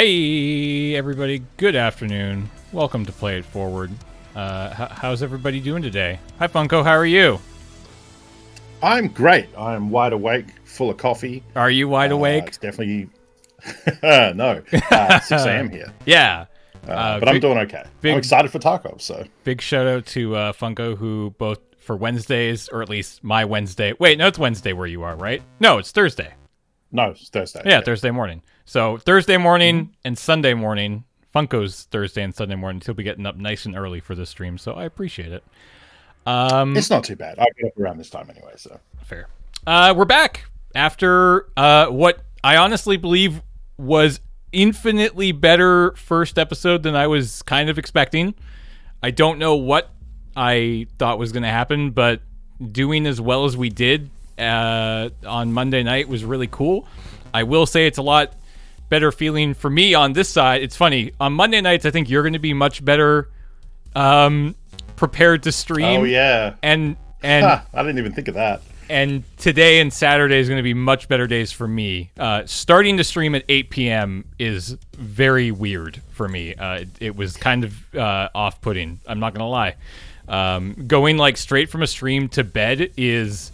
Hey, everybody. Good afternoon. Welcome to Play It Forward. How's everybody doing today? Hi, Funko. How are you? I'm great. I'm wide awake, full of coffee. Are you wide awake? It's definitely... no. 6 a.m. here. Yeah. But I'm doing okay. I'm excited for Tarkov, so... Big shout out to Funko, who both for Wednesdays, or at least my Wednesday... Wait, no, it's Wednesday where you are, right? No, it's Thursday. No, it's Thursday. Yeah, Thursday morning. So Thursday morning and Sunday morning, Funko's Thursday and Sunday morning, he'll be getting up nice and early for this stream, so I appreciate it. It's not too bad. I get up around this time anyway, so... Fair. We're back after what I honestly believe was infinitely better first episode than I was kind of expecting. I don't know what I thought was going to happen, but doing as well as we did on Monday night was really cool. I will say it's a lot better feeling for me on this side. It's funny. On Monday nights, I think you're going to be much better prepared to stream. Oh, yeah. And I didn't even think of that. And today and Saturday is going to be much better days for me. Starting to stream at 8 p.m. is very weird for me. It was kind of off-putting. I'm not going to lie. Going like straight from a stream to bed is,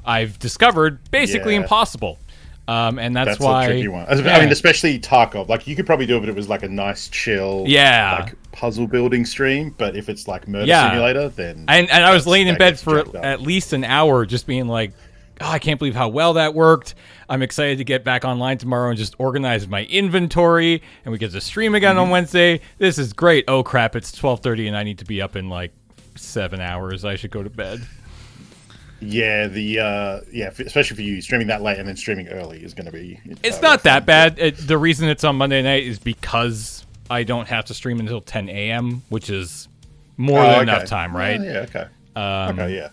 I've discovered, basically impossible. And that's why... a tricky one. I mean, especially Tarkov. Like, you could probably do it if it was like a nice, chill, like puzzle building stream. But if it's like Murder Simulator, then... And I was laying in bed for at least an hour just being like, oh, I can't believe how well that worked. I'm excited to get back online tomorrow and just organize my inventory. And we get to stream again on Wednesday. This is great. Oh, crap. It's 12:30 and I need to be up in like 7 hours. I should go to bed. Yeah, especially for you, streaming that late and then streaming early is going to be... It's not that bad. The reason it's on Monday night is because I don't have to stream until 10 a.m., which is more than enough time, right? Yeah, okay. Yeah.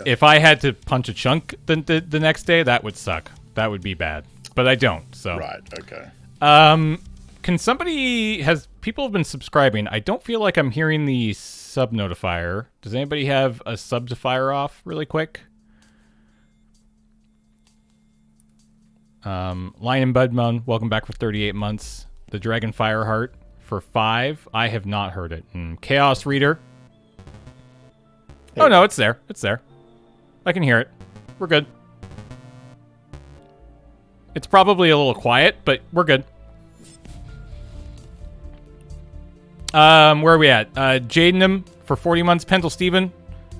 If I had to punch a chunk the next day, that would suck. That would be bad. But I don't, so... Right, okay. Can somebody... People have been subscribing. I don't feel like I'm hearing the sub notifier. Does anybody have a sub to fire off really quick? Lion and Budmon, welcome back for 38 months. The Dragon Fireheart for 5. I have not heard it. Chaos Reader. Oh no, it's there. It's there. I can hear it. We're good. It's probably a little quiet, but we're good. Where are we at? Jadenham for 40 months. Pendle Steven.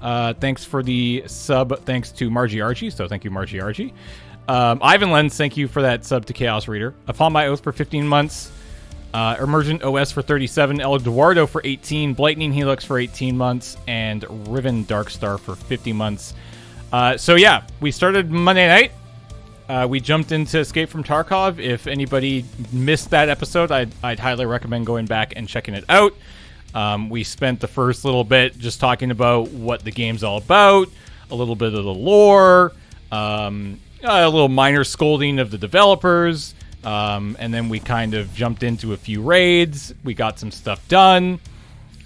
Thanks for the sub. Thanks to Margie Archie. So thank you, Margie Archie. Ivan Lenz, thank you for that sub to Chaos Reader. Upon My Oath for 15 months. Emergent OS for 37. El Eduardo for 18. Blightning Helix for 18 months. And Riven Darkstar for 50 months. So yeah, we started Monday night. We jumped into Escape from Tarkov. If anybody missed that episode, I'd highly recommend going back and checking it out. We spent the first little bit just talking about what the game's all about, a little bit of the lore, a little minor scolding of the developers, and then we kind of jumped into a few raids. We got some stuff done.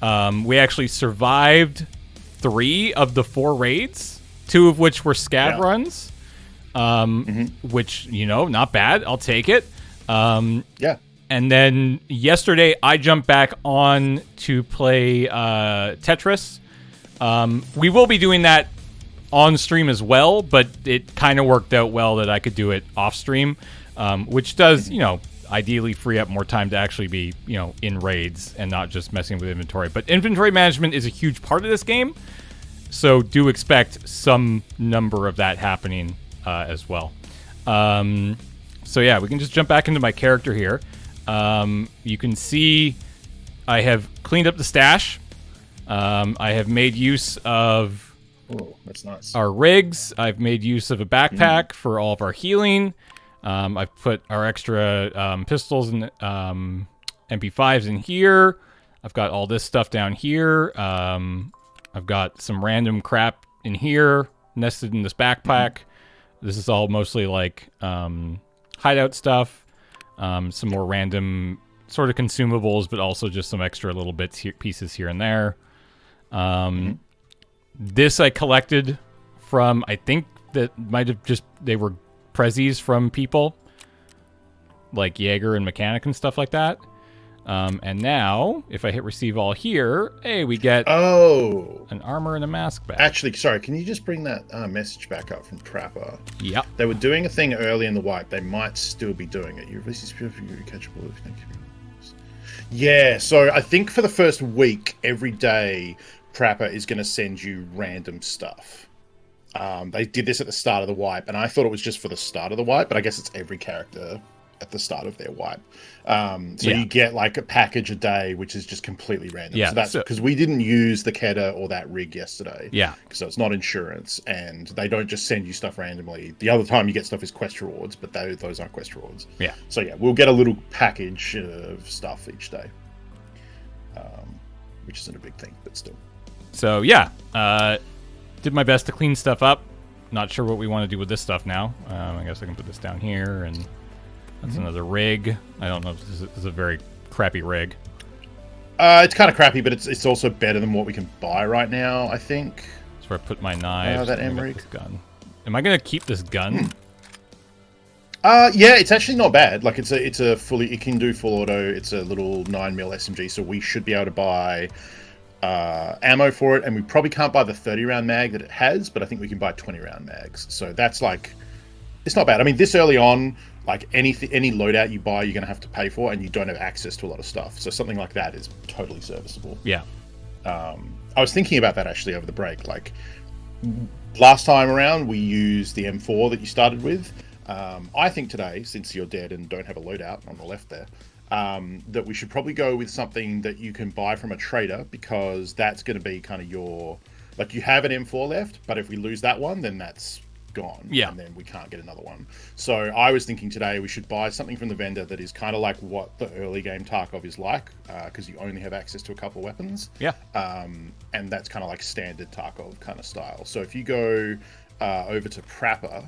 We actually survived 3 of the 4 raids, 2 of which were scav runs, which, not bad. I'll take it. And then yesterday, I jumped back on to play Tetris. We will be doing that on stream as well, but it kind of worked out well that I could do it off stream, which does, ideally free up more time to actually be, in raids and not just messing with inventory. But inventory management is a huge part of this game, so do expect some number of that happening as well. So yeah, we can just jump back into my character here. You can see I have cleaned up the stash. I have made use of that's nice. Our rigs. I've made use of a backpack for all of our healing. I've put our extra pistols and MP5s in here. I've got all this stuff down here. I've got some random crap in here nested in this backpack. This is all mostly like hideout stuff. Some more random sort of consumables, but also just some extra little pieces here and there. This I collected from, I think that might have just, they were prezzies from people. like Jaeger and Mechanic and stuff like that. And now, if I hit receive all here, hey, we get an armor and a mask back. Actually, sorry, can you just bring that message back up from Trapper? Yep. They were doing a thing early in the wipe. They might still be doing it. You release this you catchable. Thank you. Yeah, so I think for the first week, every day, Trapper is going to send you random stuff. They did this at the start of the wipe, and I thought it was just for the start of the wipe, but I guess it's every character at the start of their wipe. You get like a package a day, which is just completely random. So that's because we didn't use the Keda or that rig yesterday. Yeah. So it's not insurance, and they don't just send you stuff randomly. The other time you get stuff is quest rewards, but those aren't quest rewards. Yeah. So yeah, we'll get a little package of stuff each day, which isn't a big thing, but still. So yeah, did my best to clean stuff up. Not sure what we want to do with this stuff now. I guess I can put this down here and. That's another rig. I don't know if this is a very crappy rig. It's kind of crappy, but it's also better than what we can buy right now, I think. That's where I put my knives. That M-rig. Gun. Am I going to keep this gun? Yeah, it's actually not bad. Like, it can do full auto. It's a little 9mm SMG, so we should be able to buy ammo for it, and we probably can't buy the 30-round mag that it has, but I think we can buy 20-round mags. So that's like... It's not bad. I mean, this early on... Like any loadout you buy, you're going to have to pay for, and you don't have access to a lot of stuff. So something like that is totally serviceable. Yeah. I was thinking about that actually over the break. Like last time around, we used the M4 that you started with. I think today, since you're dead and don't have a loadout on the left there, that we should probably go with something that you can buy from a trader, because that's going to be kind of your... Like you have an M4 left, but if we lose that one, then that's... gone, and then we can't get another one. So I was thinking today we should buy something from the vendor that is kind of like what the early game Tarkov is like, because you only have access to a couple of weapons. And that's kind of like standard Tarkov kind of style. So if you go over to Prapper,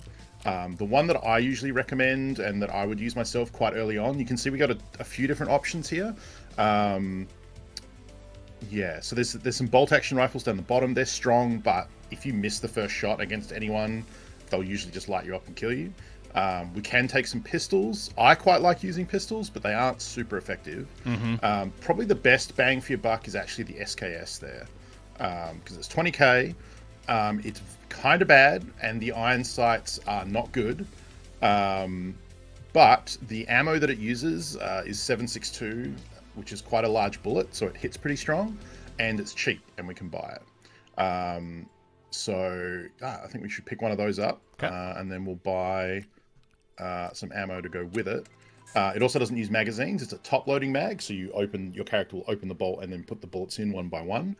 the one that I usually recommend and that I would use myself quite early on, you can see we got a few different options here. Yeah, so there's some bolt action rifles down the bottom. They're strong, but if you miss the first shot against anyone, they'll usually just light you up and kill you. We can take some pistols. I quite like using pistols, but they aren't super effective. Probably the best bang for your buck is actually the SKS there, because it's 20k. It's kind of bad, and the iron sights are not good. But the ammo that it uses is 7.62, which is quite a large bullet, so it hits pretty strong, and it's cheap, and we can buy it. So I think we should pick one of those up, and then we'll buy some ammo to go with it. It also doesn't use magazines. It's a top-loading mag, so your character will open the bolt and then put the bullets in one by one,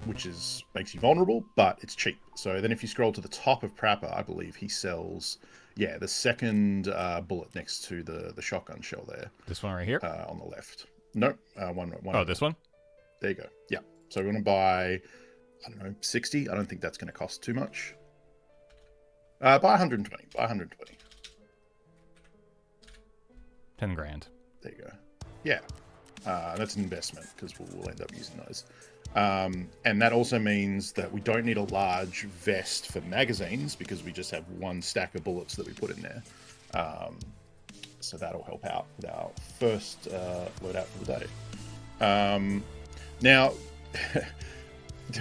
which makes you vulnerable, but it's cheap. So then if you scroll to the top of Prapper, I believe he sells, the second bullet next to the shotgun shell there. This one right here? On the left. Nope. One. Oh, this one? There you go. Yeah. So we're going to buy... I don't know, 60. I don't think that's going to cost too much. Buy 120. Buy 120. 10 grand. There you go. Yeah. That's an investment, because we'll end up using those. And that also means that we don't need a large vest for magazines, because we just have one stack of bullets that we put in there. So that'll help out with our first loadout for the day. Now...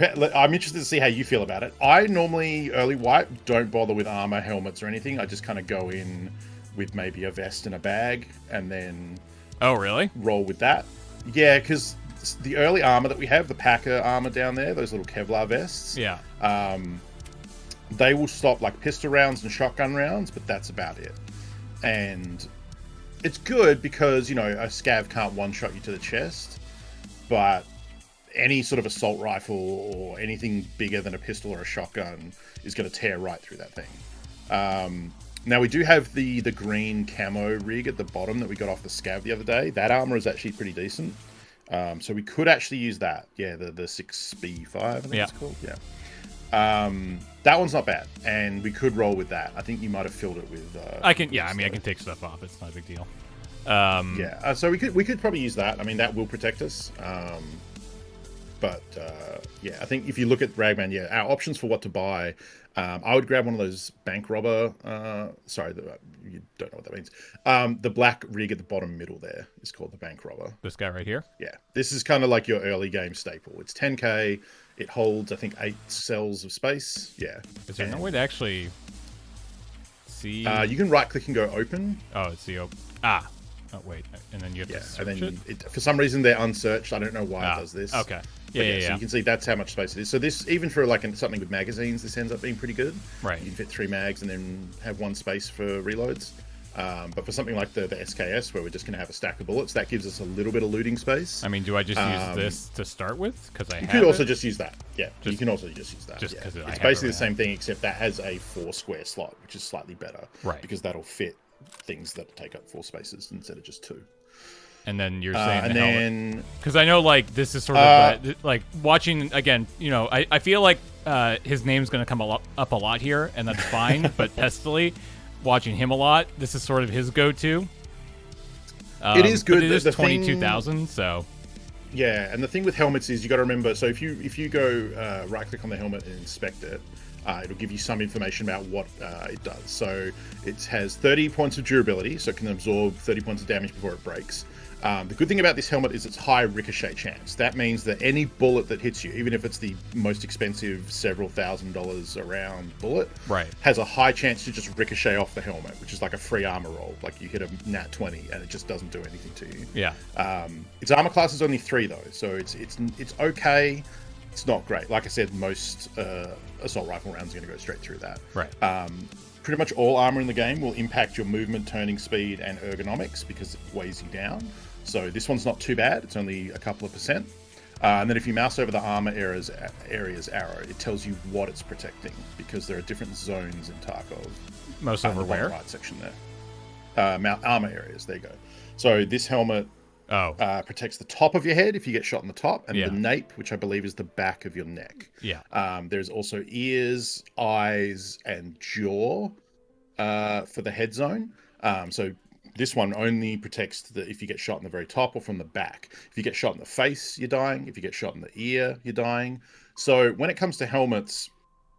I'm interested to see how you feel about it. I normally, early wipe, don't bother with armor, helmets, or anything. I just kind of go in with maybe a vest and a bag, and then... Oh, really? Roll with that. Yeah, because the early armor that we have, the Packer armor down there, those little Kevlar vests... Yeah. They will stop, like, pistol rounds and shotgun rounds, but that's about it. And it's good because, a scav can't one-shot you to the chest, but... any sort of assault rifle or anything bigger than a pistol or a shotgun is going to tear right through that thing. Now, we do have the green camo rig at the bottom that we got off the scav the other day. That armor is actually pretty decent. So we could actually use that. Yeah, the 6B5, I think it's called. Yeah. That one's not bad, and we could roll with that. I think you might have filled it with... I can take stuff off. It's not a big deal. So we could probably use that. I mean, that will protect us. But I think if you look at Ragman, our options for what to buy, I would grab one of those bank robber. you don't know what that means. The black rig at the bottom middle there is called the bank robber. This guy right here? Yeah. This is kind of like your early game staple. It's 10k. It holds, I think, 8 cells of space. Yeah. Is there no way to actually see? You can right click and go open. Oh, it's the oh wait, and then you have to search and then it? for some reason they're unsearched. I don't know why it does this. Okay. So Yeah. you can see that's how much space it is. So this, even for like something with magazines, this ends up being pretty good. Right. You can fit 3 mags and then have 1 space for reloads. But for something like the SKS, where we're just going to have a stack of bullets, that gives us a little bit of looting space. I mean, do I just use this to start with? Because I you could also just use that. Yeah, you can also just use that. Just because it's basically the same thing, except that has a 4 square slot, which is slightly better. Right. Because that'll fit things that take up 4 spaces instead of just 2. And then you're saying and then because I know like this is sort of like watching again. You know, I feel like his name's going to come up a lot here, and that's fine. But Pestily, watching him a lot, this is sort of his go-to. It is good. It is 22,000, so. Yeah, and the thing with helmets is you got to remember. So if you go right-click on the helmet and inspect it, it'll give you some information about what it does. So it has 30 points of durability, so it can absorb 30 points of damage before it breaks. The good thing about this helmet is its high ricochet chance. That means that any bullet that hits you, even if it's the most expensive several $1,000s around bullet, right, has a high chance to just ricochet off the helmet, which is like a free armor roll. Like you hit a nat 20 and it just doesn't do anything to you. Yeah. Its armor class is only 3 though, so it's okay. It's not great. Like I said, most assault rifle rounds are going to go straight through that. Right. Pretty much all armor in the game will impact your movement, turning speed, and ergonomics because it weighs you down. So this one's not too bad. It's only a couple of %. And then if you mouse over the armor areas arrow, it tells you what it's protecting because there are different zones in Tarkov. Most over where? Right section there. Armor areas. There you go. So this helmet protects the top of your head if you get shot in the top, and the nape, which I believe is the back of your neck. Yeah. There's also ears, eyes, and jaw for the head zone. So this one only protects if you get shot in the very top or from the back. If you get shot in the face, you're dying. If you get shot in the ear, you're dying. So when it comes to helmets,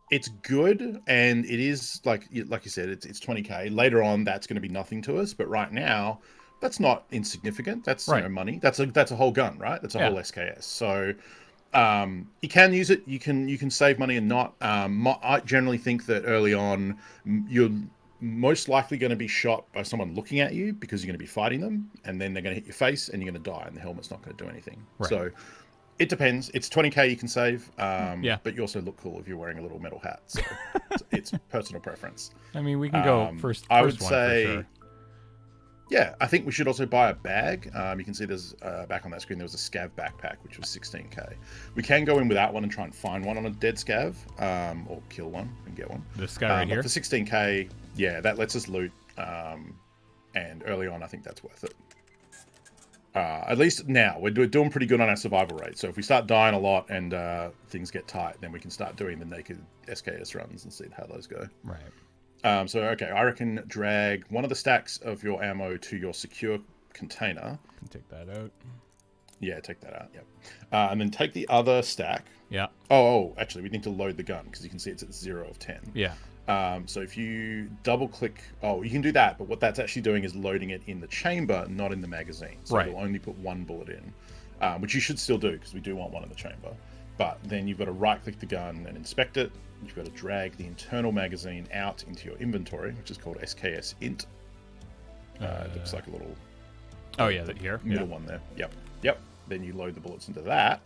it's good, and it is like you said, it's 20k. Later on, that's going to be nothing to us, but right now, that's not insignificant. That's money. That's a whole gun, right? That's a whole SKS. So you can use it. You can save money and not. I generally think that early on, you're most likely going to be shot by someone looking at you because you're going to be fighting them, and then they're going to hit your face and you're going to die, and the helmet's not going to do anything. Right. So it depends. It's 20k you can save, but you also look cool if you're wearing a little metal hat. So it's personal preference. I mean, we can go first. I would one say, for sure. Yeah, I think we should also buy a bag. You can see there's back on that screen there was a scav backpack which was 16k. We can go in without one and try and find one on a dead scav, or kill one and get one. This guy right here. For 16k, yeah, that lets us loot. And early on, I think that's worth it. At least now we're doing pretty good on our survival rate. So if we start dying a lot and things get tight, then we can start doing the naked SKS runs and see how those go. Right. So, okay, I reckon drag one of the stacks of your ammo to your secure container. Can take that out. Yeah, take that out, yep. And then take the other stack. Yeah. Oh, actually, we need to load the gun because you can see it's at 0 of 10. Yeah. So if you double-click... Oh, you can do that, but what that's actually doing is loading it in the chamber, not in the magazine. So it'll only put 1 bullet in, which you should still do because we do want one in the chamber. But then you've got to right-click the gun and inspect it. You've got to drag the internal magazine out into your inventory, which is called SKS int. It looks like a little... Oh, yeah, here. Middle one there. Yep. Then you load the bullets into that.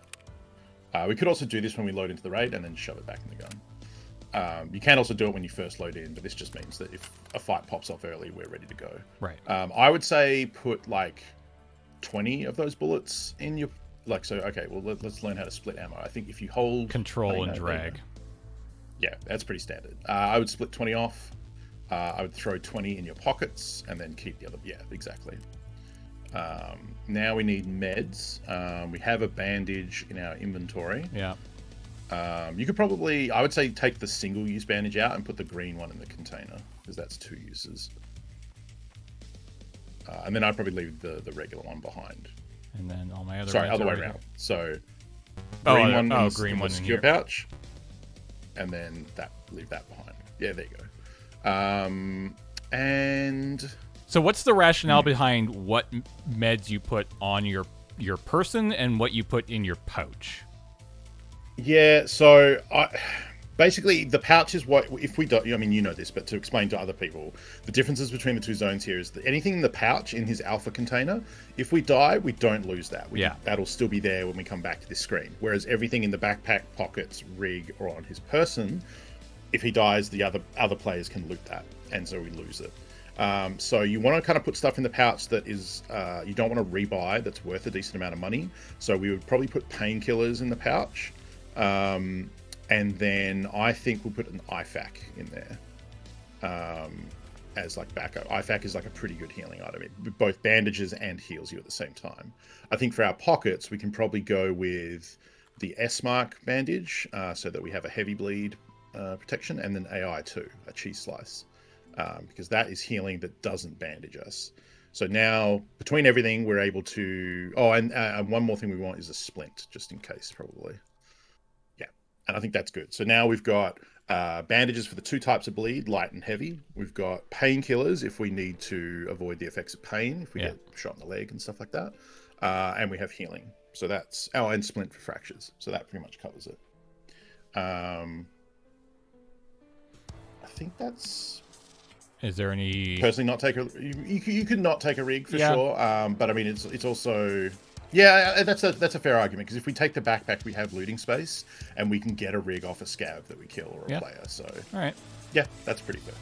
We could also do this when we load into the raid and then shove it back in the gun. You can also do it when you first load in, but this just means that if a fight pops off early, we're ready to go. Right. I would say put like 20 of those bullets in your... okay, well, let's learn how to split ammo. I think if you hold... Control and drag. Yeah, that's pretty standard. I would split 20 off. I would throw 20 in your pockets and then keep the other... Yeah, exactly. Now we need meds. We have a bandage in our inventory. Yeah. You could probably... I would say take the single-use bandage out and put the green one in the container because that's 2 uses. And then I'd probably leave the regular one behind. And then all my other... Sorry, other way around. So green one in the secure pouch. And then leave that behind. Yeah, there you go. And So what's the rationale behind what meds you put on your person and what you put in your pouch? yeah, so basically the pouch is what if we don't. I mean, you know this, but to explain to other people, the differences between the two zones here is that anything in the pouch in his alpha container, if we die, we don't lose that. That'll still be there when we come back to this screen. Whereas everything in the backpack, pockets, rig, or on his person, if he dies, the other players can loot that, and so we lose it. So you want to kind of put stuff in the pouch that is you don't want to rebuy that's worth a decent amount of money. So we would probably put painkillers in the pouch, and then I think we'll put an IFAC in there as like backup. IFAC is like a pretty good healing item. It both bandages and heals you at the same time. I think for our pockets, we can probably go with the S mark bandage so that we have a heavy bleed protection, and then AI2, a cheese slice. Because that is healing that doesn't bandage us. So now, between everything, we're able to... Oh, and one more thing we want is a splint, just in case, probably. Yeah, and I think that's good. So now we've got bandages for the two types of bleed, light and heavy. We've got painkillers if we need to avoid the effects of pain, if we get shot in the leg and stuff like that. And we have healing. So that's... Oh, and splint for fractures. So that pretty much covers it. I think that's... Is there any... Personally, not take a... You could not take a rig for sure. But I mean, it's also... Yeah, that's a fair argument, because if we take the backpack, we have looting space, and we can get a rig off a scav that we kill or a player. So, all right. Yeah, that's pretty fair.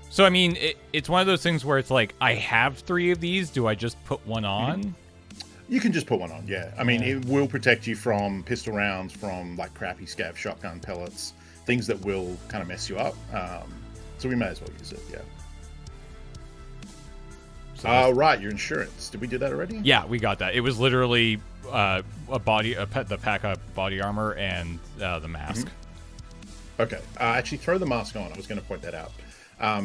So, I mean, it's one of those things where it's like, I have 3 of these. Do I just put one on? Mm-hmm. You can just put one on, yeah. I mean, it will protect you from pistol rounds, from like crappy scav shotgun pellets, things that will kind of mess you up. So we may as well use it, yeah. So right, your insurance. Did we do that already? Yeah, we got that. It was literally the pack of body armor and the mask. Mm-hmm. Okay, actually throw the mask on. I was going to point that out.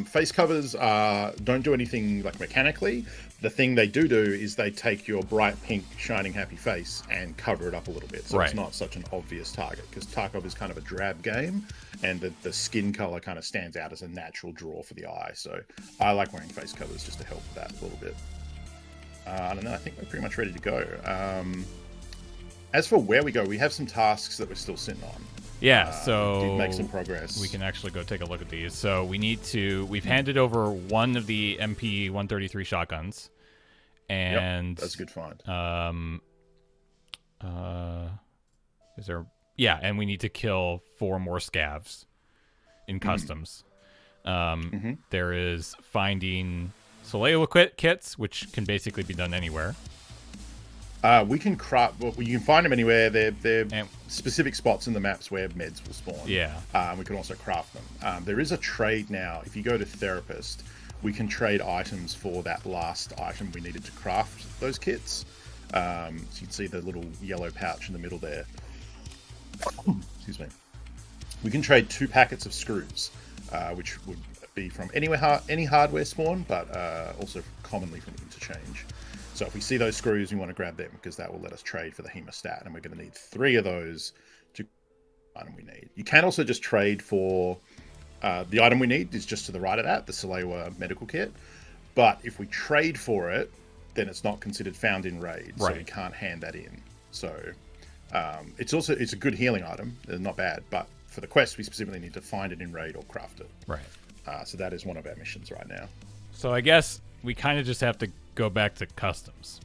Face covers don't do anything like mechanically. The thing they do is they take your bright pink shining happy face and cover it up a little bit, so it's not such an obvious target, because Tarkov is kind of a drab game, and the skin color kind of stands out as a natural draw for the eye. So I like wearing face covers just to help with that a little bit. I don't know, I think we're pretty much ready to go. As for where we go, we have some tasks that we're still sitting on. Yeah, so we did make some progress. We can actually go take a look at these. So we've handed over one of the MP 133 shotguns, and that's a good find. Is there? Yeah, and we need to kill 4 more scavs in customs. There is finding Soleo kits, which can basically be done anywhere. We can craft. Well, you can find them anywhere. They're specific spots in the maps where meds will spawn. Yeah. We can also craft them. There is a trade now. If you go to Therapist, we can trade items for that last item we needed to craft those kits. So you can see the little yellow pouch in the middle there. Excuse me. We can trade 2 packets of screws, which would be from any hardware spawn, but also commonly from interchange. So if we see those screws, we want to grab them, because that will let us trade for the hemostat, and we're going to need 3 of those to the item we need. You can also just trade for the item we need is just to the right of that, the Salewa medical kit. But if we trade for it, then it's not considered found in raid, so we can't hand that in. So it's a good healing item, not bad. But for the quest, we specifically need to find it in raid or craft it. Right. So that is one of our missions right now. So I guess we kind of just have to go back to customs.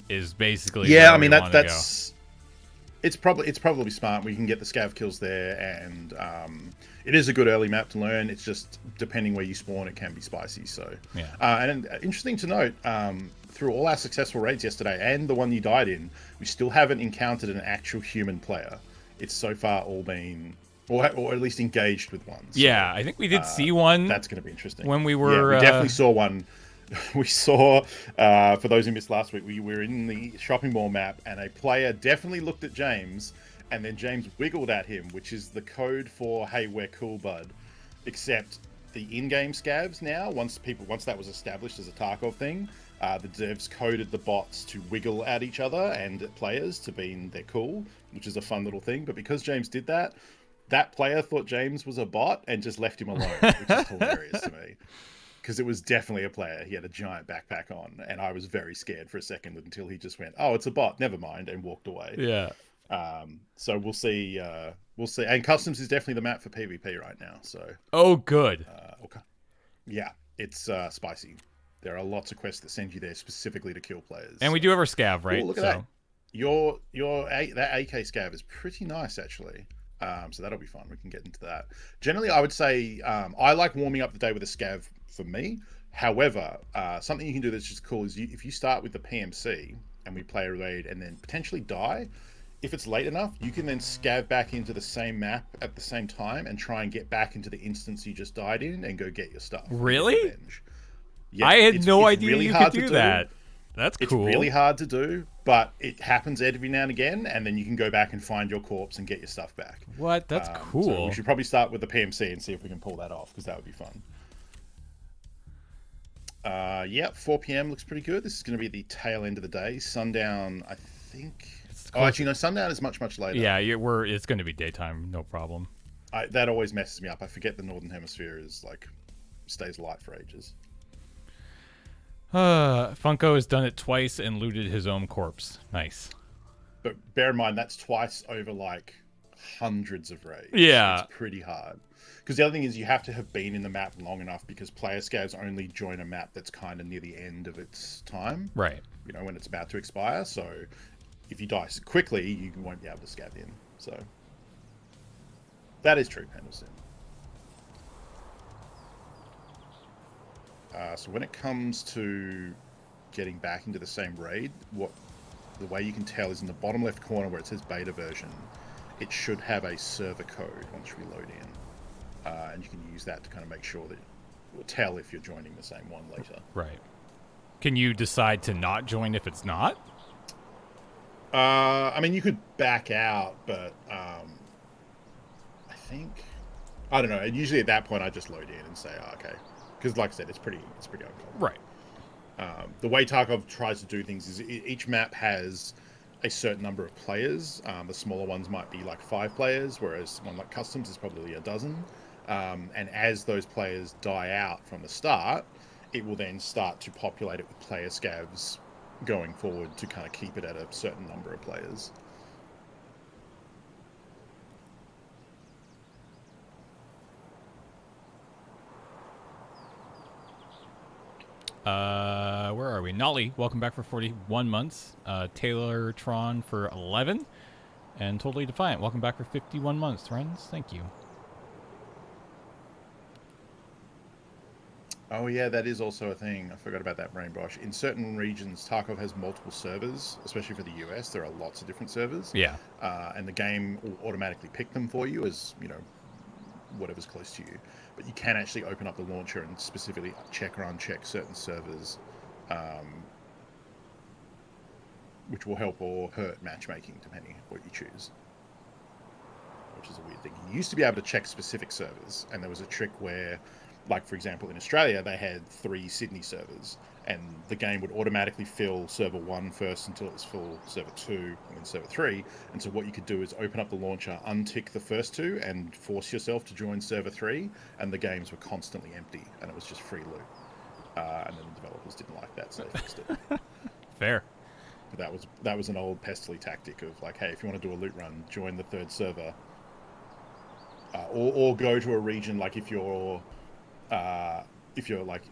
Is basically I mean that's it's probably smart. We can get the scav kills there, and it is a good early map to learn. It's just depending where you spawn, it can be spicy. So and interesting to note, through all our successful raids yesterday and the one you died in, we still haven't encountered an actual human player. It's so far all been or at least engaged with one. So, yeah, I think we did see one. That's going to be interesting. When we were... Yeah, we definitely saw one. We saw, for those who missed last week, we were in the shopping mall map, and a player definitely looked at James, and then James wiggled at him, which is the code for, hey, we're cool, bud. Except the in-game scavs now, once that was established as a Tarkov thing, the devs coded the bots to wiggle at each other and at players to mean they're cool, which is a fun little thing. But because James did that, that player thought James was a bot and just left him alone, which is hilarious to me. Because it was definitely a player. He had a giant backpack on, and I was very scared for a second until he just went, "Oh, it's a bot. Never mind," and walked away. Yeah. So we'll see. We'll see. And customs is definitely the map for PvP right now. So Oh, good. okay. Yeah, it's spicy. There are lots of quests that send you there specifically to kill players. And we do have our scav, right? Ooh, look at that. That AK scav is pretty nice actually. So that'll be fun. We can get into that. Generally, I would say I like warming up the day with a scav for me. However, something you can do that's just cool is if you start with the PMC and we play a raid and then potentially die, if it's late enough, you can then scav back into the same map at the same time and try and get back into the instance you just died in and go get your stuff. Really? Yeah, I had no idea really you hard could to do that. That's cool. It's really hard to do, but it happens every now and again, and then you can go back and find your corpse and get your stuff back. What? That's cool. So we should probably start with the PMC and see if we can pull that off, because that would be fun. Yeah, 4 p.m. looks pretty good. This is going to be the tail end of the day. Sundown, I think... Oh, actually, no, sundown is much, much later. Yeah, it's going to be daytime, no problem. That always messes me up. I forget the Northern Hemisphere is, like, stays light for ages. Funko has done it twice and looted his own corpse. Nice. But bear in mind, that's twice over, like, hundreds of raids. Yeah. It's pretty hard. Because the other thing is you have to have been in the map long enough, because player scavs only join a map that's kind of near the end of its time. Right. You know, when it's about to expire. So if you die quickly, you won't be able to scav in. So that is true, Pendleton. So when it comes to getting back into the same raid, the way you can tell is in the bottom left corner where it says beta version, it should have a server code once you reload in. And you can use that to kind of make sure that it will tell if you're joining the same one later. Right. Can you decide to not join if it's not? I mean, you could back out, but I think... I don't know. Usually at that point, I just load in and say, oh, okay. Because like I said, it's pretty uncommon. Right. The way Tarkov tries to do things is each map has a certain number of players. The smaller ones might be like 5 players, whereas one like Customs is probably a dozen. And as those players die out from the start, it will then start to populate it with player scavs going forward to kind of keep it at a certain number of players. Where are we? Nolly, welcome back for 41 months. Taylor Tron for 11. And Totally Defiant, welcome back for 51 months, friends. Thank you. Oh yeah, that is also a thing. I forgot about that, Brainbosh. In certain regions, Tarkov has multiple servers, especially for the US. There are lots of different servers. Yeah. And the game will automatically pick them for you as, you know, whatever's close to you. But you can actually open up the launcher and specifically check or uncheck certain servers, which will help or hurt matchmaking depending on what you choose. Which is a weird thing. You used to be able to check specific servers, and there was a trick where, like for example in Australia, they had 3 Sydney servers, and the game would automatically fill server 1 first until it was full server 2 and then server 3. And so what you could do is open up the launcher, untick the first 2 and force yourself to join server 3, and the games were constantly empty and it was just free loot. And then the developers didn't like that, so they fixed it. Fair. But that was an old pestily tactic of like, hey, if you want to do a loot run, join the 3rd server, or go to a region. Like if you're like,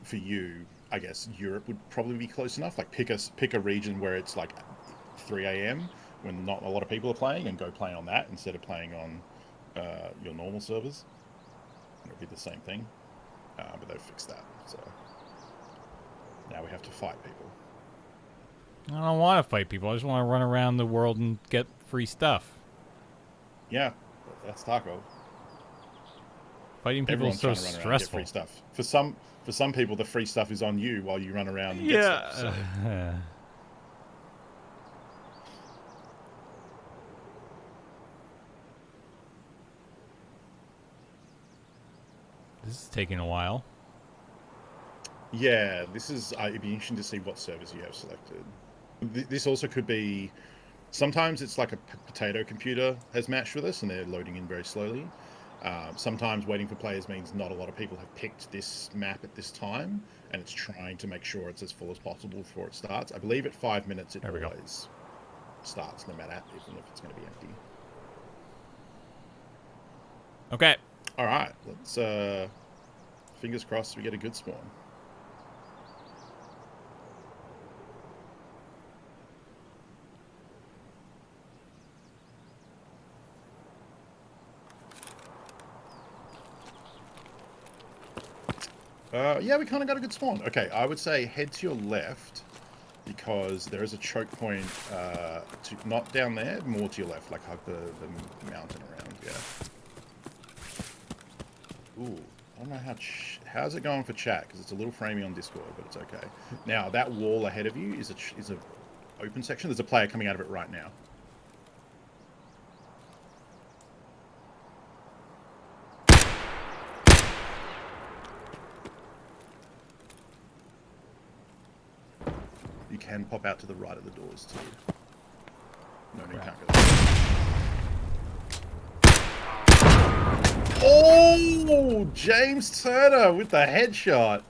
for you, I guess Europe would probably be close enough. Like pick a region where it's like 3 a.m. when not a lot of people are playing, and go play on that instead of playing on your normal servers. It'll be the same thing, but they've fixed that. So now we have to fight people. I don't want to fight people. I just want to run around the world and get free stuff. Yeah, that's Tarkov. Fighting people is so stressful. Free stuff. For some people, the free stuff is on you while you run around and get stuff. So. This is taking a while. Yeah, this is. It'd be interesting to see what servers you have selected. This also could be Sometimes it's like a potato computer has matched with us and they're loading in very slowly. Sometimes waiting for players means not a lot of people have picked this map at this time, and it's trying to make sure it's as full as possible before it starts. I believe at 5 minutes it always starts, no matter even if it's going to be empty. Okay. All right, let's fingers crossed we get a good spawn. Yeah, we kind of got a good spawn. Okay, I would say head to your left because there is a choke point, not down there, more to your left, like hug the mountain around, yeah. Ooh, I don't know how's it going for chat, because it's a little framey on Discord, but it's okay. Now, that wall ahead of you is a open section. There's a player coming out of it right now. You can pop out to the right of the doors too. No, you can't go there. Oh, James Turner with the headshot.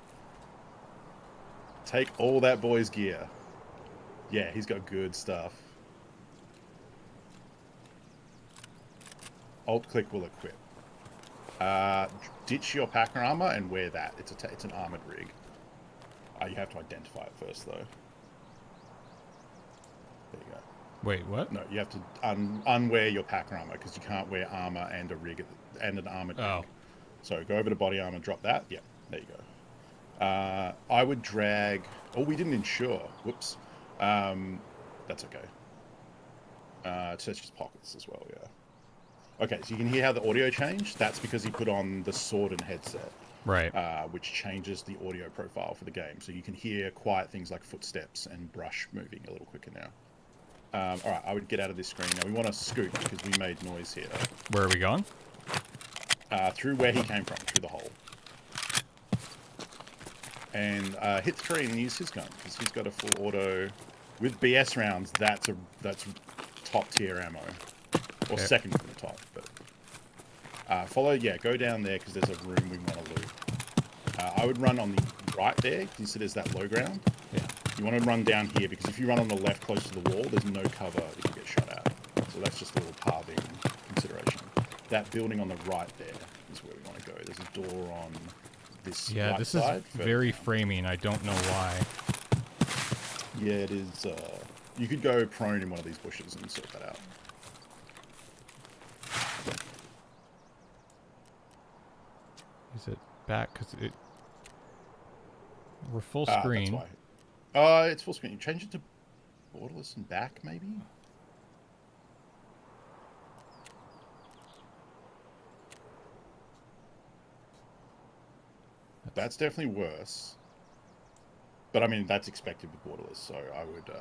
Take all that boy's gear. Yeah, he's got good stuff. Alt-click will equip. Ditch your packer armor and wear that. It's an armored rig. You have to identify it first, though. There you go. Wait, what? No, you have to unwear your packer armor because you can't wear armor and a rig and an armored rig. So go over to body armor, drop that. Yeah, there you go. I would drag. Oh, we didn't insure. Whoops. That's okay. Search his pockets as well. Yeah. Okay, so you can hear how the audio changed. That's because he put on the sword and headset. Right. Which changes the audio profile for the game. So you can hear quiet things like footsteps and brush moving a little quicker now. All right, I would get out of this screen. Now, we want to scoot because we made noise here. Where are we going? Through where he came from, through the hole. And hit 3 and use his gun because he's got a full auto. With BS rounds, that's top tier ammo. Or second from the top. But go down there because there's a room we want to loot. I would run on the right there. You see there's that low ground? Yeah. You want to run down here because if you run on the left close to the wall, there's no cover if you get shot at. So that's just a little pathing consideration. That building on the right there is where we want to go. There's a door on this right this side. is very framey, and I don't know why. Yeah, it is. You could go prone in one of these bushes and sort that out. Is it back? Because we're full screen. That's why. It's full screen. Change it to borderless and back, maybe? That's definitely worse. But I mean, that's expected with borderless, so I would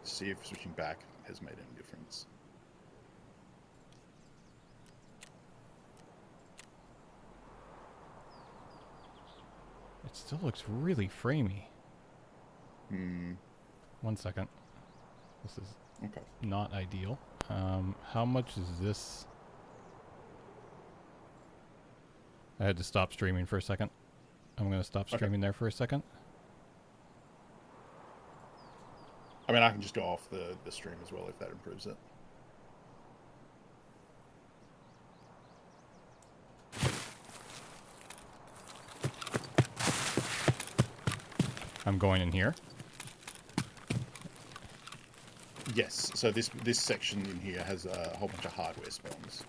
see if switching back has made any difference. It still looks really framey. 1 second. This is not ideal. How much is this? I had to stop streaming for a second. I'm going to stop streaming there for a second. I mean, I can just go off the stream as well if that improves it. I'm going in here. Yes, so this section in here has a whole bunch of hardware spawns,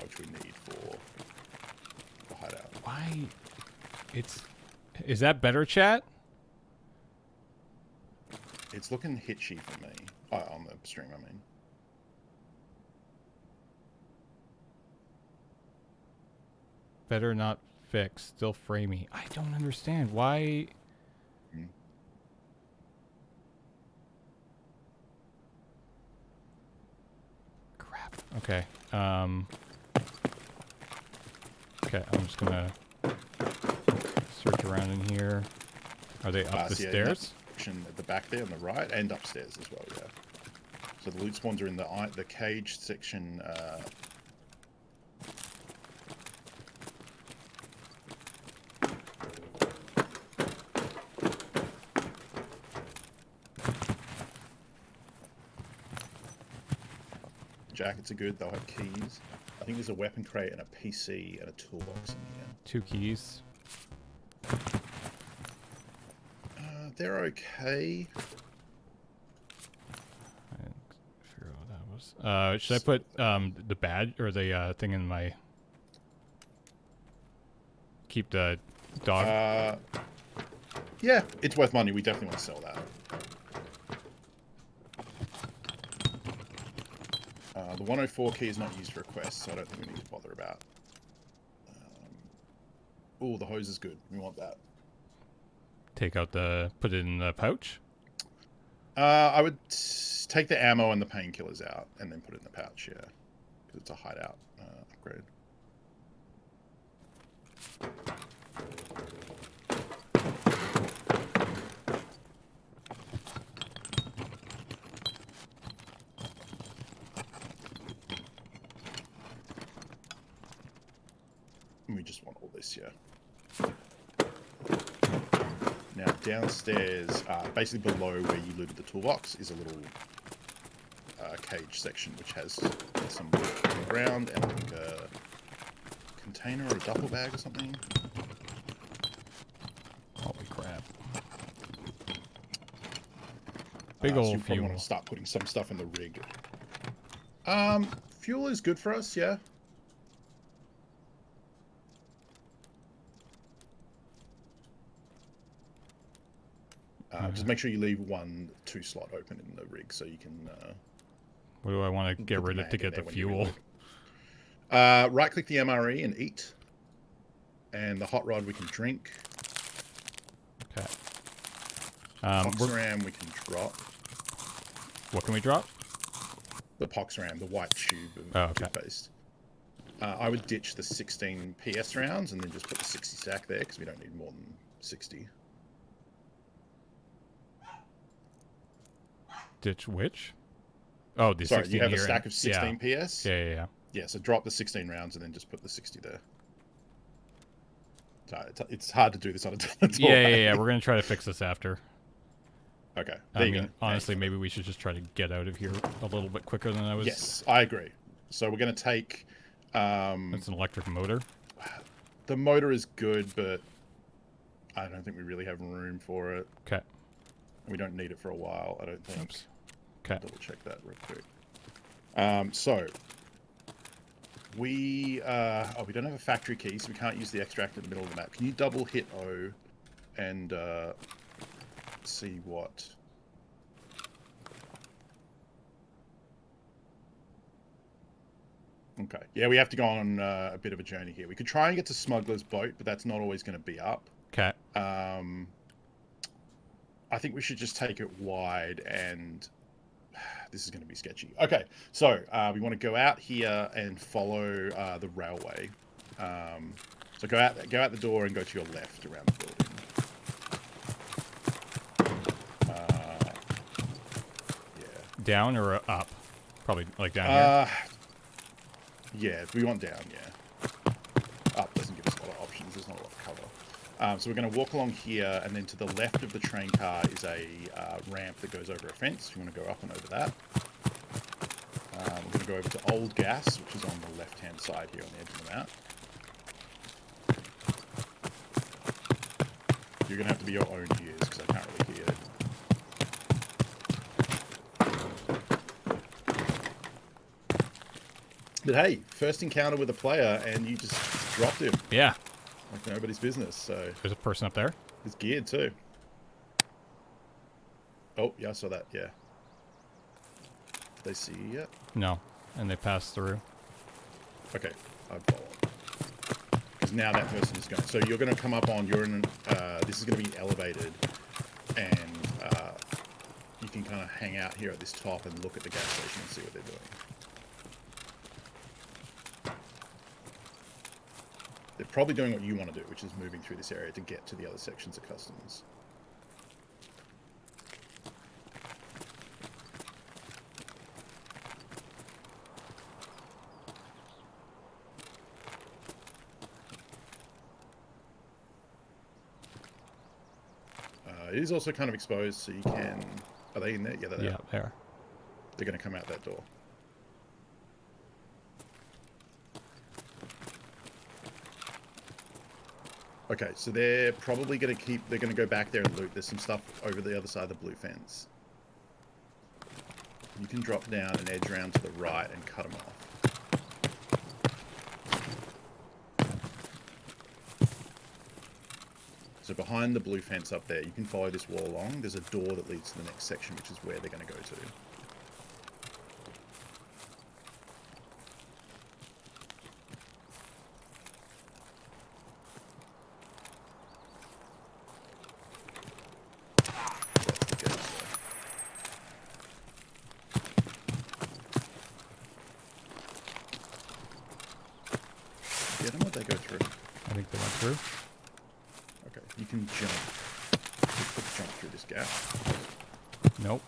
which we need for hideout. Why? Is that better, chat? It's looking hitchy for me. Oh, on the stream, I mean. Better not fix. Still framey. I don't understand. Why? Crap. Okay. Okay, I'm just gonna search around in here. Are they up the stairs? At the back there on the right, and upstairs as well, yeah. So the loot spawns are in the cage section. Jackets are good. They'll have keys. I think there's a weapon crate and a PC and a toolbox in here. 2 keys. They're okay. I didn't figure out what that was. Should I put the badge or the thing in my... Keep the dog? Yeah, it's worth money. We definitely want to sell that. The 104 key is not used for quests, so I don't think we need to bother about. Oh, the hose is good. We want that. Take out put it in the pouch? I would take the ammo and the painkillers out and then put it in the pouch, yeah. Because it's a hideout upgrade. And we just want all this, yeah. Now downstairs, basically below where you looted the toolbox, is a little cage section which has some wood on the ground and I think a container or a duffel bag or something. Holy crap. Big So old you probably fuel. want to start putting some stuff in the rig. Fuel is good for us, yeah. Just make sure you leave 2 slot open in the rig so you can... what do I want to get rid of to get the fuel? Right-click the MRE and eat. And the hot rod we can drink. Okay. Pox ram we can drop. What can we drop? The pox ram, the white tube of toothpaste. I would ditch the 16 PS rounds and then just put the 60 stack there because we don't need more than 60. Ditch which? Oh, the Sorry, 16 you have a here stack of 16 PS? Yeah. Yeah, so drop the 16 rounds and then just put the 60 there. It's hard to do this on a tour. Yeah. We're going to try to fix this after. Okay, I mean, honestly, maybe we should just try to get out of here a little bit quicker than I was. Yes, I agree. So we're going to take... That's an electric motor. The motor is good, but I don't think we really have room for it. Okay. We don't need it for a while, I don't think. Oops. Okay. Double check that real quick. So we don't have a factory key, so we can't use the extract in the middle of the map. Can you double hit O and see what? Okay. Yeah, we have to go on a bit of a journey here. We could try and get to Smuggler's Boat, but that's not always going to be up. Okay. I think we should just take it wide, and this is going to be sketchy. Okay, so we want to go out here and follow the railway. So go out the door and go to your left around the building. Yeah. Down or up? Probably like down here. Yeah, we want down. Yeah. Up doesn't give us a lot of options. There's not a lot of cover. So we're going to walk along here, and then to the left of the train car is a ramp that goes over a fence. You want to go up and over that. We're going to go over to Old Gas, which is on the left-hand side here on the edge of the map. You're going to have to be your own ears, because I can't really hear it. But hey, first encounter with a player, and you just dropped him. Yeah. Like nobody's business, so... There's a person up there. It's geared, too. Oh, yeah, I saw that, yeah. Did they see you yet? No. And they passed through. Okay, I follow. Because now that person is going... So you're going to come up on... You're in... this is going to be elevated. And you can kind of hang out here at this top and look at the gas station and see what they're doing. They're probably doing what you want to do, which is moving through this area to get to the other sections of customs. It is also kind of exposed, so you can... Are they in there? Yeah, they're there. Yeah, there. They're going to come out that door. Okay, so they're probably going to keep... They're going to go back there and loot. There's some stuff over the other side of the blue fence. You can drop down and edge around to the right and cut them off. So behind the blue fence up there, you can follow this wall along. There's a door that leads to the next section, which is where they're going to go to. Get them, or they go through? I think they went through. Okay, you can jump. Quick jump through this gap. Nope.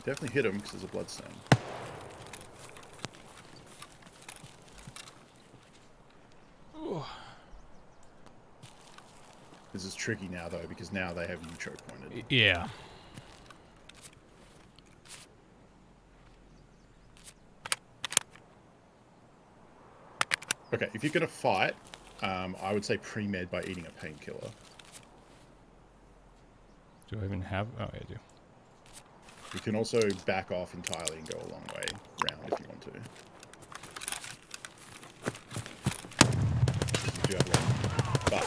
Definitely hit him because there's a bloodstain. This is tricky now, though, because now they have you choke pointed. Yeah. Okay, if you're going to fight, I would say pre-med by eating a painkiller. Do I even have... Oh, I do. You can also back off entirely and go a long way round if you want to. You do have one, but...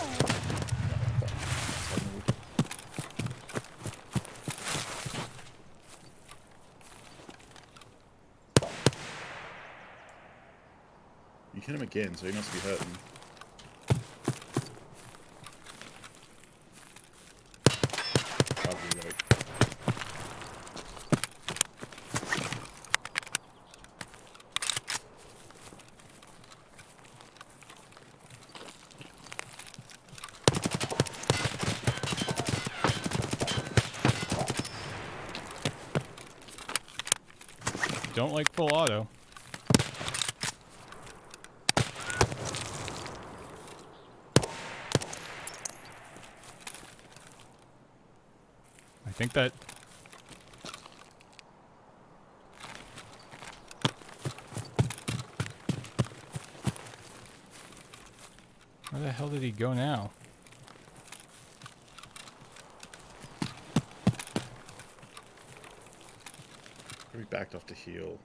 You hit him again, so he must be hurting. Probably like... Don't like full auto. I think that... Where the hell did he go now? We backed off to heal.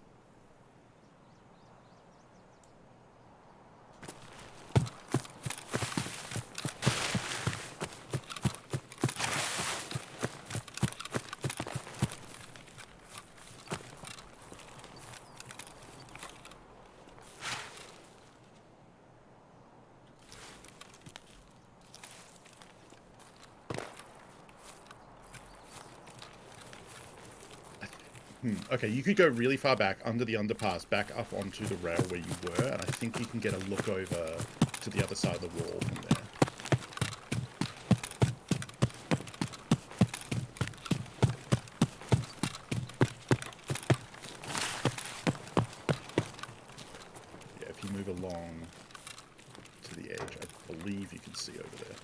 Okay, you could go really far back under the underpass, back up onto the rail where you were, and I think you can get a look over to the other side of the wall from there. Yeah, if you move along to the edge, I believe you can see over there.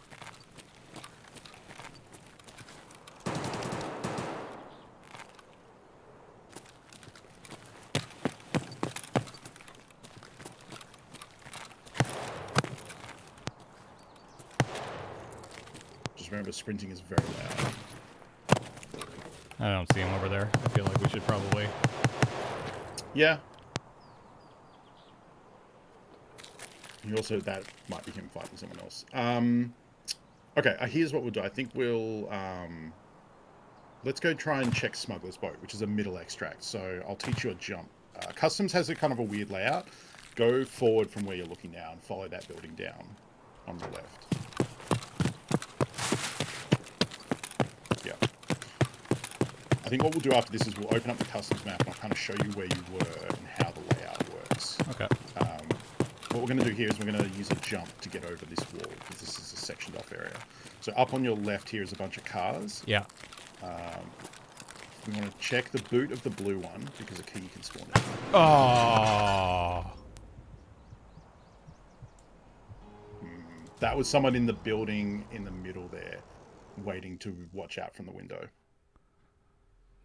Remember, sprinting is very loud. I don't see him over there. I feel like we should probably... Yeah. You also, that might be him fighting someone else. Okay, here's what we'll do. I think we'll... let's go try and check Smuggler's Boat, which is a middle extract. So I'll teach you a jump. Customs has a kind of a weird layout. Go forward from where you're looking now and follow that building down on the left. I think what we'll do after this is we'll open up the customs map and I'll kind of show you where you were and how the layout works. Okay. What we're going to do here is we're going to use a jump to get over this wall because this is a sectioned off area. So up on your left here is a bunch of cars. Yeah. We want to check the boot of the blue one because a key can spawn in. Oh. That was someone in the building in the middle there, waiting to watch out from the window.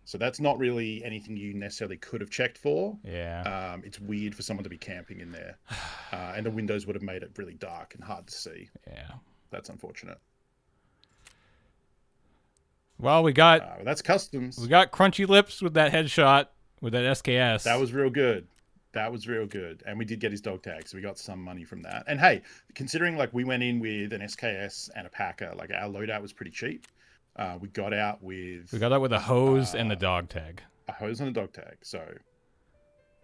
So that's not really anything you necessarily could have checked for. Yeah. It's weird for someone to be camping in there. And the windows would have made it really dark and hard to see. Yeah. That's unfortunate. Well, we got that's customs. We got crunchy lips with that headshot with that SKS. That was real good. That was real good. And we did get his dog tag, so we got some money from that. And hey, considering like we went in with an SKS and a Packer, like our loadout was pretty cheap. We got out with a hose and the dog tag. A hose and a dog tag. So,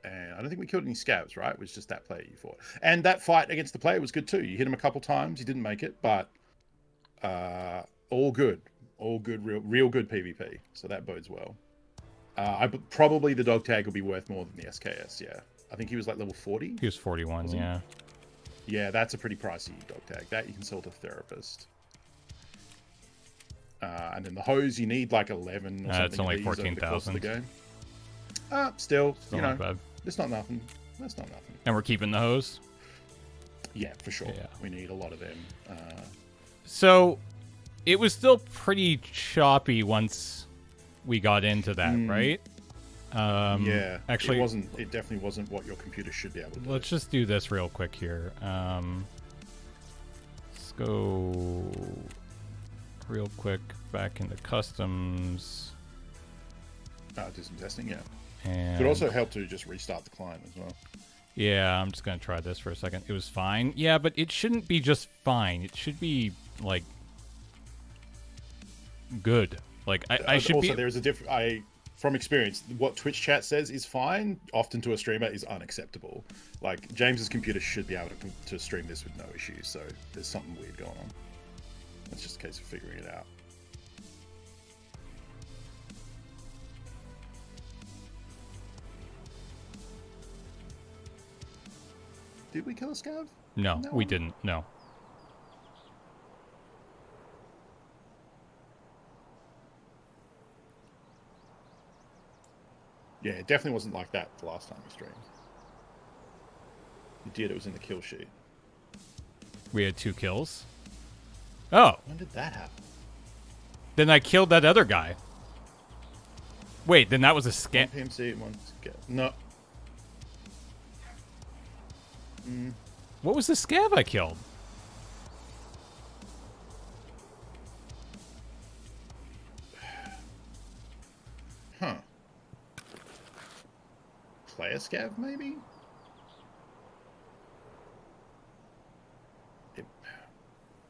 and I don't think we killed any scavs, right? It was just that player you fought. And that fight against the player was good too. You hit him a couple times, he didn't make it, but all good. All good, real good PvP. So that bodes well. Probably the dog tag will be worth more than the SKS, yeah. I think he was like level 40. He was 41, yeah. Yeah, that's a pretty pricey dog tag. That you can sell to therapist. And then the hose, you need like 11 or something. It's only 14,000. Still, you know, not bad. It's not nothing. That's not nothing. And we're keeping the hose? Yeah, for sure. Yeah. We need a lot of them. So, it was still pretty choppy once we got into that, right? Yeah. Actually, it definitely wasn't what your computer should be able to do. Let's just do this real quick here. Let's go real quick back into customs. Do some testing, yeah. And could also help to just restart the client as well. Yeah, I'm just going to try this for a second. It was fine. Yeah, but it shouldn't be just fine. It should be, like, good. Like, I should also, be... there's a different... From experience, what Twitch chat says is fine, often to a streamer is unacceptable. Like, James's computer should be able to stream this with no issues, so there's something weird going on. It's just a case of figuring it out. Did we kill a scav? No, we didn't. No. Yeah, it definitely wasn't like that the last time we streamed. You did, it was in the kill sheet. We had 2 kills? Oh. When did that happen? Then I killed that other guy. Wait, then that was a scav. PMC and one scav. No. What was the scav I killed? Huh. Player scav, maybe?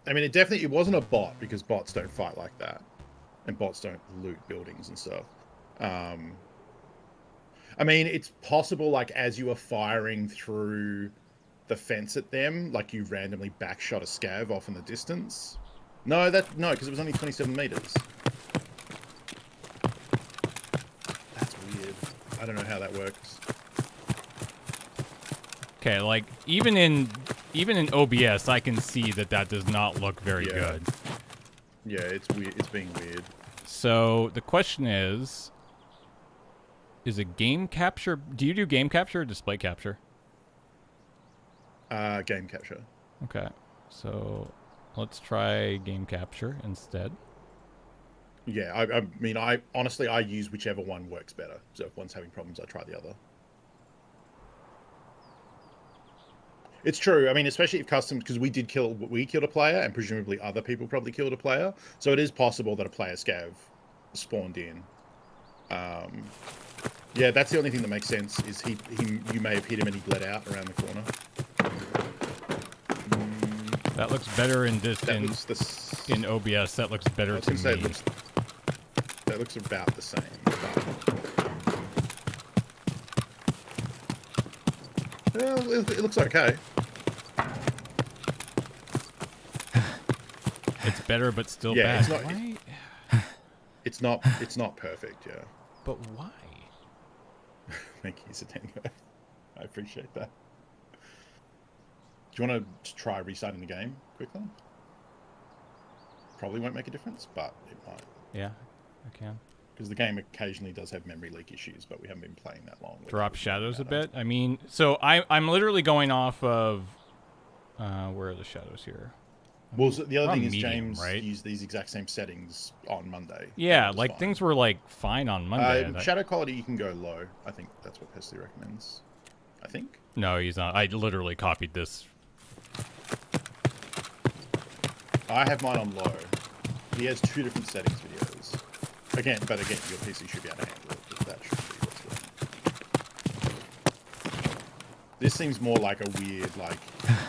It wasn't a bot, because bots don't fight like that. And bots don't loot buildings and stuff. I mean, it's possible, like, as you were firing through the fence at them, like, you randomly backshot a scav off in the distance. No, because it was only 27 meters. That's weird. I don't know how that works. Okay, like, even in OBS, I can see that does not look very good. Yeah, it's weird. It's being weird. So, the question is it game capture? Do you do game capture or display capture? Game capture. Okay. So, let's try game capture instead. Yeah, I mean, I honestly use whichever one works better. So if one's having problems, I try the other. It's true. I mean, especially if customs, because we killed a player, and presumably other people probably killed a player. So it is possible that a player scav spawned in. Yeah, that's the only thing that makes sense. Is you may have hit him and he bled out around the corner. That looks better in OBS. That looks better to me. That looks about the same. Well, it looks okay. It's better, but still bad. It's not perfect, yeah. But why? Thank you, Zatango. I appreciate that. Do you want to try restarting the game quickly? Probably won't make a difference, but it might. Yeah, I can. because the game occasionally does have memory leak issues, but we haven't been playing that long. Drop shadows a bit. I mean, so I'm literally going off of where are the shadows here? Well, so the other thing is medium, James right? used these exact same settings on Monday. Yeah, like things were like fine on Monday. Shadow quality you can go low. I think that's what Pesley recommends. I think. No, he's not. I literally copied this. I have mine on low. He has 2 different settings videos. Again, your PC should be able to handle it. But that should be what's going on. This seems more like a weird, like,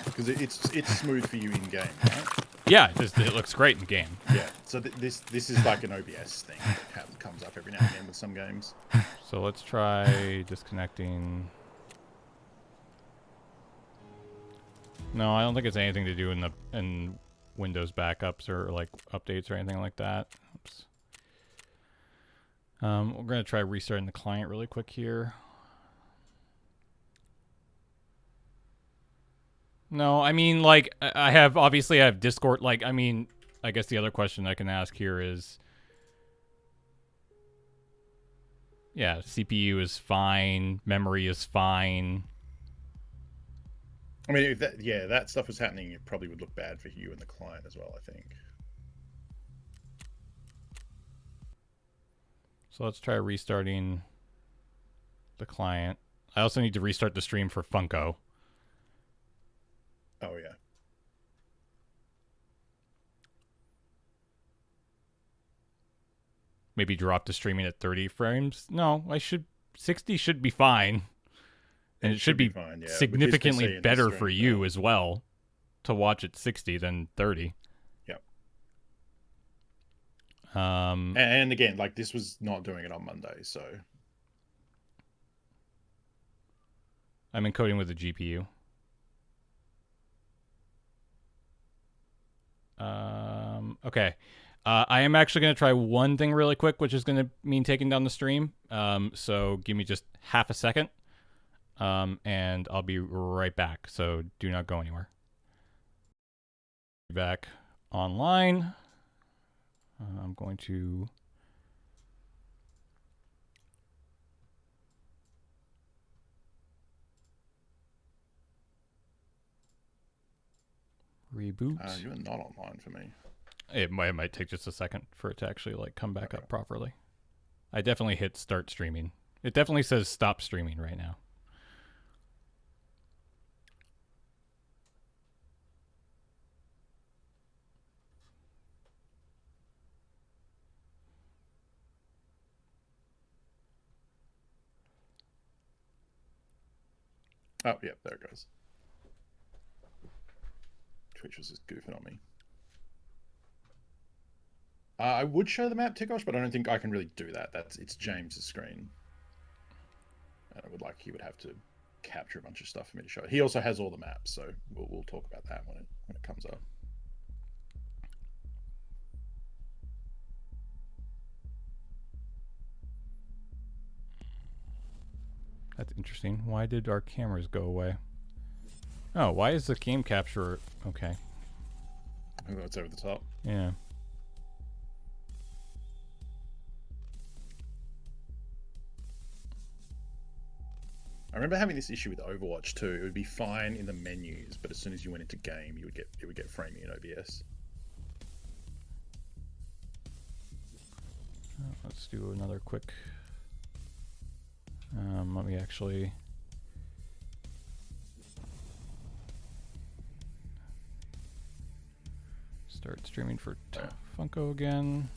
because it's smooth for you in game, right? Yeah, it looks great in game. Yeah. So this is like an OBS thing that comes up every now and again with some games. So let's try disconnecting. No, I don't think it's anything to do in Windows backups or like updates or anything like that. Oops. We're gonna try restarting the client really quick here. No, I mean, like, I have Discord. Like, I mean, I guess the other question I can ask here is, yeah, CPU is fine, memory is fine. I mean, if that stuff was happening, it probably would look bad for you and the client as well, I think. So let's try restarting the client. I also need to restart the stream for Funko. Oh, yeah. Maybe drop the streaming at 30 frames. No, 60 should be fine. And it should be fine, yeah. Significantly better for you as well to watch at 60 than 30. Yep. And again, like, this was not doing it on Monday, so I'm encoding with the GPU. Okay. I am actually going to try one thing really quick, which is going to mean taking down the stream. So give me just half a second. And I'll be right back. So do not go anywhere. Back online. I'm going to reboot. You're not online for me. It might take just a second for it to actually like come back up properly. I definitely hit start streaming. It definitely says stop streaming right now. Oh, yeah, there it goes. Twitch was just goofing on me. I would show the map, Tikosh, but I don't think I can really do that. It's James's screen. And he would have to capture a bunch of stuff for me to show. He also has all the maps, so we'll talk about that when it comes up. That's interesting. Why did our cameras go away? Oh, why is the game capture... Okay. I think that's over the top. Yeah. I remember having this issue with Overwatch too. It would be fine in the menus, but as soon as you went into game, it would get framing in OBS. Let's do another quick... let me actually... start streaming for Funko again.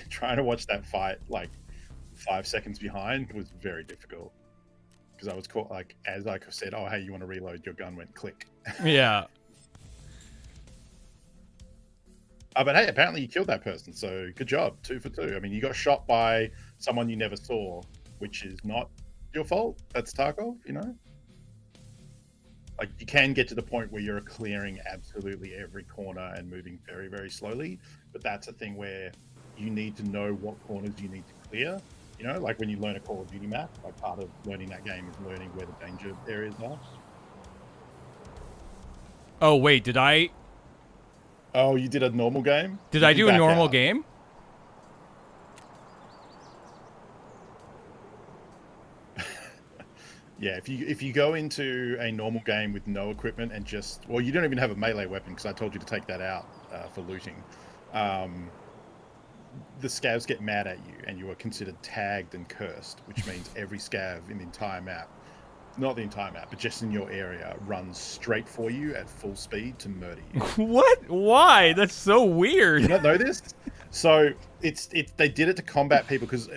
Trying to watch that fight like 5 seconds behind was very difficult because I was caught, like, as I said, oh hey, you want to reload, your gun went click. Yeah. But hey, apparently you killed that person, so good job. 2 for 2. I mean, you got shot by someone you never saw, which is not your fault. That's Tarkov, you know? Like, you can get to the point where you're clearing absolutely every corner and moving very, very slowly, but that's a thing where you need to know what corners you need to clear. You know, like when you learn a Call of Duty map, like part of learning that game is learning where the danger areas are. Oh, wait, did I... Oh, you did a normal game? Did I do a normal game? Yeah, if you go into a normal game with no equipment and just, well, you don't even have a melee weapon because I told you to take that out for looting. The scavs get mad at you and you are considered tagged and cursed, which means every scav in the entire map, not the entire map, but just in your area, runs straight for you at full speed to murder you. What? Why? That's so weird. You not know this? So they did it to combat people because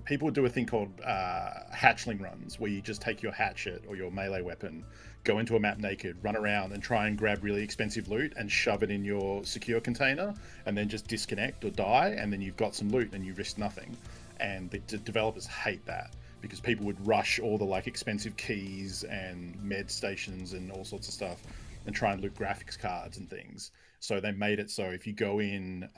people would do a thing called hatchling runs, where you just take your hatchet or your melee weapon, go into a map naked, run around and try and grab really expensive loot and shove it in your secure container, and then just disconnect or die, and then you've got some loot and you risk nothing. And the developers hate that because people would rush all the like expensive keys and med stations and all sorts of stuff and try and loot graphics cards and things. So they made it so if you go in,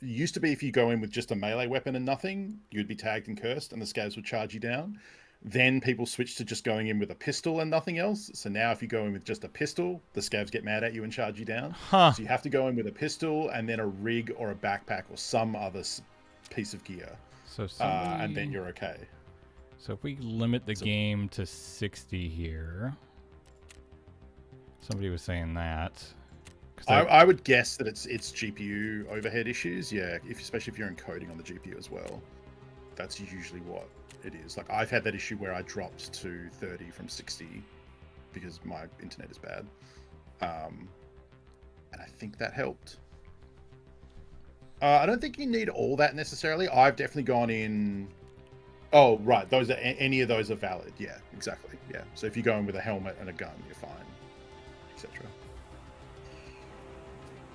it used to be if you go in with just a melee weapon and nothing, you'd be tagged and cursed and the scavs would charge you down. Then people switched to just going in with a pistol and nothing else. So now if you go in with just a pistol, the scavs get mad at you and charge you down. Huh. So you have to go in with a pistol and then a rig or a backpack or some other piece of gear. So and then you're okay. So if we limit the game to 60 here, somebody was saying that. I would guess that it's GPU overhead issues. Yeah, especially if you're encoding on the GPU as well. That's usually what it is. Like I've had that issue where I dropped to 30 from 60 because my internet is bad. And I think that helped. I don't think you need all that necessarily. I've definitely gone in. Oh, right. Those are any of those are valid. Yeah, exactly. Yeah. So if you go in with a helmet and a gun, you're fine, etc.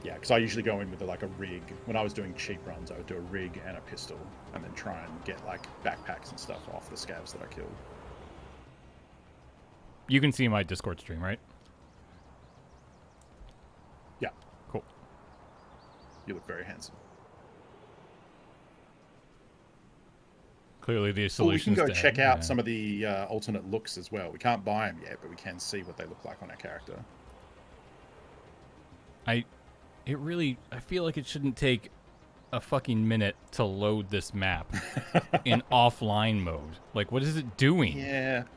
Yeah, because I usually go in with like a rig. When I was doing cheap runs, I would do a rig and a pistol, and then try and get like backpacks and stuff off the scavs that I killed. You can see my Discord stream, right? Yeah, cool. You look very handsome. Clearly, the solution. We can go check out some of the alternate looks as well. We can't buy them yet, but we can see what they look like on our character. I feel like it shouldn't take a fucking minute to load this map in offline mode. Like, what is it doing? Yeah. I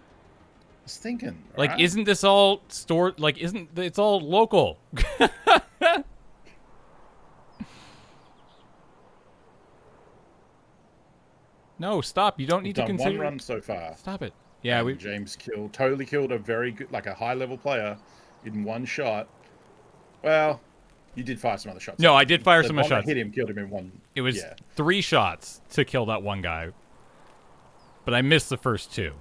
was thinking. Like, right? isn't this all stored? Like, it's all local? No, stop. You don't need to consider. One run so far. Stop it. Yeah, James totally killed a very good, like a high-level player in one shot. Well, you did fire some other shots. No, I did fire some other shots. Hit him, killed him in one. It was 3 shots to kill that one guy, but I missed the first 2.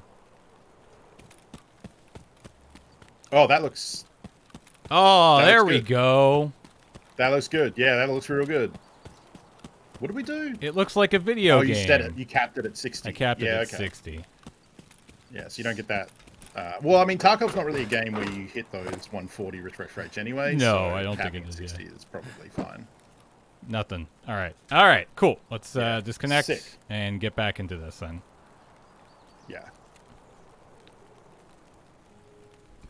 Oh, that looks. Oh, there we go. That looks good. Yeah, that looks real good. What did we do? It looks like a video game. You set it. You capped it at 60. I capped it at 60. Yeah, so you don't get that. Well, I mean, Tarkov's not really a game where you hit those 140 refresh rates anyway. No, so I don't think it is. 60 is probably fine. Nothing. All right, cool. Let's disconnect Sick. and get back into this then. Yeah.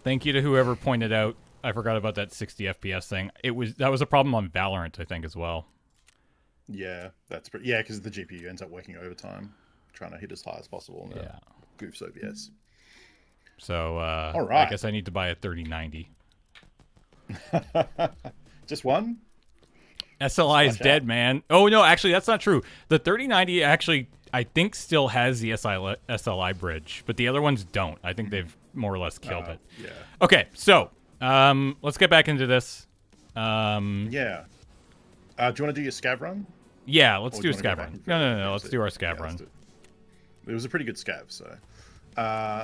Thank you to whoever pointed out. I forgot about that 60 FPS thing. That was a problem on Valorant, I think, as well. Yeah, that's pretty. Yeah, because the GPU ends up working overtime, trying to hit as high as possible. And goofs OBS. So, all right. I guess I need to buy a 3090. Just one? SLI is dead, man. Oh no, actually, that's not true. The 3090 actually, I think, still has the SLI bridge, but the other ones don't. I think they've more or less killed it. Yeah. Okay, so let's get back into this. Yeah. Do you want to do your scav run? Yeah, let's do a scav run. No. Let's do our scav run. It was a pretty good scav, so.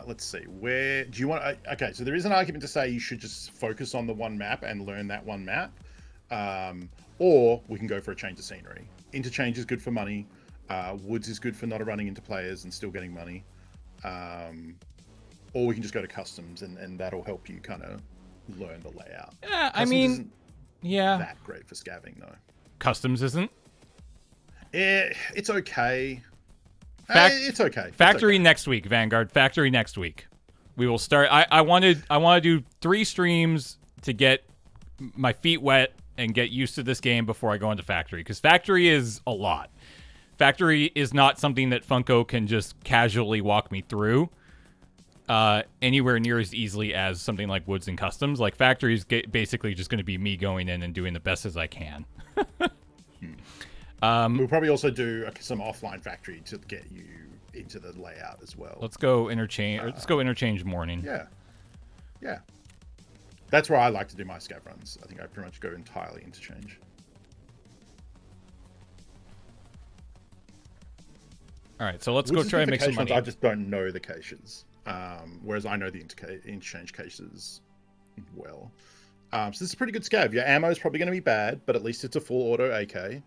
Let's see. Where do you want? Okay, so there is an argument to say you should just focus on the one map and learn that one map, or we can go for a change of scenery. Interchange is good for money. Woods is good for not running into players and still getting money. Or we can just go to customs, and that'll help you kind of learn the layout. Yeah, I mean, that great for scavving though. Customs isn't. It's okay. It's okay. Factory next week, Vanguard. Factory next week. We will start. I want to do 3 streams to get my feet wet and get used to this game before I go into Factory, because Factory is a lot. Factory is not something that Funko can just casually walk me through anywhere near as easily as something like Woods and Customs. Like, Factory is basically just going to be me going in and doing the best as I can. We'll probably also do some offline Factory to get you into the layout as well. Let's go interchange. Let's go interchange morning. Yeah. That's where I like to do my scav runs. I think I pretty much go entirely interchange. All right, so let's go try and make some money. I just don't know the caches, whereas I know the interchange caches well. So this is a pretty good scav. Your ammo is probably going to be bad, but at least it's a full auto AK. It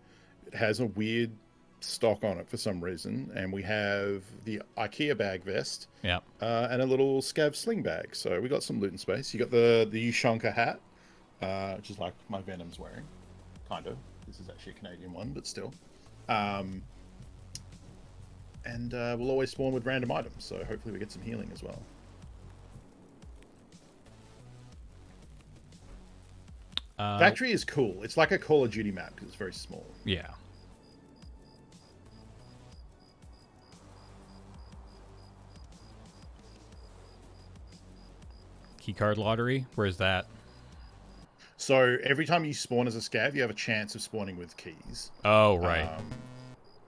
has a weird stock on it for some reason, and we have the IKEA bag vest, and a little scav sling bag. So we got some loot and space. You got the Ushanka hat, which is like my Venom's wearing, kind of. This is actually a Canadian one, but still. And we'll always spawn with random items, so hopefully we get some healing as well. Factory is cool. It's like a Call of Duty map because it's very small. Yeah. Keycard lottery? Where's that? So every time you spawn as a scav, you have a chance of spawning with keys. Oh, right.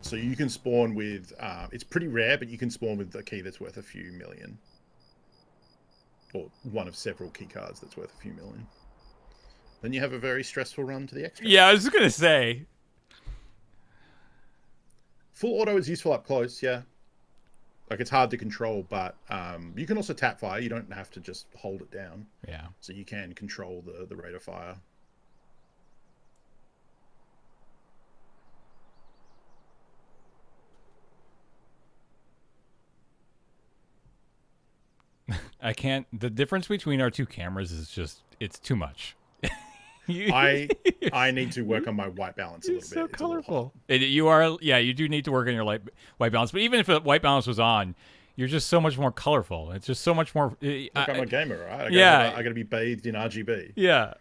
So you can spawn with, it's pretty rare, but you can spawn with a key that's worth a few million. Or one of several key cards that's worth a few million. Then you have a very stressful run to the extra. Yeah, I was going to say. Full auto is useful up close, yeah. Like, it's hard to control, but you can also tap fire. You don't have to just hold it down. Yeah. So you can control the rate of fire. I can't. The difference between our two cameras is just, it's too much. I need to work on my white balance a little bit. So colorful. You do need to work on your white balance. But even if the white balance was on, you're just so much more colorful. It's just so much more. Look, I'm a gamer, right? I got to be bathed in RGB. Yeah.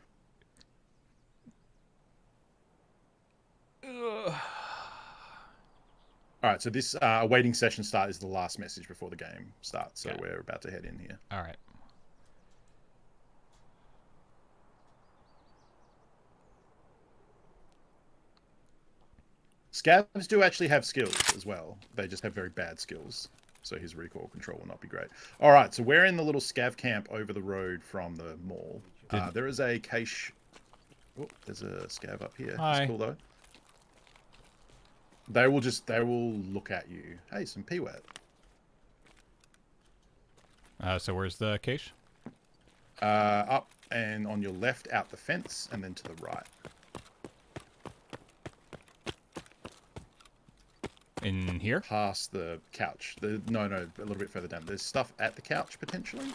All right, so this awaiting session start is the last message before the game starts. So we're about to head in here. All right. Scavs do actually have skills as well. They just have very bad skills. So his recoil control will not be great. All right, so we're in the little scav camp over the road from the mall. There is a cache. Oh, there's a scav up here. Hi. That's cool though. They will look at you. Hey, some PWAT. So where's the cache? Up and on your left, out the fence, and then to the right. In here? Past the couch. No, a little bit further down. There's stuff at the couch, potentially.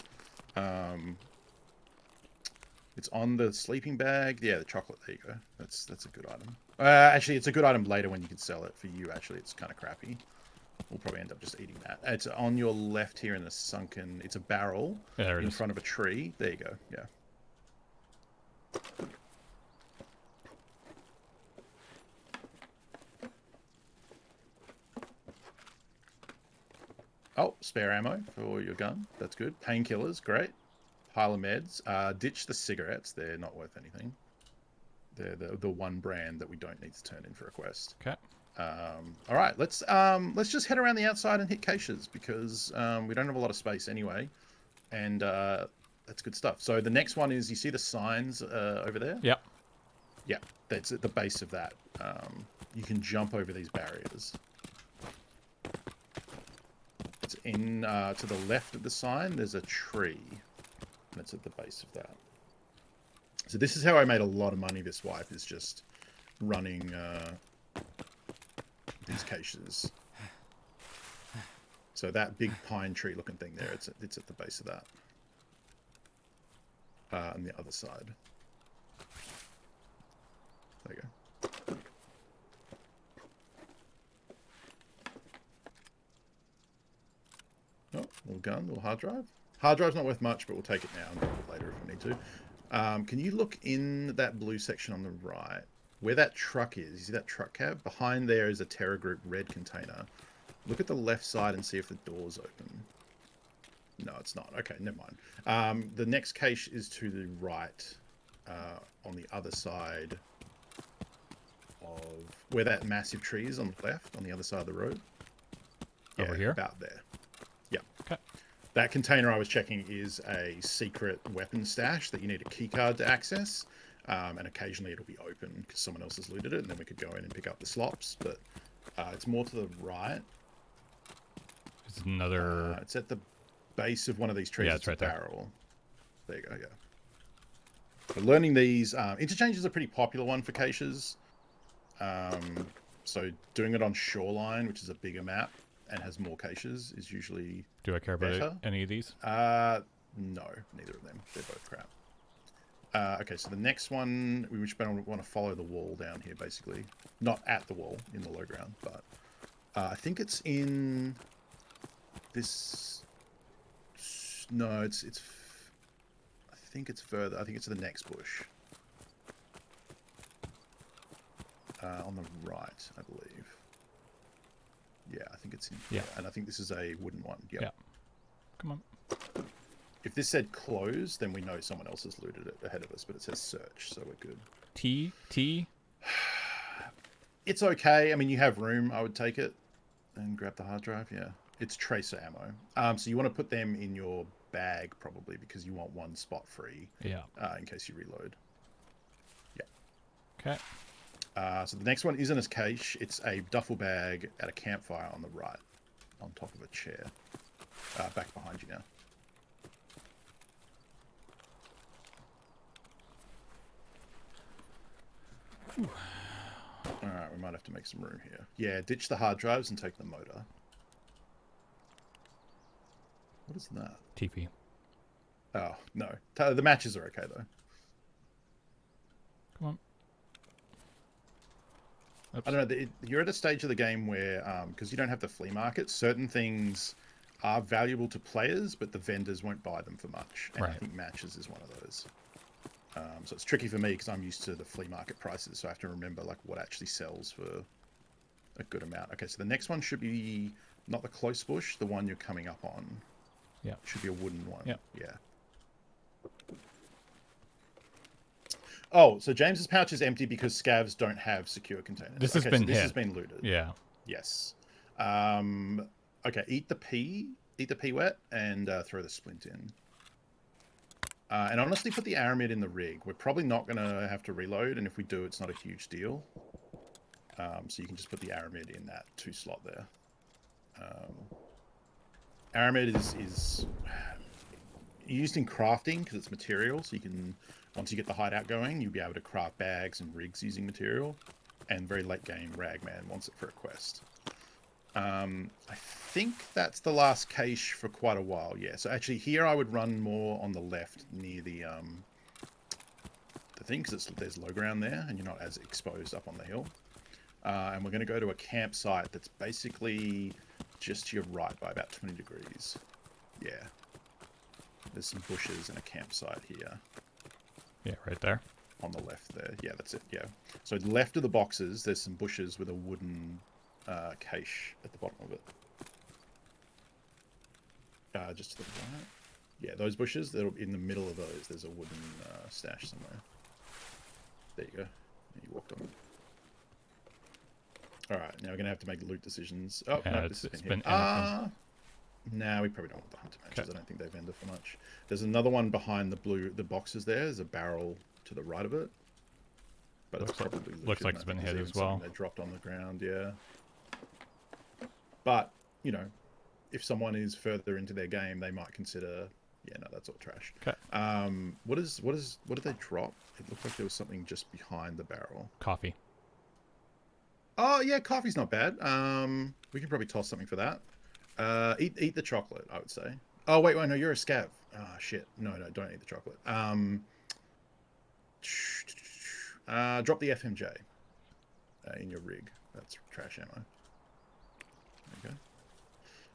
It's on the sleeping bag. Yeah, the chocolate. There you go. That's a good item. Actually, it's a good item later when you can sell it. For you, actually, it's kind of crappy. We'll probably end up just eating that. It's on your left here in the sunken... It's a barrel in front of a tree. There you go. Yeah. Oh, spare ammo for your gun. That's good. Painkillers, great. Pile of meds. Ditch the cigarettes. They're not worth anything. They're the one brand that we don't need to turn in for a quest. Okay. All right, let's just head around the outside and hit caches because we don't have a lot of space anyway, and that's good stuff. So the next one is, you see the signs over there? Yep. Yeah, that's at the base of that. You can jump over these barriers. It's in to the left of the sign. There's a tree, and it's at the base of that. So this is how I made a lot of money this wipe, is just running these caches. So that big pine tree looking thing there, it's at the base of that. On the other side. There you go. Oh, little gun, little hard drive. Hard drive's not worth much, but we'll take it now and drop it later if we need to. Can you look in that blue section on the right? Where that truck is, you see that truck cab? Behind there is a Terra Group red container. Look at the left side and see if the door's open. No, it's not. Okay, never mind. The next cache is to the right, on the other side of where that massive tree is on the left, on the other side of the road. Yeah, Over here? about there. Yeah. Okay. That container I was checking is a secret weapon stash that you need a key card to access. And occasionally it'll be open because someone else has looted it, and then we could go in and pick up the slops. But it's more to the right. It's another... It's at the base of one of these trees. Yeah, it's right there. Barrel. There you go, yeah. So learning these... interchange is a pretty popular one for caches. So doing it on Shoreline, which is a bigger map and has more caches, is usually Do I care about any of these? No, neither of them. They're both crap. Okay, so the next one, we just want to follow the wall down here, basically. Not at the wall, in the low ground, but I think it's in this... No, it's... I think it's further. I think it's the next bush. On the right, I believe. Yeah, I think it's in here. And I think this is a wooden one. Yep. Yeah. Come on. If this said close, then we know someone else has looted it ahead of us, but it says search, so we're good. T? It's okay. I mean, you have room. I would take it and grab the hard drive. Yeah. It's tracer ammo. So you want to put them in your bag, probably, because you want one spot free. Yeah. In case you reload. Yeah. Okay. So the next one isn't a cache. It's a duffel bag at a campfire on the right, on top of a chair. Back behind you now. Alright, we might have to make some room here. Yeah, ditch the hard drives and take the motor. What is that? TP. Oh, no. The matches are okay, though. Come on. Oops. I don't know. You're at a stage of the game where, because you don't have the flea market, certain things are valuable to players, but the vendors won't buy them for much. And I think matches is one of those. So it's tricky for me because I'm used to the flea market prices, so I have to remember like what actually sells for a good amount. Okay, so the next one should be not the close bush, the one you're coming up on. Yeah. It should be a wooden one. Yeah. Yeah. Oh, so James's pouch is empty because scavs don't have secure containers. This has been hit. This has been looted. Yeah. Yes. Okay, eat the pea wet, and throw the splint in. And honestly, put the aramid in the rig. We're probably not going to have to reload, and if we do, it's not a huge deal. So you can just put the aramid in that 2 slot there. Aramid is used in crafting because it's material, so you can, once you get the hideout going, you'll be able to craft bags and rigs using material. And very late game, Ragman wants it for a quest. I think that's the last cache for quite a while. Yeah, so actually here I would run more on the left near the thing, because there's low ground there and you're not as exposed up on the hill. And we're going to go to a campsite that's basically just to your right by about 20 degrees. Yeah. There's some bushes and a campsite here. Yeah, right there. On the left there. Yeah, that's it. Yeah. So left of the boxes, there's some bushes with a wooden cache at the bottom of it. Just to the right. Yeah, those bushes, that'll in the middle of those, there's a wooden stash somewhere. There you go. You walked on. Alright, now we're going to have to make loot decisions. Oh, yeah, no, this has been hit. Nah, we probably don't want the hunter matches. Okay. I don't think they vendor for much. There's another one behind the boxes there. There's a barrel to the right of it. But it's probably looks like it's been hit as well. They dropped on the ground, yeah. But, you know, if someone is further into their game, they might consider, yeah, no, that's all trash. Okay. What did they drop? It looked like there was something just behind the barrel. Coffee. Oh yeah, coffee's not bad. We can probably toss something for that. Eat the chocolate, I would say. Oh wait, no, you're a scav. Oh shit. No, don't eat the chocolate. Drop the FMJ in your rig. That's trash ammo. There you go.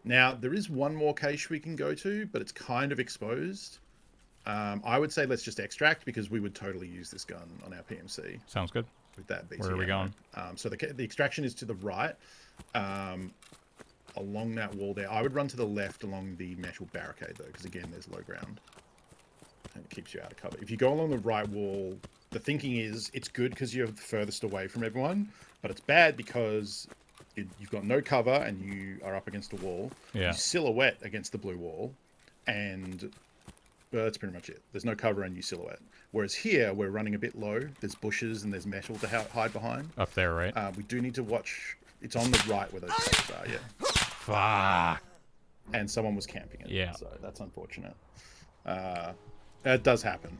Now, there is one more cache we can go to, but it's kind of exposed. I would say let's just extract because we would totally use this gun on our PMC Sounds good. with that BT Where are we ammo. going? So the extraction is to the right, along that wall there. I would run to the left along the metal barricade though, because again, there's low ground and it keeps you out of cover. If you go along the right wall, the thinking is it's good because you're furthest away from everyone, but it's bad because you've got no cover and you are up against a wall. Yeah. You silhouette against the blue wall, and that's pretty much it. There's no cover and you silhouette. Whereas here, we're running a bit low. There's bushes and there's metal to hide behind. Up there, right? We do need to watch. It's on the right where those guys are, yeah. Fuck. And someone was camping it. Yeah. So that's unfortunate. That does happen.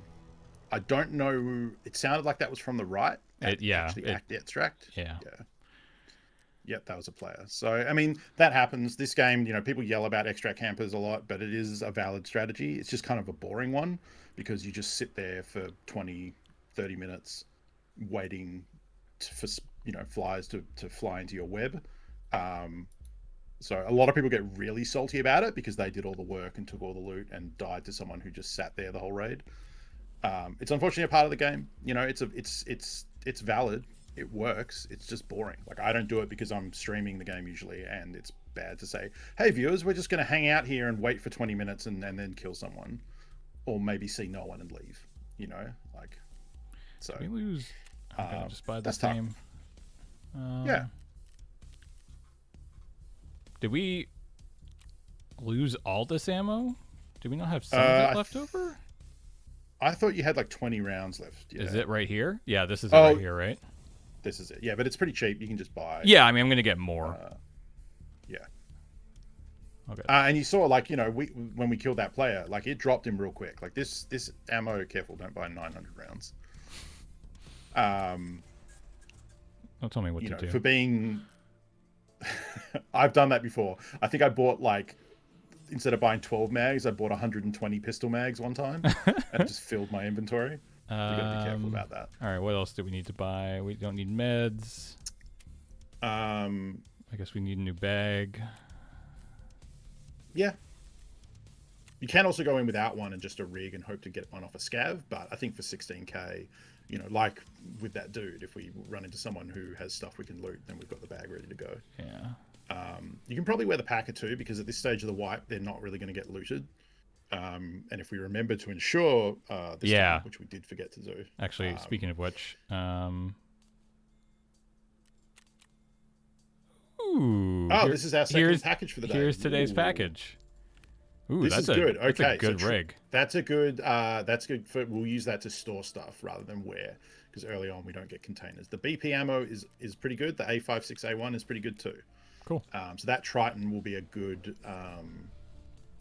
I don't know. It sounded like that was from the right. Extract. Yeah. Yep, that was a player. So, I mean, that happens. This game, people yell about extract campers a lot, but it is a valid strategy. It's just kind of a boring one because you just sit there for 20, 30 minutes waiting for, flies to fly into your web. So a lot of people get really salty about it because they did all the work and took all the loot and died to someone who just sat there the whole raid. It's unfortunately a part of the game. It's valid. It works. It's just boring. Like, I don't do it because I'm streaming the game usually, and it's bad to say, hey viewers, we're just going to hang out here and wait for 20 minutes and then kill someone, or maybe see no one and leave. So we lose. Okay, just buy this tough. game. Yeah. Did we lose all this ammo? Do we not have some of it left over? I thought you had like 20 rounds left. Yeah. Is it right here? Yeah, this is it right here, right? This is it. Yeah, but it's pretty cheap. You can just buy. Yeah, I mean, I'm going to get more. Yeah. Okay. And you saw, when we killed that player, it dropped him real quick. Like, this ammo, careful, don't buy 900 rounds. Don't tell me what to do. For being... I've done that before. I think I bought, instead of buying 12 mags, I bought 120 pistol mags one time. And it just filled my inventory. You gotta be careful about that. All right, what else do we need to buy? We don't need meds. I guess we need a new bag. Yeah. You can also go in without one and just a rig and hope to get one off a scav, but I think for 16k, like with that dude, if we run into someone who has stuff we can loot, then we've got the bag ready to go. Yeah. You can probably wear the Packer too, because at this stage of the wipe, they're not really going to get looted. And if we remember to ensure this time, which we did forget to do. Actually, speaking of which, this is our second package for the day. Here's today's package. Ooh, this is good. Okay, that's a good rig. That's a good. That's good for. We'll use that to store stuff rather than wear, because early on we don't get containers. The BP ammo is pretty good. The A56A1 is pretty good too. Cool. So that Triton will be a good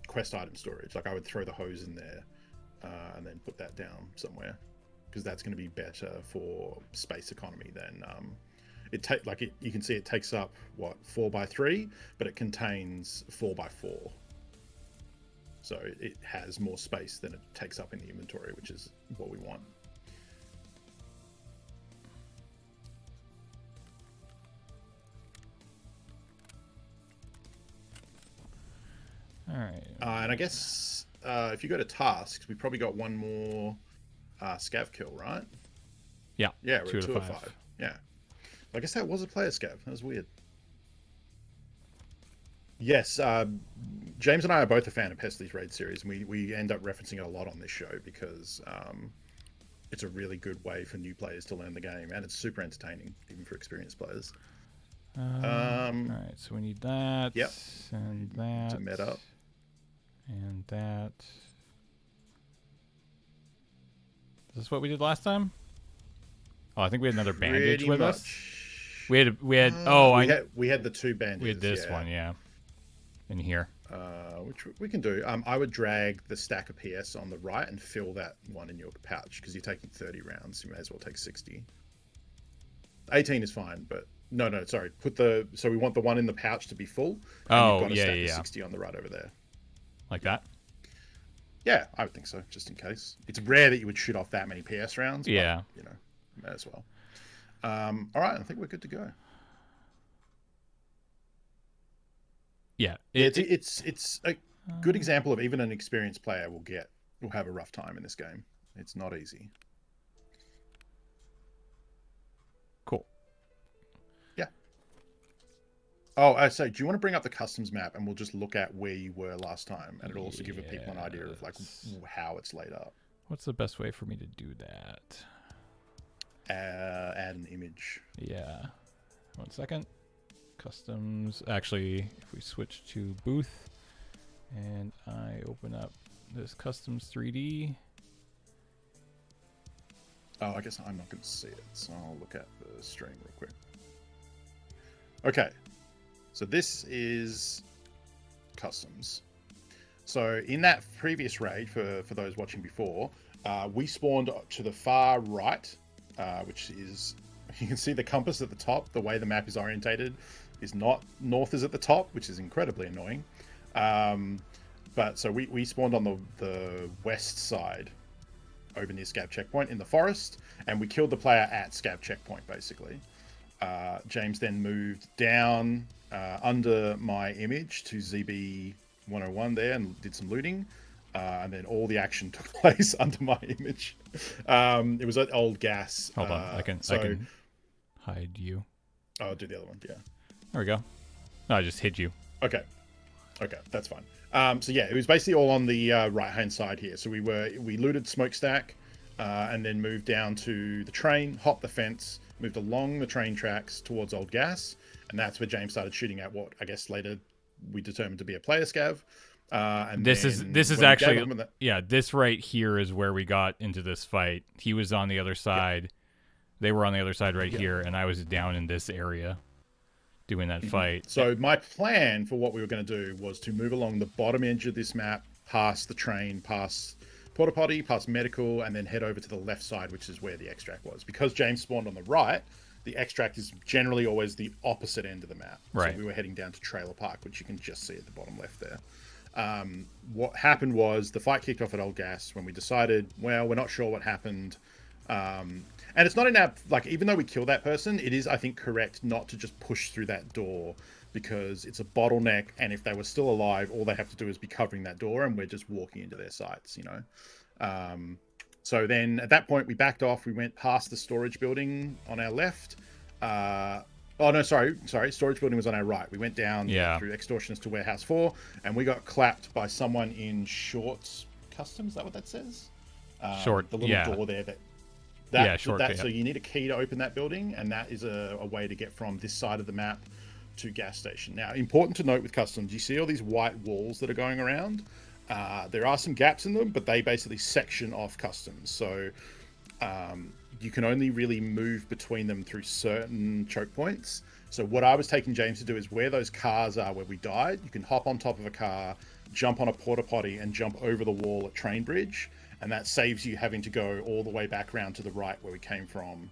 quest item storage. I would throw the hose in there and then put that down somewhere, because that's going to be better for space economy than you can see it takes up 4x3, but it contains 4x4. So it has more space than it takes up in the inventory, which is what we want. All right. And I guess if you go to tasks, we probably got one more scav kill, right? Yeah. Yeah, we're at 2 of 5. Yeah. I guess that was a player scav. That was weird. Yes, James and I are both a fan of Hesley's Raid series, and we end up referencing it a lot on this show because it's a really good way for new players to learn the game, and it's super entertaining, even for experienced players. All right, so we need that. Yep. And that. To met up. And that. Is this what we did last time? Oh, I think we had another bandage with us. We had. We had the 2 bandages. We had this one, yeah. In here. Which we can do. I would drag the stack of PS on the right and fill that one in your pouch, because you're taking 30 rounds. You may as well take 60. 18 is fine, but no, sorry. So we want the one in the pouch to be full. And you've got a stack of 60 on the right over there. Like that? Yeah, I would think so, just in case. It's rare that you would shoot off that many PS rounds. Yeah. But, may as well. All right, I think we're good to go. Yeah. It's a good example of even an experienced player will get will have a rough time in this game. It's not easy. Cool. Yeah. Oh, so do you want to bring up the customs map and we'll just look at where you were last time, and it'll also give people an idea of like how it's laid up. What's the best way for me to do that? Add an image. Yeah. 1 second. Customs. Actually, if we switch to booth and I open up this customs 3D. Oh, I guess I'm not going to see it, so I'll look at the stream real quick. Okay. So this is customs. So in that previous raid, for those watching before, we spawned to the far right, which is, you can see the compass at the top. The way the map is orientated is not north is at the top, which is incredibly annoying. But so we spawned on the west side over near Scab Checkpoint in the forest, and we killed the player at Scab Checkpoint, basically. James then moved down under my image to ZB 101 there and did some looting. And then all the action took place under my image. It was at Old Gas. Hold on, I can hide you. Oh, I'll do the other one, yeah. There we go. No, I just hid you. Okay, that's fine. So yeah, it was basically all on the right-hand side here. So we looted Smokestack, and then moved down to the train, hopped the fence, moved along the train tracks towards Old Gas, and that's where James started shooting at what I guess later we determined to be a player scav. And this is actually this right here is where we got into this fight. He was on the other side. Yep. They were on the other side right here, and I was down in this area doing that fight. So my plan for what we were going to do was to move along the bottom edge of this map, past the train, past Porta Potty, past Medical, and then head over to the left side, which is where the extract was. Because James spawned on the right, the extract is generally always the opposite end of the map. Right. So we were heading down to Trailer Park, which you can just see at the bottom left there. What happened was the fight kicked off at Old Gas when we decided, well, we're not sure what happened. And it's not in our, like, even though we killed that person, it is, I think, correct not to just push through that door because it's a bottleneck. And if they were still alive, all they have to do is be covering that door and we're just walking into their sights, you know? So then at that point we backed off. We went past the storage building on our left. Oh, no, sorry. Storage building was on our right. We went down through Extortionist to Warehouse 4, and we got clapped by someone in Shorts Customs. Is that what that says? Short, the little door there. So you need a key to open that building, and that is a way to get from this side of the map to gas station. Now, important to note with Customs, you see all these white walls that are going around. There are some gaps in them, but they basically section off Customs. So you can only really move between them through certain choke points. So what I was taking James to do is where those cars are where we died, you can hop on top of a car, jump on a porta potty, and jump over the wall at Train Bridge. And that saves you having to go all the way back around to the right where we came from.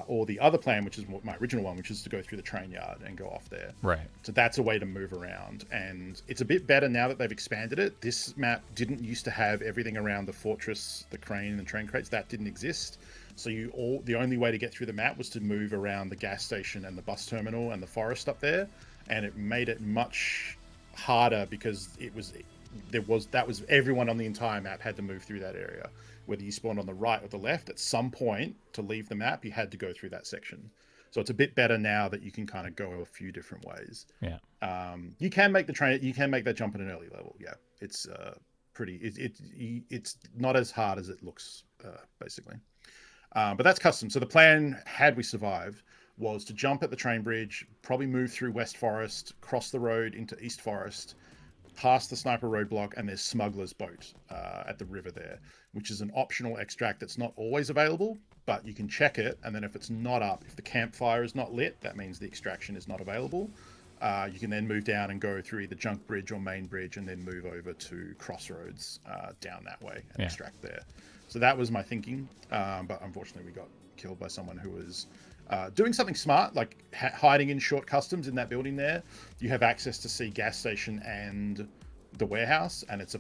Or the other plan, which is my original one, which is to go through the train yard and go off there. Right. So that's a way to move around. And it's a bit better now that they've expanded it. This map didn't used to have everything around the fortress, the crane, and the train crates. That didn't exist. So the only way to get through the map was to move around the gas station and the bus terminal and the forest up there. And it made it much harder because that was everyone on the entire map had to move through that area. Whether you spawned on the right or the left, at some point to leave the map, you had to go through that section. So it's a bit better now that you can kind of go a few different ways. Yeah. You can make that jump at an early level. Yeah. It's it's not as hard as it looks, basically. But that's custom. So the plan, had we survived, was to jump at the train bridge, probably move through West Forest, cross the road into East Forest, past the sniper roadblock, and there's Smuggler's Boat at the river there, which is an optional extract that's not always available, but you can check it, and then if it's not up, if the campfire is not lit, that means the extraction is not available. You can then move down and go through either Junk Bridge or Main Bridge, and then move over to Crossroads down that way and extract there. So that was my thinking, but unfortunately we got killed by someone who was doing something smart, like hiding in Short Customs in that building there. You have access to see gas station and the warehouse, and it's a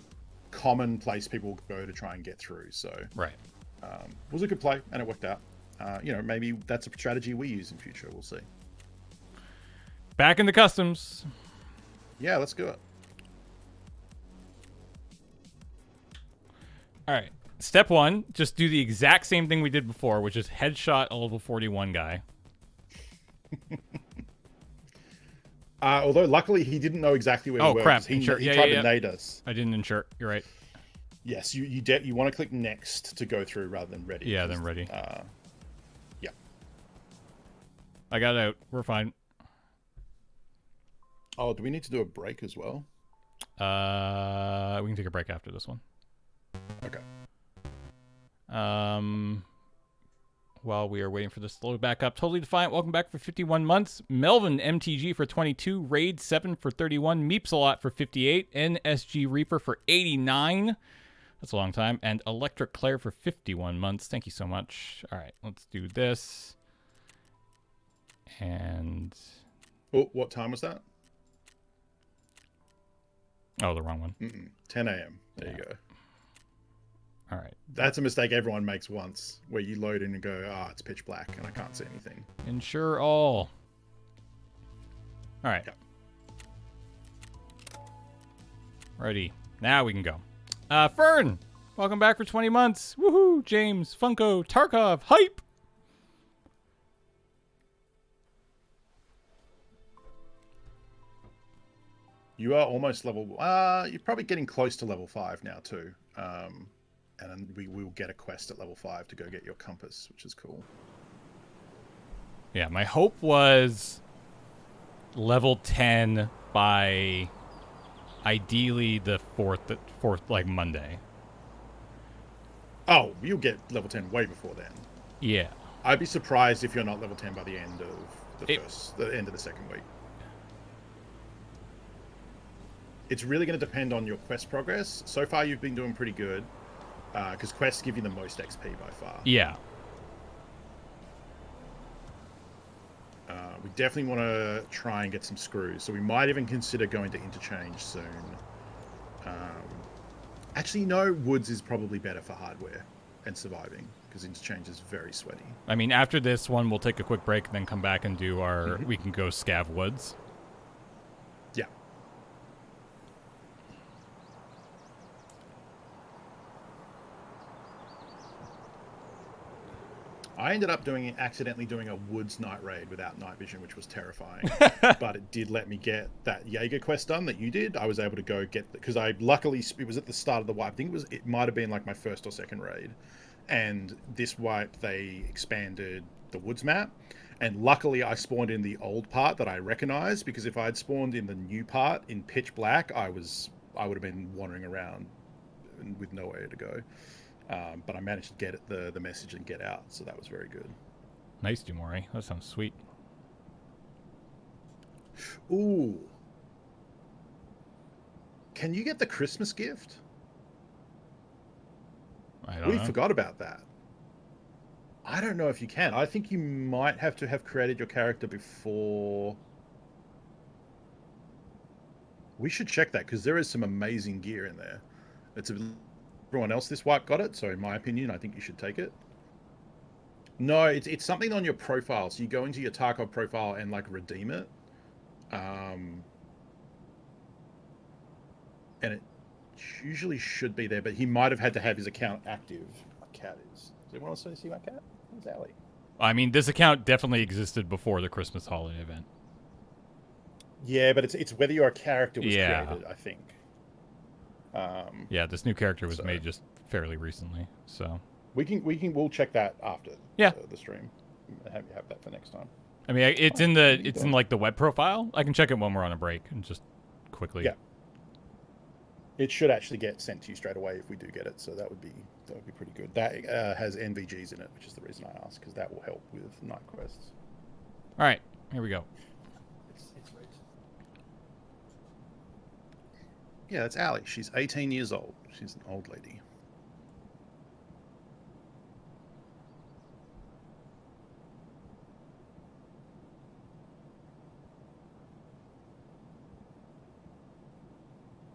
common place people go to try and get through. So right, it was a good play, and it worked out. Maybe that's a strategy we use in future. We'll see. Back in the Customs. Yeah, let's do it. All right. Step 1, just do the exact same thing we did before, which is headshot a level 41 guy. Although luckily he didn't know exactly where we were. Crap. He Insert. tried to nade us. I didn't insert. You're right. Yes, you want to click next to go through rather than ready. Yeah, then ready. Yeah. I got out. We're fine. Oh, do we need to do a break as well? We can take a break after this one. Okay. While we are waiting for this to load back up, Totally Defiant, welcome back for 51 months. Melvin MTG for 22, Raid 7 for 31, Meeps-a-lot for 58, NSG Reaper for 89. That's a long time. And Electric Claire for 51 months. Thank you so much. All right, let's do this. And... Oh, what time was that? Oh, the wrong one. 10 a.m. There you go. All right. That's a mistake everyone makes once, where you load in and go, it's pitch black and I can't see anything. Ensure all. All right. Yeah. Ready. Now we can go. Fern, welcome back for 20 months. Woohoo! James, Funko, Tarkov, hype! You are almost level... you're probably getting close to level 5 now, too. And we will get a quest at level 5 to go get your compass, which is cool. Yeah, my hope was level 10 by ideally the fourth like Monday. Oh, you'll get level 10 way before then. Yeah. I'd be surprised if you're not level 10 by the end of the end of the second week. It's really going to depend on your quest progress. So far, you've been doing pretty good, because quests give you the most XP by far. Yeah. We definitely want to try and get some screws, so we might even consider going to interchange soon. Actually, no, Woods is probably better for hardware and surviving, because interchange is very sweaty. I mean, after this one, we'll take a quick break and then come back and do our... We can go scav Woods. Yeah. I ended up accidentally doing a Woods night raid without night vision, which was terrifying. But it did let me get that Jaeger quest done that you did. I was able to go get... Because luckily, it was at the start of the wipe. I think it might have been like my first or second raid. And this wipe, they expanded the Woods map. And luckily, I spawned in the old part that I recognized. Because if I had spawned in the new part in pitch black, I would have been wandering around with nowhere to go. But I managed to get the message and get out, so that was very good. Nice, Dumori. That sounds sweet. Ooh. Can you get the Christmas gift? I don't know. We forgot about that. I don't know if you can. I think you might have to have created your character before... We should check that, because there is some amazing gear in there. Everyone else this wipe got it, so in my opinion, I think you should take it. No, it's something on your profile. So you go into your Tarkov profile and like redeem it. And it usually should be there, but he might have had to have his account active. My cat is. Does anyone else see my cat? Where's Allie? I mean, this account definitely existed before the Christmas holiday event. Yeah, but it's whether your character was created, I think. Yeah, this new character was made just fairly recently, so we'll check that after the stream. Have that for next time. I mean, it's in like the web profile. I can check it when we're on a break and just quickly. Yeah. It should actually get sent to you straight away if we do get it, so that would be pretty good. That has NVGs in it, which is the reason I asked, because that will help with night quests. All right, here we go. It's right. Yeah, that's Allie. She's 18 years old. She's an old lady.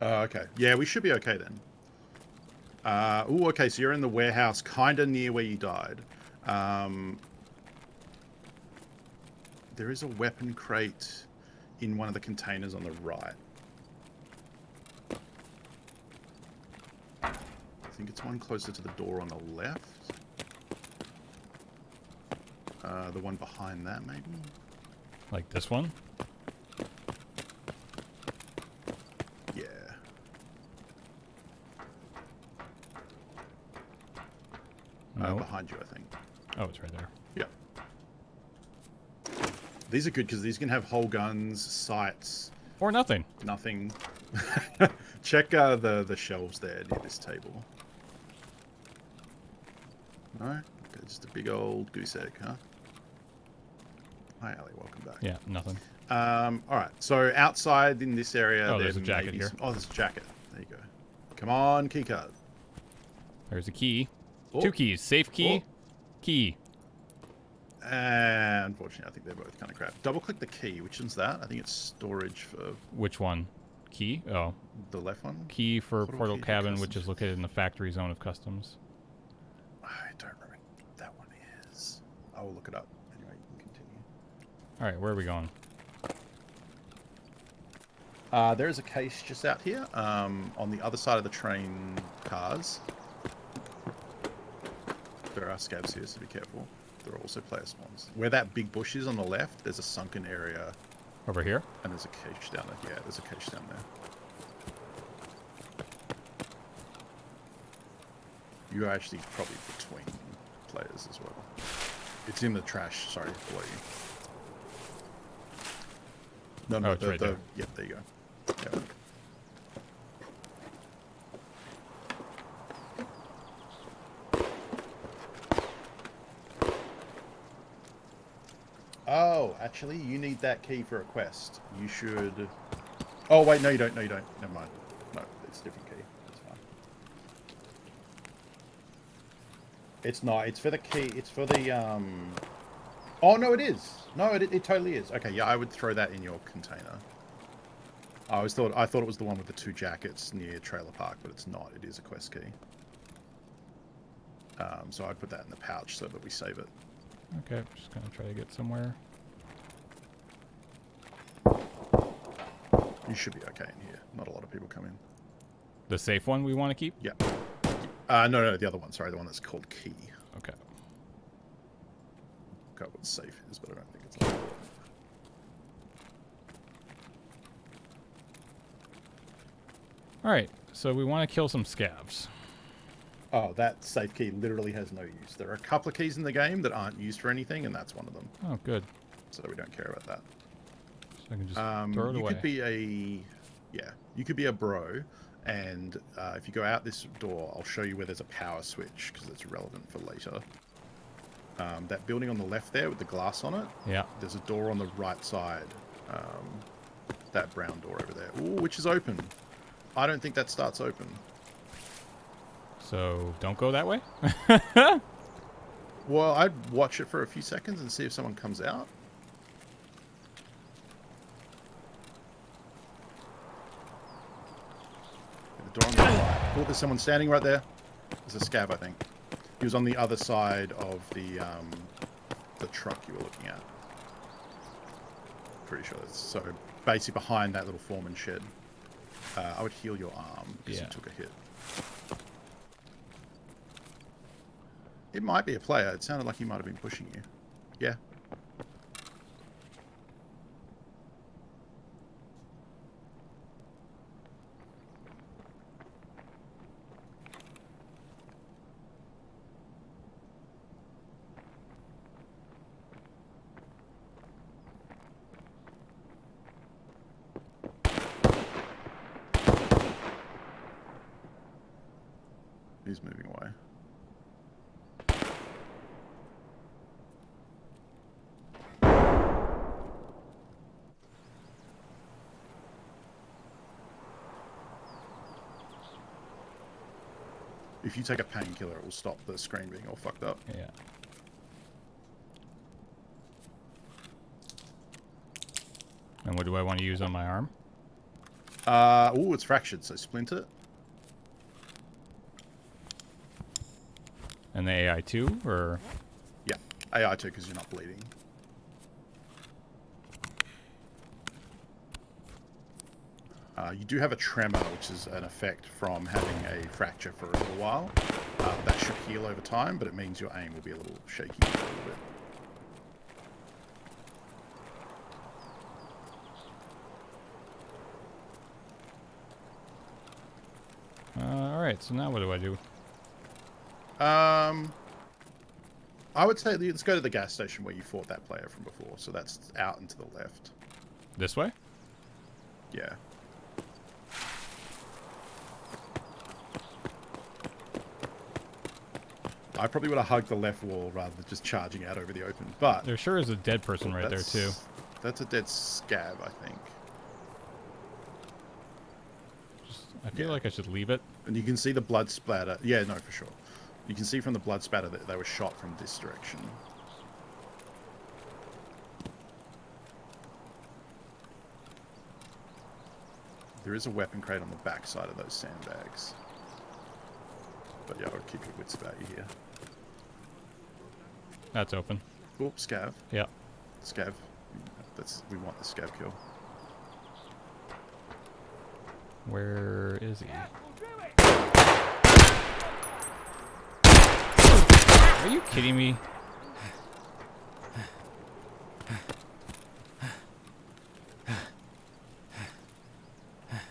Okay. Yeah, we should be okay then. Okay, so you're in the warehouse, kind of near where you died. There is a weapon crate in one of the containers on the right. I think it's one closer to the door on the left. The one behind that, maybe? Like this one? Yeah. No. Behind you, I think. Oh, it's right there. Yeah. These are good because these can have whole guns, sights. Or nothing. Nothing. Check the shelves there near this table. No? Okay, just a big old goose egg, huh? Hi, Ali. Welcome back. Yeah, nothing. All right. So outside in this area, Oh, there's a jacket here. Oh, there's a jacket. There you go. Come on, keycard. There's a key. Oh. 2 keys. Safe key. Oh. Key. Unfortunately, I think they're both kind of crap. Double click the key. Which one's that? I think it's storage for Which one? Key? Oh. the left one. Key for portal key cabin, customs. which is located in the factory zone of customs. I don't remember what that one is. I will look it up. Anyway, you can continue. All right, where are we going? There is a case just out here on the other side of the train cars. There are scabs here, so be careful. There are also player spawns. Where that big bush is on the left, there's a sunken area. Over here? And there's a cache down there. Yeah, there's a cache down there. You are actually probably between players as well. It's in the trash, sorry, below you. No, it's right there. Yeah, there you go. Yeah. Oh, actually, you need that key for a quest. You should... Oh, wait, no, you don't. No, you don't. Never mind. No, it's a different key. It's fine. It's not. It's for the key. It's for the, Oh, no, it is. No, it totally is. Okay, yeah, I would throw that in your container. I thought it was the one with the 2 jackets near Trailer Park, but it's not. It is a quest key. So I'd put that in the pouch so that we save it. Okay, I'm just going to try to get somewhere. You should be okay in here. Not a lot of people come in. The safe one we want to keep? Yeah. No, the other one. Sorry, the one that's called Key. Okay. Got what safe is, but I don't think it's like that. All right, so we want to kill some scavs. Oh, that safe key literally has no use. There are a couple of keys in the game that aren't used for anything, and that's one of them. Oh, good. So we don't care about that. So I can just throw it you away. could be you could be a bro, and if you go out this door, I'll show you where there's a power switch because it's relevant for later. That building on the left there with the glass on it. Yeah. There's a door on the right side. That brown door over there, ooh, which is open. I don't think that starts open. So don't go that way? Well, I'd watch it for a few seconds and see if someone comes out. The door on the right. Oh, there's someone standing right there. There's a scab, I think. He was on the other side of the truck you were looking at. Pretty sure that's so basically behind that little foreman shed. I would heal your arm because you took a hit. It might be a player. It sounded like he might have been pushing you. Yeah. He's moving away. If you take a painkiller, it will stop the screen being all fucked up. Yeah. And what do I want to use on my arm? Oh, it's fractured, so splint it. And the AI2, or? Yeah, AI2 because you're not bleeding. You do have a tremor, which is an effect from having a fracture for a little while. That should heal over time, but it means your aim will be a little shaky for a little bit. Alright, so now what do I do? I would say let's go to the gas station where you fought that player from before. So that's out and to the left. This way? Yeah. I probably would have hugged the left wall rather than just charging out over the open. But There sure is a dead person right there, too. That's a dead scab, I think. I feel like I should leave it. And you can see the blood splatter. Yeah, no, for sure. You can see from the blood spatter that they were shot from this direction. There is a weapon crate on the back side of those sandbags. But yeah, I'll keep your wits about you here. That's open. Oop, scav. Yeah. Scav. We want the scav kill. Where is he? Are you kidding me?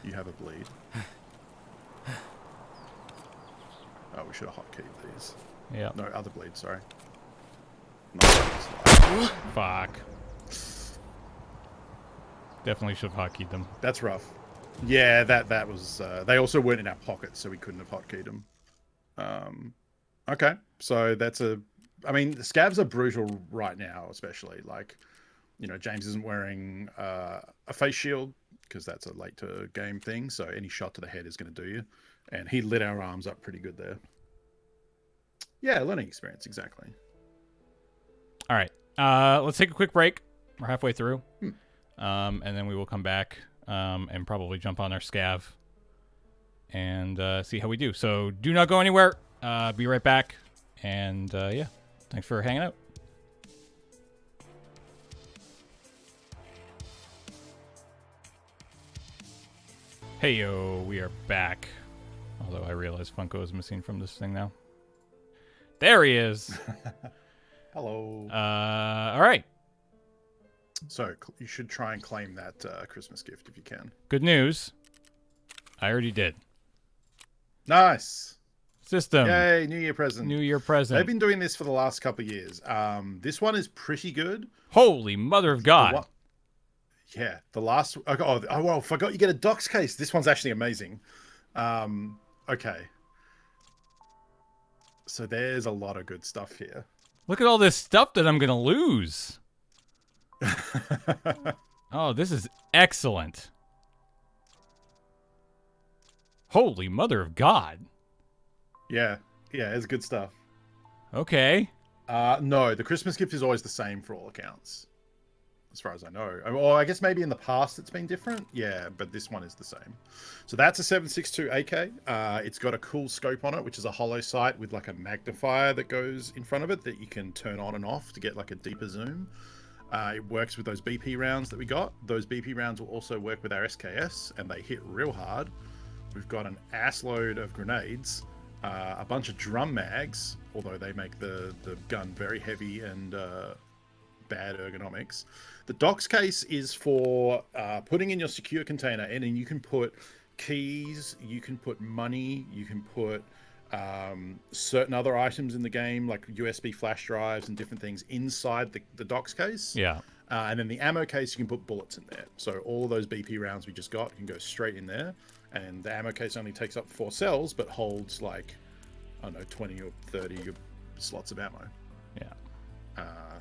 You have a bleed. Oh, we should have hotkeyed these. Yeah. No, other bleed, sorry. Fuck. Definitely should have hotkeyed them. That's rough. Yeah, that was... they also weren't in our pockets, so we couldn't have hotkeyed them. Okay, so that's a... I mean, the scabs are brutal right now, especially. Like, you know, James isn't wearing a face shield, because that's a late-to-game thing, so any shot to the head is going to do you. And he lit our arms up pretty good there. Yeah, learning experience, exactly. All right. Let's take a quick break. We're halfway through. And then we will come back and probably jump on our scav and see how we do. So do not go anywhere. Be right back. And yeah, thanks for hanging out. Hey, yo, we are back. Although I realize Funko is missing from this thing now. There he is. Hello. All right. So you should try and claim that Christmas gift if you can. Good news. I already did. Nice. System. Yay, New Year present. New Year present. They've been doing this for the last couple of years. This one is pretty good. Holy mother of God. Yeah, the last... Oh, well, forgot you get a docs case. This one's actually amazing. Okay. So there's a lot of good stuff here. Look at all this stuff that I'm going to lose. Oh, this is excellent. Holy mother of God. Yeah, it's good stuff. Okay. No, the Christmas gift is always the same for all accounts. As far as I know. Or I guess maybe in the past it's been different. Yeah, but this one is the same. So that's a 7.62 AK. It's got a cool scope on it, which is a hollow sight with like a magnifier that goes in front of it that you can turn on and off to get like a deeper zoom. It works with those BP rounds that we got. Those BP rounds will also work with our SKS, and they hit real hard. We've got an ass load of grenades, a bunch of drum mags, although they make the gun very heavy and bad ergonomics. The docs case is for putting in your secure container, and then you can put keys, you can put money, you can put certain other items in the game, like USB flash drives and different things inside the docs case. Yeah. And then the ammo case, you can put bullets in there. So all of those BP rounds we just got can go straight in there. And the ammo case only takes up 4 cells, but holds like, I don't know, 20 or 30 slots of ammo. Yeah.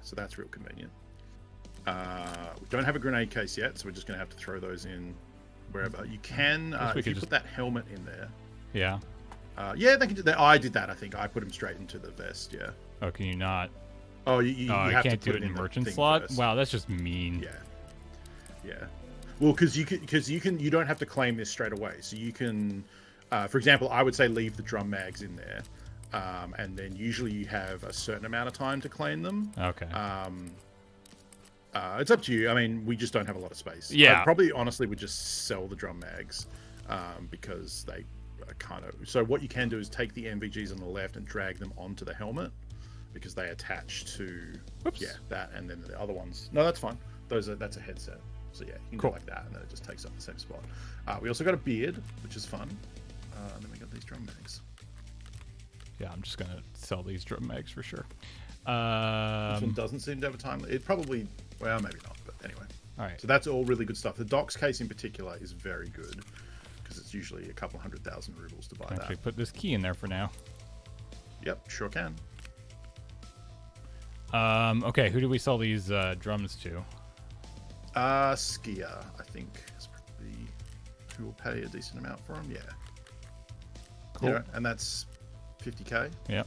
So that's real convenient. We don't have a grenade case yet, so we're just going to have to throw those in wherever. You can, if you put that helmet in there. Yeah. Yeah, they can do that. I did that, I think. I put them straight into the vest, yeah. Oh, can you not? Oh, you I have can't to put do it in the merchant thing slot? first. Wow, that's just mean. Yeah. Well, because you don't have to claim this straight away. So you can, for example, I would say leave the drum mags in there, and then usually you have a certain amount of time to claim them. Okay. It's up to you. I mean, we just don't have a lot of space. Yeah. I probably honestly would just sell the drum mags because they are kind of. So what you can do is take the MVGs on the left and drag them onto the helmet because they attach to that, and then the other ones. No, that's fine. That's a headset. So yeah, you can go like that, and then it just takes up the same spot. We also got a beard, which is fun. And then we got these drum mags. Yeah, I'm just gonna sell these drum mags for sure. This one doesn't seem to have a time. It probably, well, maybe not, but anyway. All right. So that's all really good stuff. The Docs case in particular is very good because it's usually a couple 100,000 rubles to buy that. Actually, put this key in there for now. Yep, sure can. Okay, who do we sell these drums to? Skier, I think, is probably who will pay a decent amount for them. Yeah. Cool. You know, and that's 50k. Yep.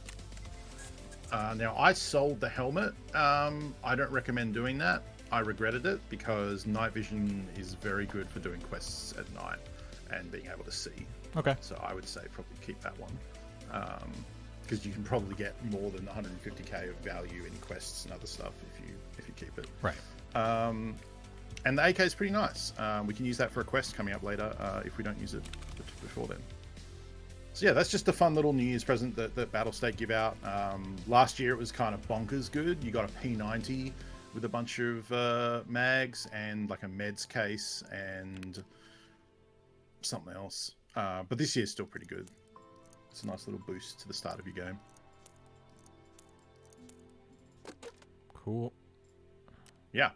Now, I sold the helmet. I don't recommend doing that. I regretted it because night vision is very good for doing quests at night and being able to see. Okay. So I would say probably keep that one because you can probably get more than 150k of value in quests and other stuff if you keep it. Right. And the AK is pretty nice. We can use that for a quest coming up later if we don't use it before then. So yeah, that's just a fun little New Year's present that Battlestate give out. Last year it was kind of bonkers good. You got a P90 with a bunch of mags and like a meds case and something else. But this year's still pretty good. It's a nice little boost to the start of your game. Cool. Yeah.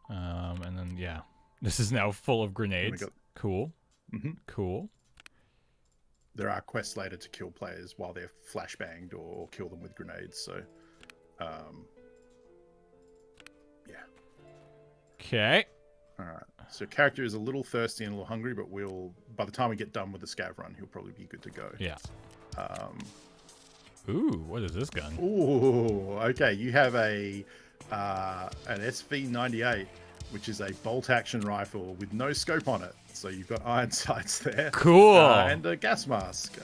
And then yeah, this is now full of grenades. Cool. Mm-hmm. Cool. There are quests later to kill players while they're flashbanged or kill them with grenades. So, yeah. Okay. All right. So character is a little thirsty and a little hungry, but by the time we get done with the scav run, he'll probably be good to go. Yeah. Ooh, what is this gun? Ooh, okay. You have an SV98, which is a bolt action rifle with no scope on it. So you've got iron sights there. Cool. And a gas mask,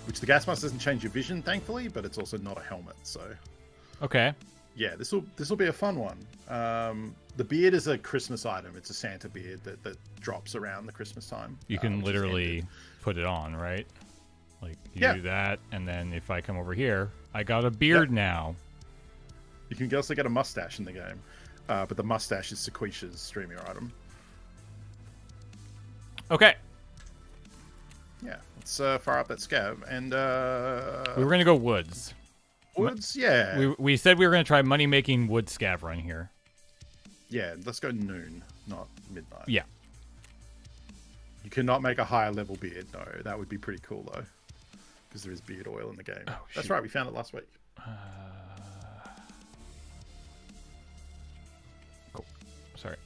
which the gas mask doesn't change your vision, thankfully, but it's also not a helmet. So, okay. Yeah, this will be a fun one. The beard is a Christmas item. It's a Santa beard that drops around the Christmas time. You can literally put it on, right? Like you do that, and then if I come over here, I got a beard now. You can also get a mustache in the game, but the mustache is Sequisha's streamier item. Okay. Yeah, let's fire up that scav, and we were gonna go woods. Woods, yeah. We said we were gonna try money making wood scav run here. Yeah, let's go noon, not midnight. Yeah. You cannot make a higher level beard. No, that would be pretty cool though, because there is beard oil in the game. Oh, that's right, we found it last week. Cool. Sorry.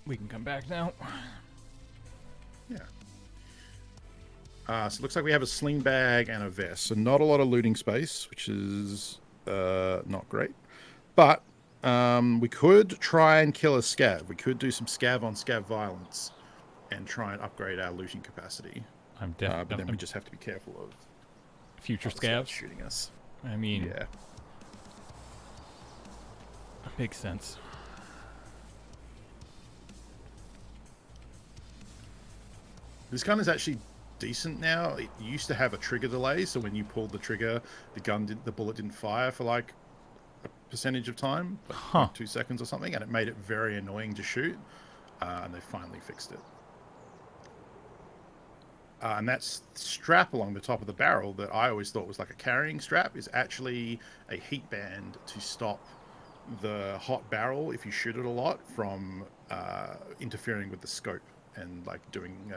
We can come back now. Yeah. So it looks like we have a sling bag and a vest. So not a lot of looting space, which is not great. But we could try and kill a scav. We could do some scav on scav violence and try and upgrade our looting capacity. I'm definitely. But then we just have to be careful of future scavs shooting us. I mean, yeah, makes sense. This gun is actually decent now. It used to have a trigger delay, so when you pulled the trigger, the bullet didn't fire for like a percentage of time, like 2 seconds or something, and it made it very annoying to shoot. And they finally fixed it. And that strap along the top of the barrel that I always thought was like a carrying strap is actually a heat band to stop the hot barrel, if you shoot it a lot, from interfering with the scope and like doing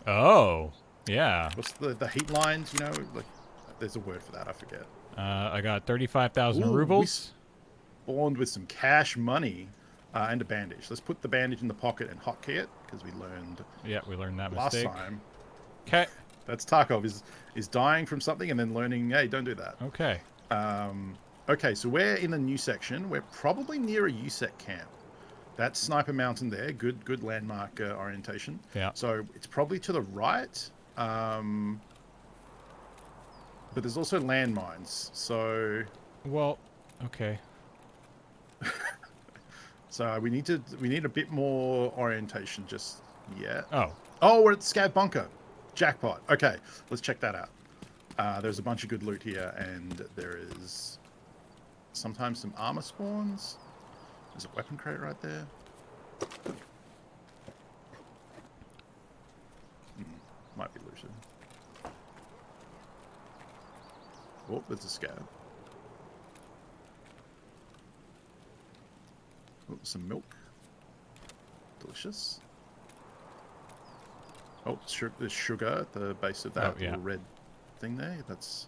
oh yeah, what's the heat lines, you know, like there's a word for that, I forget. I got 35,000 rubles. We spawned with some cash money and a bandage. Let's put the bandage in the pocket and hotkey it, because we learned that last mistake time. Okay, that's Tarkov is dying from something and then learning, hey, don't do that. Okay. Okay, so we're in a new section. We're probably near a USEC camp. That's Sniper Mountain there. Good landmark orientation. Yeah. So it's probably to the right. But there's also landmines, so Well, okay. we need a bit more orientation just yet. Oh. Oh, we're at the Scav bunker. Jackpot. Okay, let's check that out. There's a bunch of good loot here, and there is sometimes some armor spawns. There's a weapon crate right there. Might be looted. Oh, there's a Scav. Oh, some milk. Delicious. Oh, there's sugar at the base of that little red thing there. That's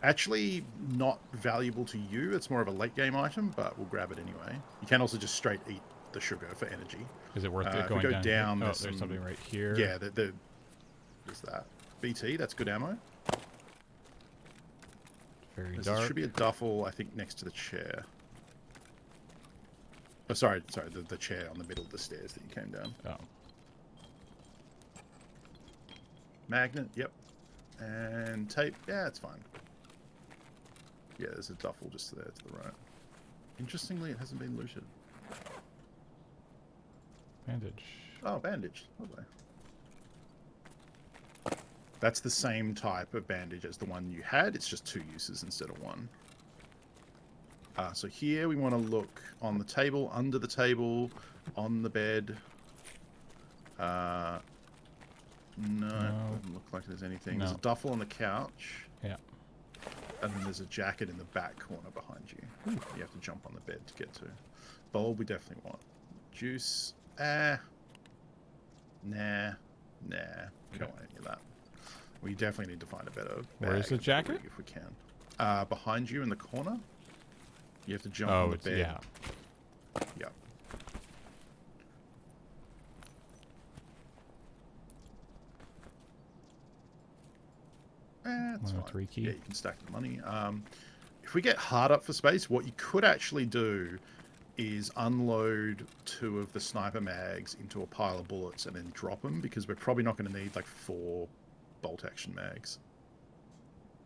actually not valuable to you. It's more of a late game item, but we'll grab it anyway. You can also just straight eat the sugar for energy. Is it worth it If going we go down? Oh, there's something right here. Yeah, there's that. BT, that's good ammo. Very dark. There should be a duffel, I think, next to the chair. Oh, sorry, the chair on the middle of the stairs that you came down. Oh. Magnet, yep. And tape, yeah, it's fine. Yeah, there's a duffel just there to the right. Interestingly, it hasn't been looted. Bandage. Oh, bandage. Lovely. That's the same type of bandage as the one you had. It's just 2 uses instead of 1. So here we want to look on the table, under the table, on the bed. No, it doesn't look like there's anything. No. There's a duffel on the couch. Yeah. And then there's a jacket in the back corner behind you. Ooh. You have to jump on the bed to get to. Bulb we definitely want. Juice. Nah. We don't want any of that. We definitely need to find a better bag. Where's the jacket? If we can. Behind you in the corner. You have to jump on the bed. Yeah. Yep. That's fine. 3 key. Yeah, you can stack the money. If we get hard up for space, what you could actually do is unload 2 of the sniper mags into a pile of bullets and then drop them, because we're probably not going to need like 4 bolt action mags.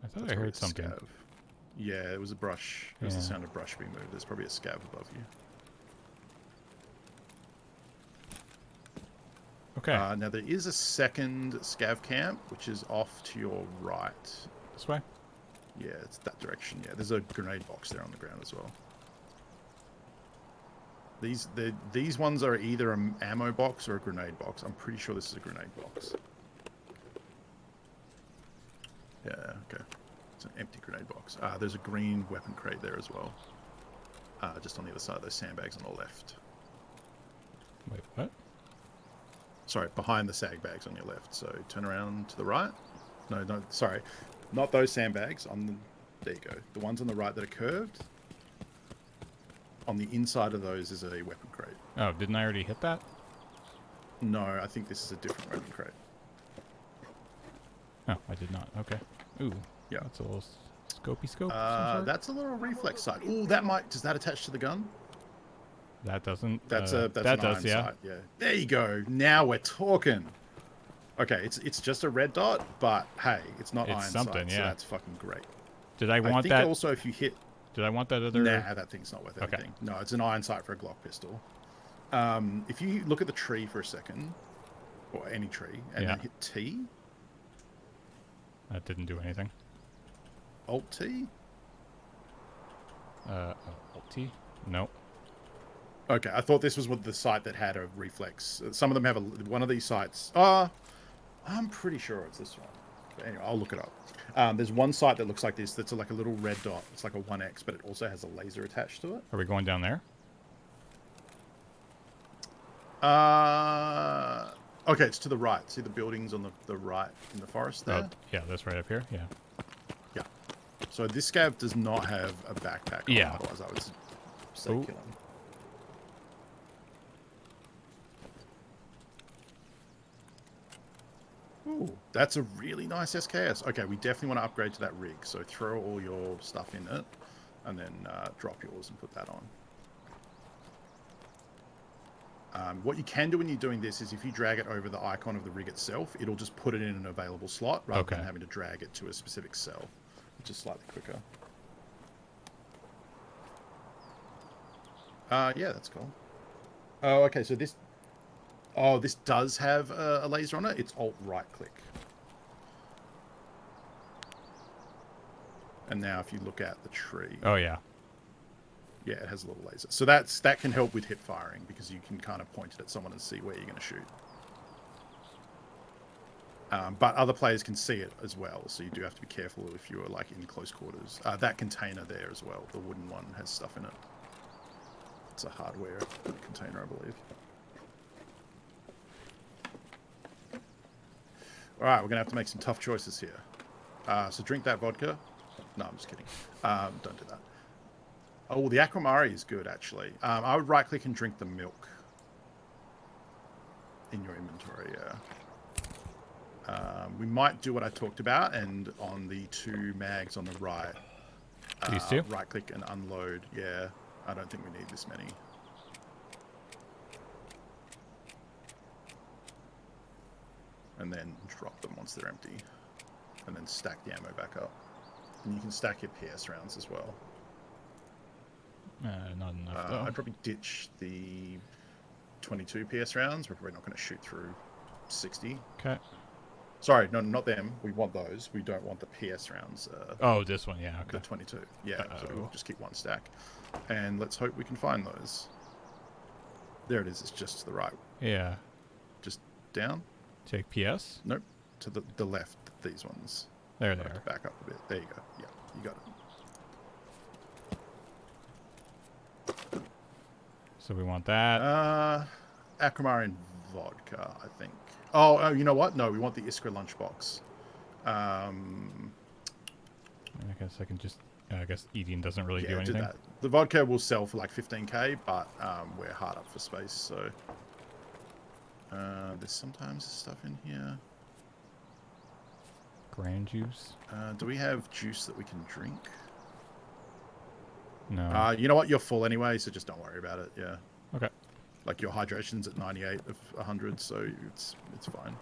I thought I heard something. Scav. Yeah, it was a brush. It was the sound of brush being moved. There's probably a scav above you. Okay. Now there is a second scav camp, which is off to your right. This way? Yeah, it's that direction. Yeah, there's a grenade box there on the ground as well. These ones are either an ammo box or a grenade box. I'm pretty sure this is a grenade box. Yeah, okay. It's an empty grenade box. There's a green weapon crate there as well. Just on the other side of those sandbags on the left. Wait, what? Sorry, behind the sandbags on your left. So turn around to the right. No, sorry. Not those sandbags. There you go. The ones on the right that are curved. On the inside of those is a weapon crate. Oh, didn't I already hit that? No, I think this is a different weapon crate. Oh, I did not. Okay. Ooh. Yeah. That's a little scopy scope. That's a little reflex sight. Ooh, that might... Does that attach to the gun? That doesn't. That's that an does, iron yeah. sight. Yeah. There you go. Now we're talking. Okay, it's just a red dot, but hey, it's not iron something, sight, yeah. so that's fucking great. Did I want I think that? Also, if you hit... Did I want that other... Nah, that thing's not worth anything. No, it's an iron sight for a Glock pistol. If you look at the tree for a second, or any tree, and then hit T... That didn't do anything. Alt T? Alt T? No. Okay, I thought this was the site that had a reflex. Some of them have one of these sites. I'm pretty sure it's this one. But anyway, I'll look it up. There's one site that looks like this. That's like a little red dot. It's like a 1X, but it also has a laser attached to it. Are we going down there? Okay, it's to the right. See the buildings on the right in the forest there? Oh, yeah, that's right up here. Yeah. Yeah. So this scav does not have a backpack on, otherwise I would say kill him. Ooh, that's a really nice SKS. Okay, we definitely want to upgrade to that rig. So throw all your stuff in it, and then drop yours and put that on. What you can do when you're doing this is if you drag it over the icon of the rig itself, it'll just put it in an available slot rather than having to drag it to a specific cell, just slightly quicker. Yeah, that's cool. Oh, okay, so this... Oh, this does have a laser on it. It's alt right click. And now if you look at the tree... Oh, yeah. Yeah, it has a little laser. So that can help with hip firing because you can kind of point it at someone and see where you're going to shoot. But other players can see it as well, so you do have to be careful if you're like in close quarters. That container there as well, the wooden one, has stuff in it. It's a hardware container, I believe. All right, we're going to have to make some tough choices here. So drink that vodka. No, I'm just kidding. Don't do that. Oh, the Aquamari is good, actually. I would right-click and drink the milk in your inventory, yeah. We might do what I talked about, and on the 2 mags on the right, These 2? right-click and unload. Yeah, I don't think we need this many. And then drop them once they're empty. And then stack the ammo back up. And you can stack your PS rounds as well. Not enough, though. I'd probably ditch the 22 PS rounds. We're probably not going to shoot through 60. Okay. Sorry, no, not them. We want those. We don't want the PS rounds. Oh, this one, yeah, okay. The 22. Yeah, so we'll just keep 1 stack. And let's hope we can find those. There it is. It's just to the right. Yeah. Just down. Take PS? Nope. To the left, these ones. There they are. Back up a bit. There you go. Yeah, you got it. So we want that. Aquamar and vodka, I think. Oh, you know what? No, we want the Iskra lunchbox. I guess I can just... I guess eating doesn't really do anything. Do that. The vodka will sell for like 15k, but we're hard up for space, so... there's sometimes stuff in here. Grand juice? Do we have juice that we can drink? No. You know what? You're full anyway, so just don't worry about it. Yeah. Okay. Like your hydration's at 98 of 100, so it's fine.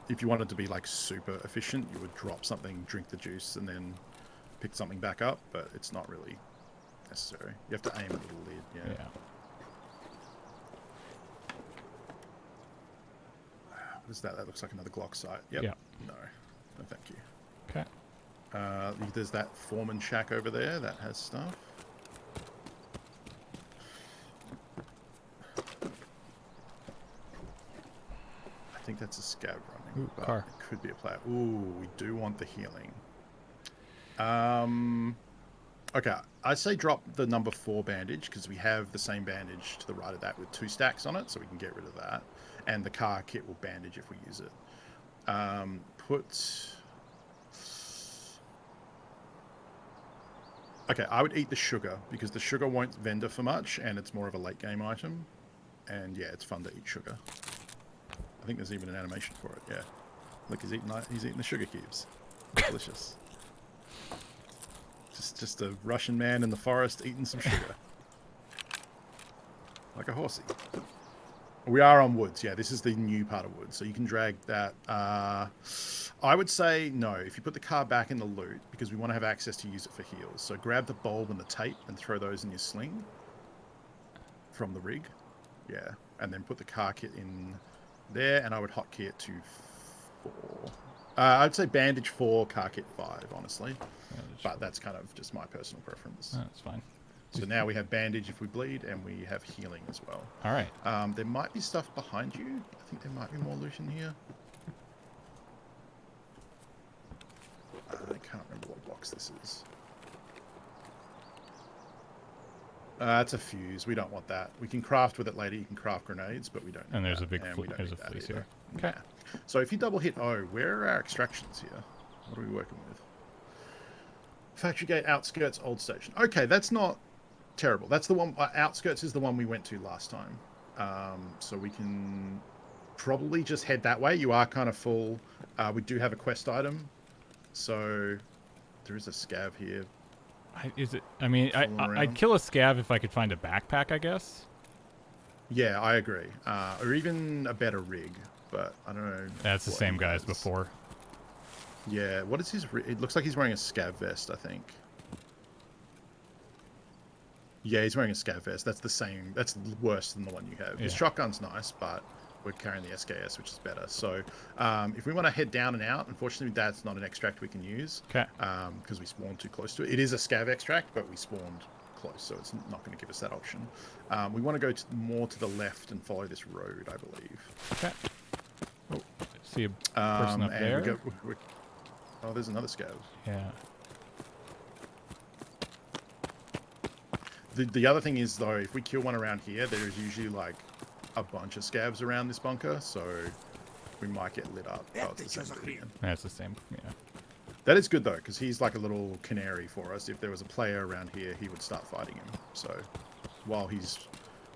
If you wanted to be like super efficient, you would drop something, drink the juice, and then pick something back up. But it's not really necessary. You have to aim at the lid. Yeah. What is that? That looks like another Glock sight. Yep. Yeah. No, thank you. Okay. There's that foreman shack over there that has stuff. I think that's a scab running. Ooh, but car. It could be a player. Ooh, we do want the healing. Okay, I say drop the number 4 bandage because we have the same bandage to the right of that with 2 stacks on it, so we can get rid of that. And the car kit will bandage if we use it. Okay, I would eat the sugar because the sugar won't vendor for much and it's more of a late game item. And yeah, it's fun to eat sugar. I think there's even an animation for it, yeah. Look, he's eating the sugar cubes. Delicious. Just a Russian man in the forest eating some sugar. Like a horsey. We are on woods, yeah. This is the new part of woods, so you can drag that. I would say no. If you put the car back in the loot, because we want to have access to use it for heals. So grab the bulb and the tape and throw those in your sling from the rig. Yeah, and then put the car kit in there, and I would hotkey it to 4. I'd say bandage 4, car kit 5, honestly. But that's kind of just my personal preference. That's fine. So now we have bandage if we bleed, and we have healing as well. All right. There might be stuff behind you. I think there might be more loot in here. I can't remember what box this is. It's a fuse. We don't want that. We can craft with it later. You can craft grenades, but we don't need And there's that. a big there's a fleece here. Okay. Yeah. So if you double hit O, where are our extractions here? What are we working with? Factory gate, outskirts, old station. Okay, that's not terrible. That's the one. Outskirts is the one we went to last time. So we can probably just head that way. You are kind of full. We do have a quest item. So there is a scav here. I'd kill a scav if I could find a backpack, I guess. Yeah, I agree. Or even a better rig, but I don't know. That's the same guy as before. Yeah, what is his... It looks like he's wearing a scav vest, I think. Yeah, he's wearing a scav vest. That's the same. That's worse than the one you have. His Yeah. shotgun's nice, but we're carrying the SKS, which is better. So if we want to head down and out, unfortunately, that's not an extract we can use. Okay. Because we spawned too close to it. It is a scav extract, but we spawned close, so it's not going to give us that option. We want to go more to the left and follow this road, I believe. Okay. Oh, I see a person up and there. Oh, there's another scav. Yeah. The other thing is, though, if we kill one around here, there is usually, like, a bunch of scavs around this bunker, so we might get lit up. Oh, it's the same dude again. That's the same. Yeah. That is good, though, because he's like a little canary for us. If there was a player around here, he would start fighting him. So while he's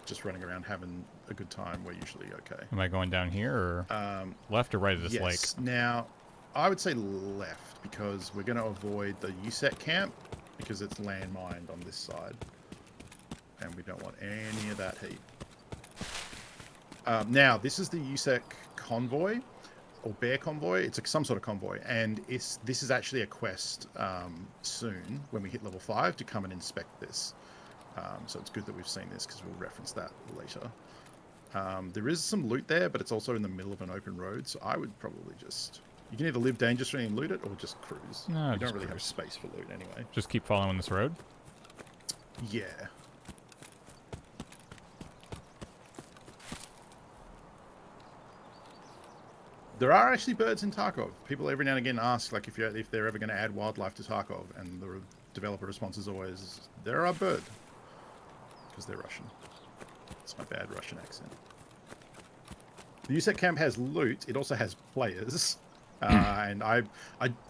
just running around having a good time, we're usually okay. Am I going down here, or left or right of this yes. lake? Now, I would say left, because we're going to avoid the USEC camp, because it's landmined on this side. And we don't want any of that heat. Now, this is the USEC convoy, or bear convoy. It's some sort of convoy, and this is actually a quest soon when we hit level 5 to come and inspect this. So it's good that we've seen this because we'll reference that later. There is some loot there, but it's also in the middle of an open road, so I would probably just... You can either live dangerously and loot it, or just cruise. No, you don't just really cruise. have space for loot anyway. Just keep following this road? Yeah. There are actually birds in Tarkov. People every now and again ask, like, if they're ever going to add wildlife to Tarkov, and the developer response is always, "There are birds," because they're Russian. It's my bad Russian accent. The USEC camp has loot. It also has players, and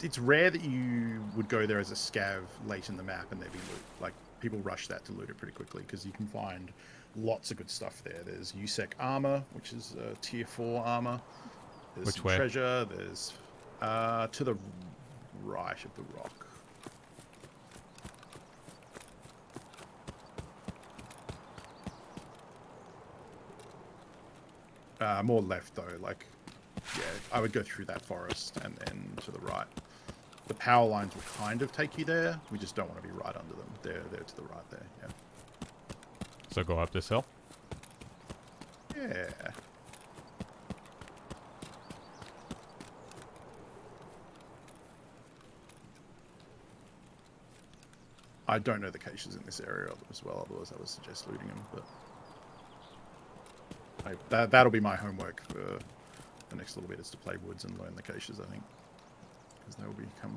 it's rare that you would go there as a scav late in the map and there be loot. Like, people rush that to loot it pretty quickly because you can find lots of good stuff there. There's USEC armor, which is tier 4 armor. There's Which some way? treasure. There's to the right of the rock. More left though. Like, yeah, I would go through that forest and then to the right. The power lines will kind of take you there. We just don't want to be right under them. They're to the right there. Yeah. So go up this hill? Yeah. I don't know the caches in this area as well, otherwise I would suggest looting them, but that'll be my homework for the next little bit, is to play woods and learn the caches, I think, because they will become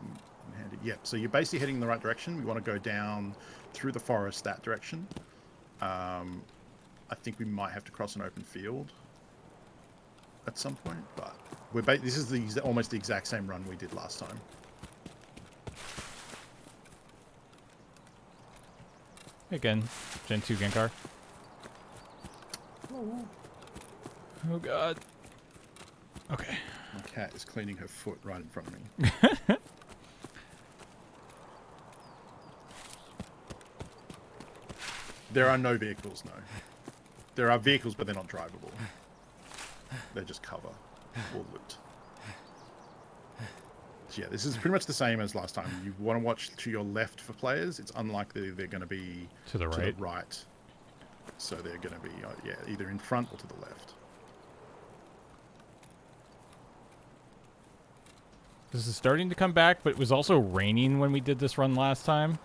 in handy. Yep, so you're basically heading in the right direction. We want to go down through the forest that direction. I think we might have to cross an open field at some point, but this is almost the exact same run we did last time. Again, Gen 2 Gengar. Oh god. Okay. My cat is cleaning her foot right in front of me. There are no vehicles, no. There are vehicles, but they're not drivable. They're just cover or loot. So yeah, this is pretty much the same as last time. You want to watch to your left for players. It's unlikely they're going to be to the right. So they're going to be, yeah, either in front or to the left. This is starting to come back, but it was also raining when we did this run last time.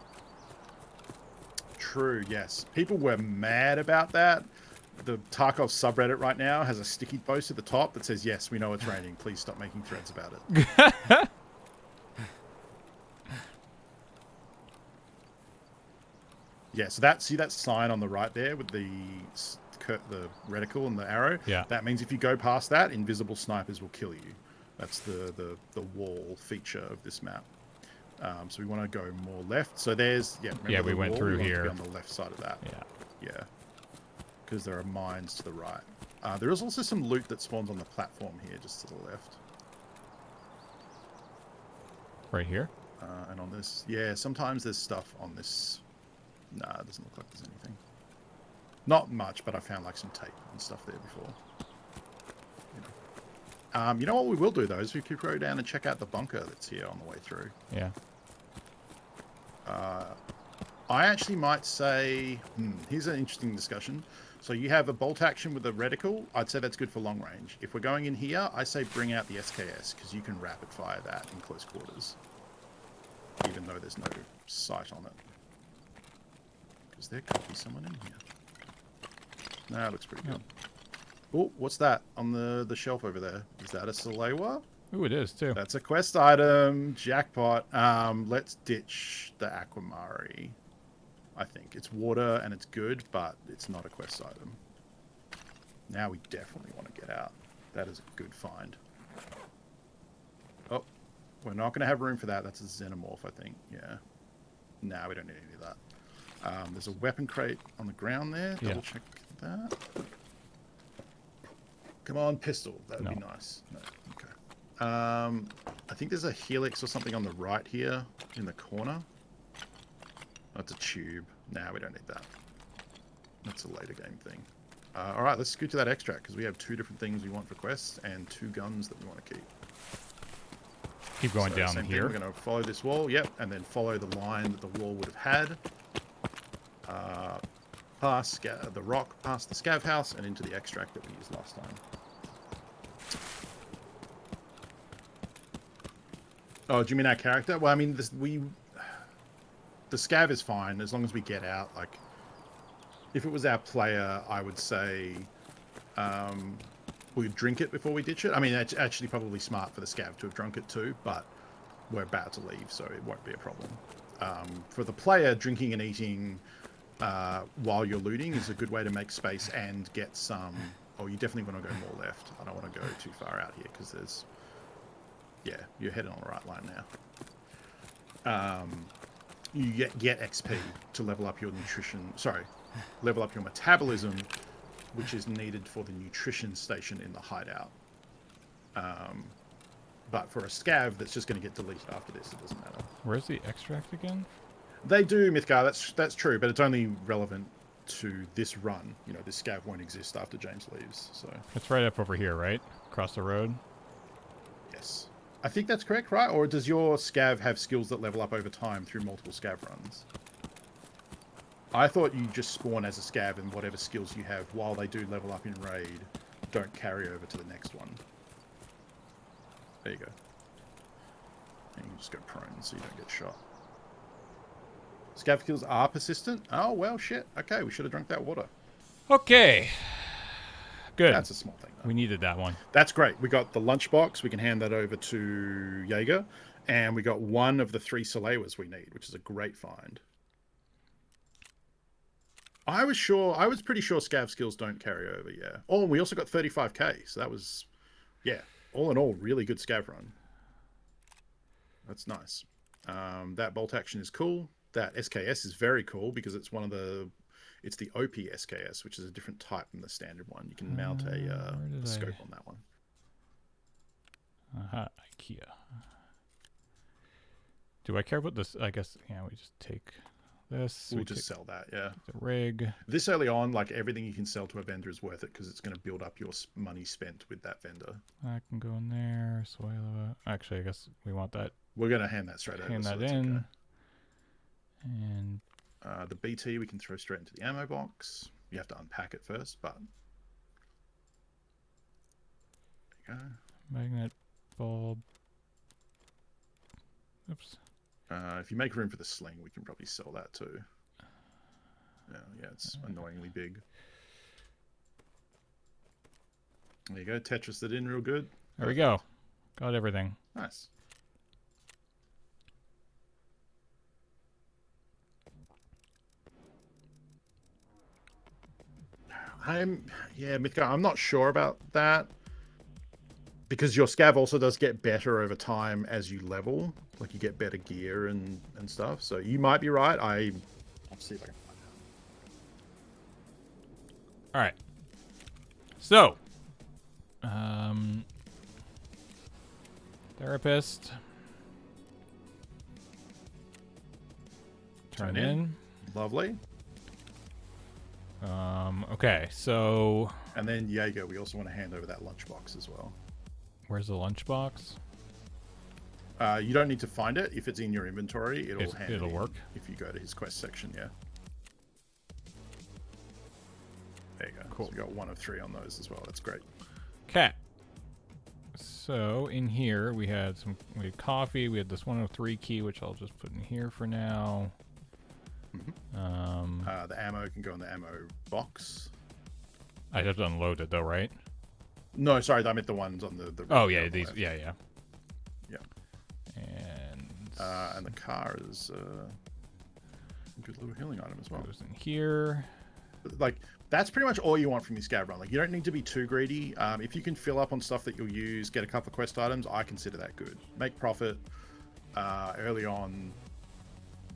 True, yes. People were mad about that. The Tarkov subreddit right now has a sticky post at the top that says, "Yes, we know it's raining. Please stop making threads about it." Yeah, so see that sign on the right there with the reticle and the arrow? Yeah. That means if you go past that, invisible snipers will kill you. That's the wall feature of this map. So we want to go more left. So there's, yeah, we went through here. To be on the left side of that. Yeah. Yeah. Because there are mines to the right. There is also some loot that spawns on the platform here, just to the left. Right here? And on this, yeah, sometimes there's stuff on this. Nah, it doesn't look like there's anything. Not much, but I found like some tape and stuff there before. You You know what we will do though is we could go down and check out the bunker that's here on the way through. Yeah. I actually might say, here's an interesting discussion. So you have a bolt action with a reticle. I'd say that's good for long range. If we're going in here, I say bring out the SKS because you can rapid fire that in close quarters, even though there's no sight on it. Because there could be someone in here. No, it looks pretty good. Oh, what's that on the shelf over there? Is that a Salewa? Ooh, it is too. That's a quest item. Jackpot. Let's ditch the Aquamari. I think it's water and it's good, but it's not a quest item. Now we definitely want to get out. That is a good find. Oh, we're not going to have room for that. That's a xenomorph, I think. Yeah. No, we don't need any of that. There's a weapon crate on the ground there. Double check that. Come on, pistol. That would be nice. No. Okay. I think there's a helix or something on the right here in the corner. That's a tube. Nah, we don't need that. That's a later game thing. All right, let's scoot to that extract because we have 2 different things we want for quests and 2 guns that we want to keep. Keep going down here. We're going to follow this wall, yep, and then follow the line that the wall would have had. Past the rock, past the scav house, and into the extract that we used last time. Oh, do you mean our character? Well, I mean, the scav is fine as long as we get out. Like, if it was our player, I would say we'd drink it before we ditch it. I mean, it's actually probably smart for the scav to have drunk it too, but we're about to leave, so it won't be a problem. For the player, drinking and eating while you're looting is a good way to make space and get some... Oh, you definitely want to go more left. I don't want to go too far out here because there's... Yeah, you're heading on the right line now. You get XP to level up your nutrition... Sorry, level up your metabolism, which is needed for the nutrition station in the hideout. But for a scav that's just going to get deleted after this, it doesn't matter. Where's the extract again? They do, Mythgar, that's true, but it's only relevant to this run. You know, this scav won't exist after James leaves, so... It's right up over here, right? Across the road? Yes. I think that's correct, right? Or does your scav have skills that level up over time through multiple scav runs? I thought you just spawn as a scav and whatever skills you have while they do level up in raid don't carry over to the next one. There you go. And you can just go prone so you don't get shot. Scav kills are persistent? Oh, well, shit. Okay, we should have drunk that water. Okay. Good. That's a small thing, though. We needed that one. That's great. We got the lunchbox. We can hand that over to Jaeger. And we got 1 of the 3 Salewas we need, which is a great find. I was pretty sure scav skills don't carry over, yeah. Oh, and we also got 35k, so that was, yeah, all in all, really good scav run. That's nice. That bolt action is cool. That SKS is very cool because it's it's the OP SKS, which is a different type than the standard one. You can mount a scope on that one. IKEA. Do I care about this? I guess, yeah, we just take this. We'll just sell that, yeah. The rig. This early on, like, everything you can sell to a vendor is worth it because it's going to build up your money spent with that vendor. I can go in there. Actually, I guess we want that. We're going to hand that straight over. Hand that in. And the BT we can throw straight into the ammo box. You have to unpack it first, but there you go. Magnet bulb. Oops. If you make room for the sling, we can probably sell that too. Yeah, it's annoyingly big. There you go. Tetris it in real good. There we go. Got everything. Nice. Mythgar, I'm not sure about that. Because your scav also does get better over time as you level. Like, you get better gear and stuff. So you might be right. I'll see if I can find out. All right. So, therapist. Turn in. Lovely. Okay, so... And then Jaeger, we also want to hand over that lunchbox as well. Where's the lunchbox? You don't need to find it. If it's in your inventory, it'll work. If you go to his quest section, yeah. There you go. Cool. So we got 1 of 3 on those as well. That's great. Okay. So in here we had coffee. We had this 103 key, which I'll just put in here for now. Mm-hmm. The ammo can go in the ammo box. I have to unload it though, right? No, sorry, I meant the ones on the oh yeah, these. Left. Yeah. And the car is a good little healing item as well. Goes in here. Like, that's pretty much all you want from your scav run. Like, you don't need to be too greedy. If you can fill up on stuff that you'll use, get a couple of quest items, I consider that good. Make profit early on.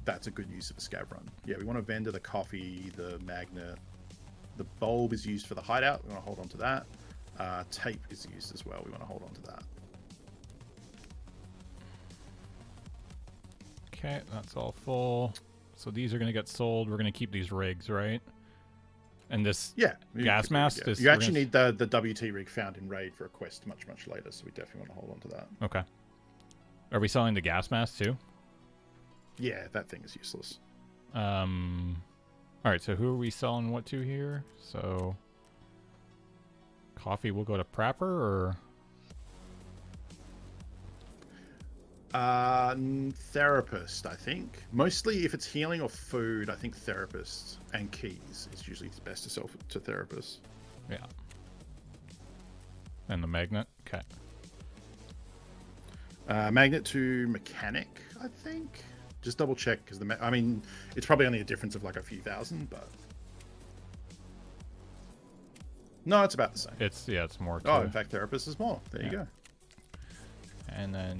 That's a good use of a scav run. Yeah, we want to vendor the coffee, the magnet. The bulb is used for the hideout. We want to hold on to that. Tape is used as well. We want to hold on to that. Okay, that's all full. So these are going to get sold. We're going to keep these rigs, right? And this gas mask. Yeah. You actually need the WT rig found in raid for a quest much later, so we definitely want to hold on to that. Okay. Are we selling the gas mask too? Yeah, that thing is useless. All right, so who are we selling what to here? So coffee will go to Prapper or therapist, I think. Mostly if it's healing or food, I think therapist and keys is usually best to sell to therapists. Yeah. And the magnet? Okay. Magnet to mechanic, I think. Just double check because I mean, it's probably only a difference of like a few thousand, but no, it's about the same. It's more. Oh, in fact, therapist is more. There you go. And then,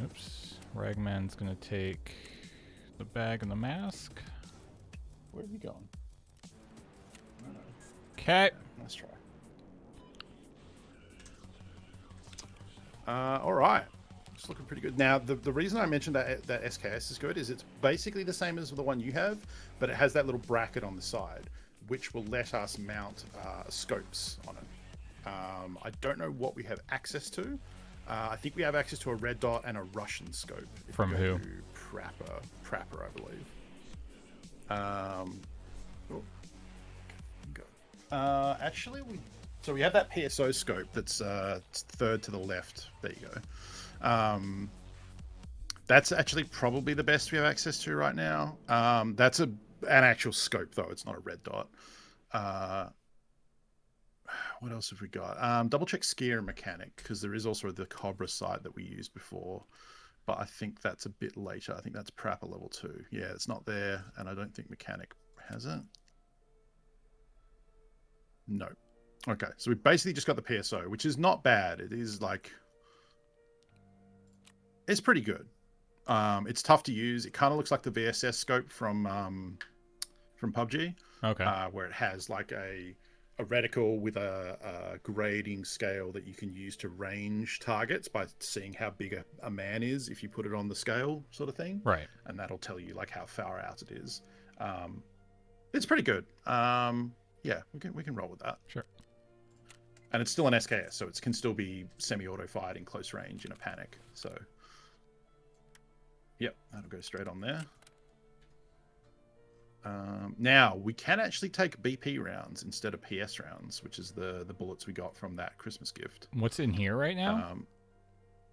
oops, Ragman's gonna take the bag and the mask. Where are you going? Okay. Let's try. All right. It's looking pretty good. Now, the reason I mentioned that SKS is good is it's basically the same as the one you have, but it has that little bracket on the side, which will let us mount scopes on it. I don't know what we have access to. I think we have access to a red dot and a Russian scope. From who? Prapper, I believe. Actually, we have that PSO scope that's third to the left. There you go. That's actually probably the best we have access to right now. That's an actual scope though. It's not a red dot. What else have we got? Double check skier and mechanic because there is also the Cobra site that we used before, but I think that's a bit later. I think that's Prapper level 2. Yeah, it's not there, and I don't think mechanic has it. No. Okay, so we basically just got the PSO, which is not bad. It is like, it's pretty good. It's tough to use. It kind of looks like the VSS scope from PUBG. Okay. Where it has like a reticle with a grading scale that you can use to range targets by seeing how big a man is if you put it on the scale, sort of thing. Right. And that'll tell you like how far out it is. It's pretty good. Yeah, we can roll with that. Sure. And it's still an SKS, so it can still be semi-auto fired in close range in a panic. So, yep, that'll go straight on there. Now, we can actually take BP rounds instead of PS rounds, which is the bullets we got from that Christmas gift. What's in here right now?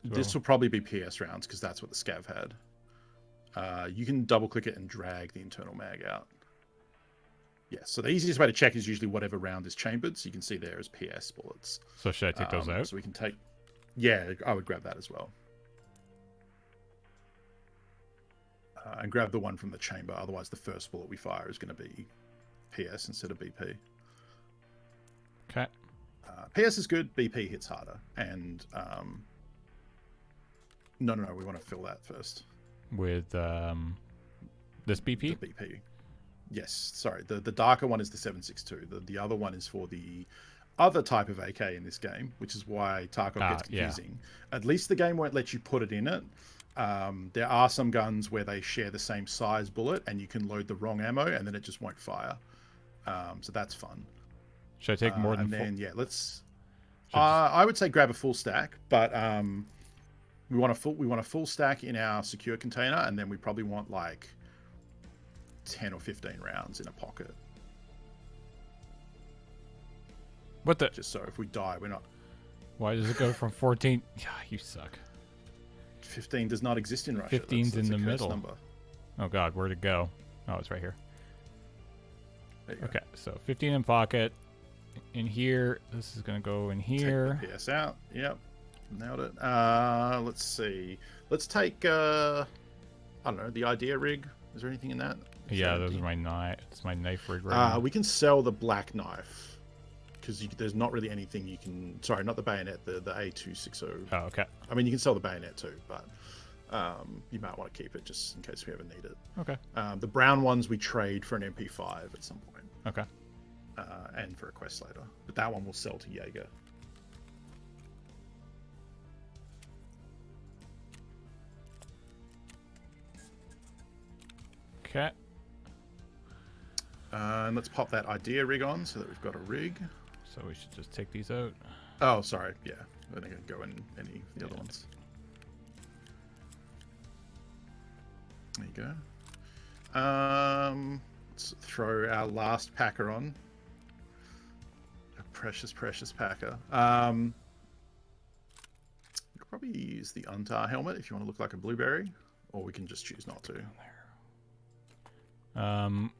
This will probably be PS rounds because that's what the scav had. You can double-click it and drag the internal mag out. Yes, so the easiest way to check is usually whatever round is chambered, so you can see there as PS bullets. So should I take those out? So we can take... Yeah, I would grab that as well. And grab the one from the chamber, otherwise the first bullet we fire is going to be PS instead of BP. Okay. PS is good, BP hits harder. And... No, we want to fill that first. With this BP? The BP. Yes, sorry. The darker one is the 7.62. The other one is for the other type of AK in this game, which is why Tarkov gets confusing. Yeah. At least the game won't let you put it in it. There are some guns where they share the same size bullet and you can load the wrong ammo and then it just won't fire. So that's fun. Should I take more than and then, yeah, let's... I would say grab a full stack, but we want a full stack in our secure container, and then we probably want like 10 or 15 rounds in a pocket. What the? Just so if we die, we're not. Why does it go from 14? Yeah, you suck. 15 does not exist in Russia. 15's in the middle. Number. Oh god, where'd it go? Oh, it's right here. There you Okay, so 15 in pocket. In here, this is gonna go in here. Take the PS out. Yep, nailed it. Let's see. Let's take. I don't know, the idea rig. Is there anything in that? Yeah, those are my knife. It's my knife rig. Right we can sell the black knife because there's not really anything you can. Sorry, not the bayonet. The A260. Oh, okay. I mean, you can sell the bayonet too, but you might want to keep it just in case we ever need it. Okay. The brown ones we trade for an MP5 at some point. Okay. And for a quest later, but that one will sell to Jaeger. Okay. And let's pop that idea rig on so that we've got a rig. So we should just take these out. Oh, sorry. Yeah, we're going to go in any of the other ones. There you go. Let's throw our last packer on. A precious, precious packer. You could probably use the Untar helmet if you want to look like a blueberry, or we can just choose not to.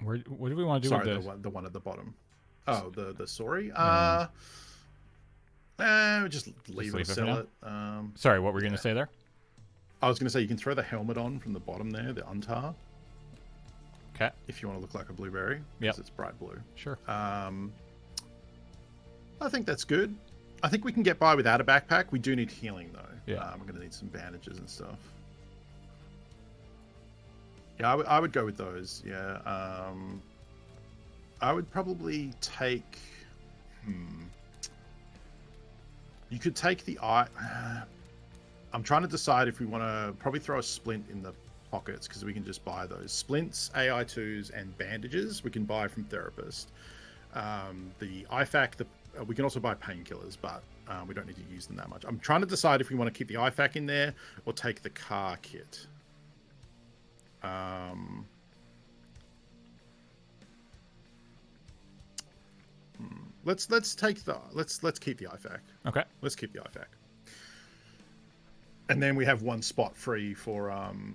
What do we want to do with this? Sorry, the one at the bottom. Oh, the sorry. Just leave it, sell it. Sorry, what were you going to say there? I was going to say you can throw the helmet on from the bottom there, the Untar. Okay. If you want to look like a blueberry, because it's bright blue. Sure. I think that's good. I think we can get by without a backpack. We do need healing though. Yeah. We're going to need some bandages and stuff. Yeah, I would go with those. Yeah. I would probably take. You could take the eye. I'm trying to decide if we want to probably throw a splint in the pockets because we can just buy those splints, AI2s, and bandages. We can buy from Therapist. The IFAC, we can also buy painkillers, but we don't need to use them that much. I'm trying to decide if we want to keep the IFAC in there or take the car kit. Let's keep the IFAC. Okay. Let's keep the IFAC. And then we have one spot free for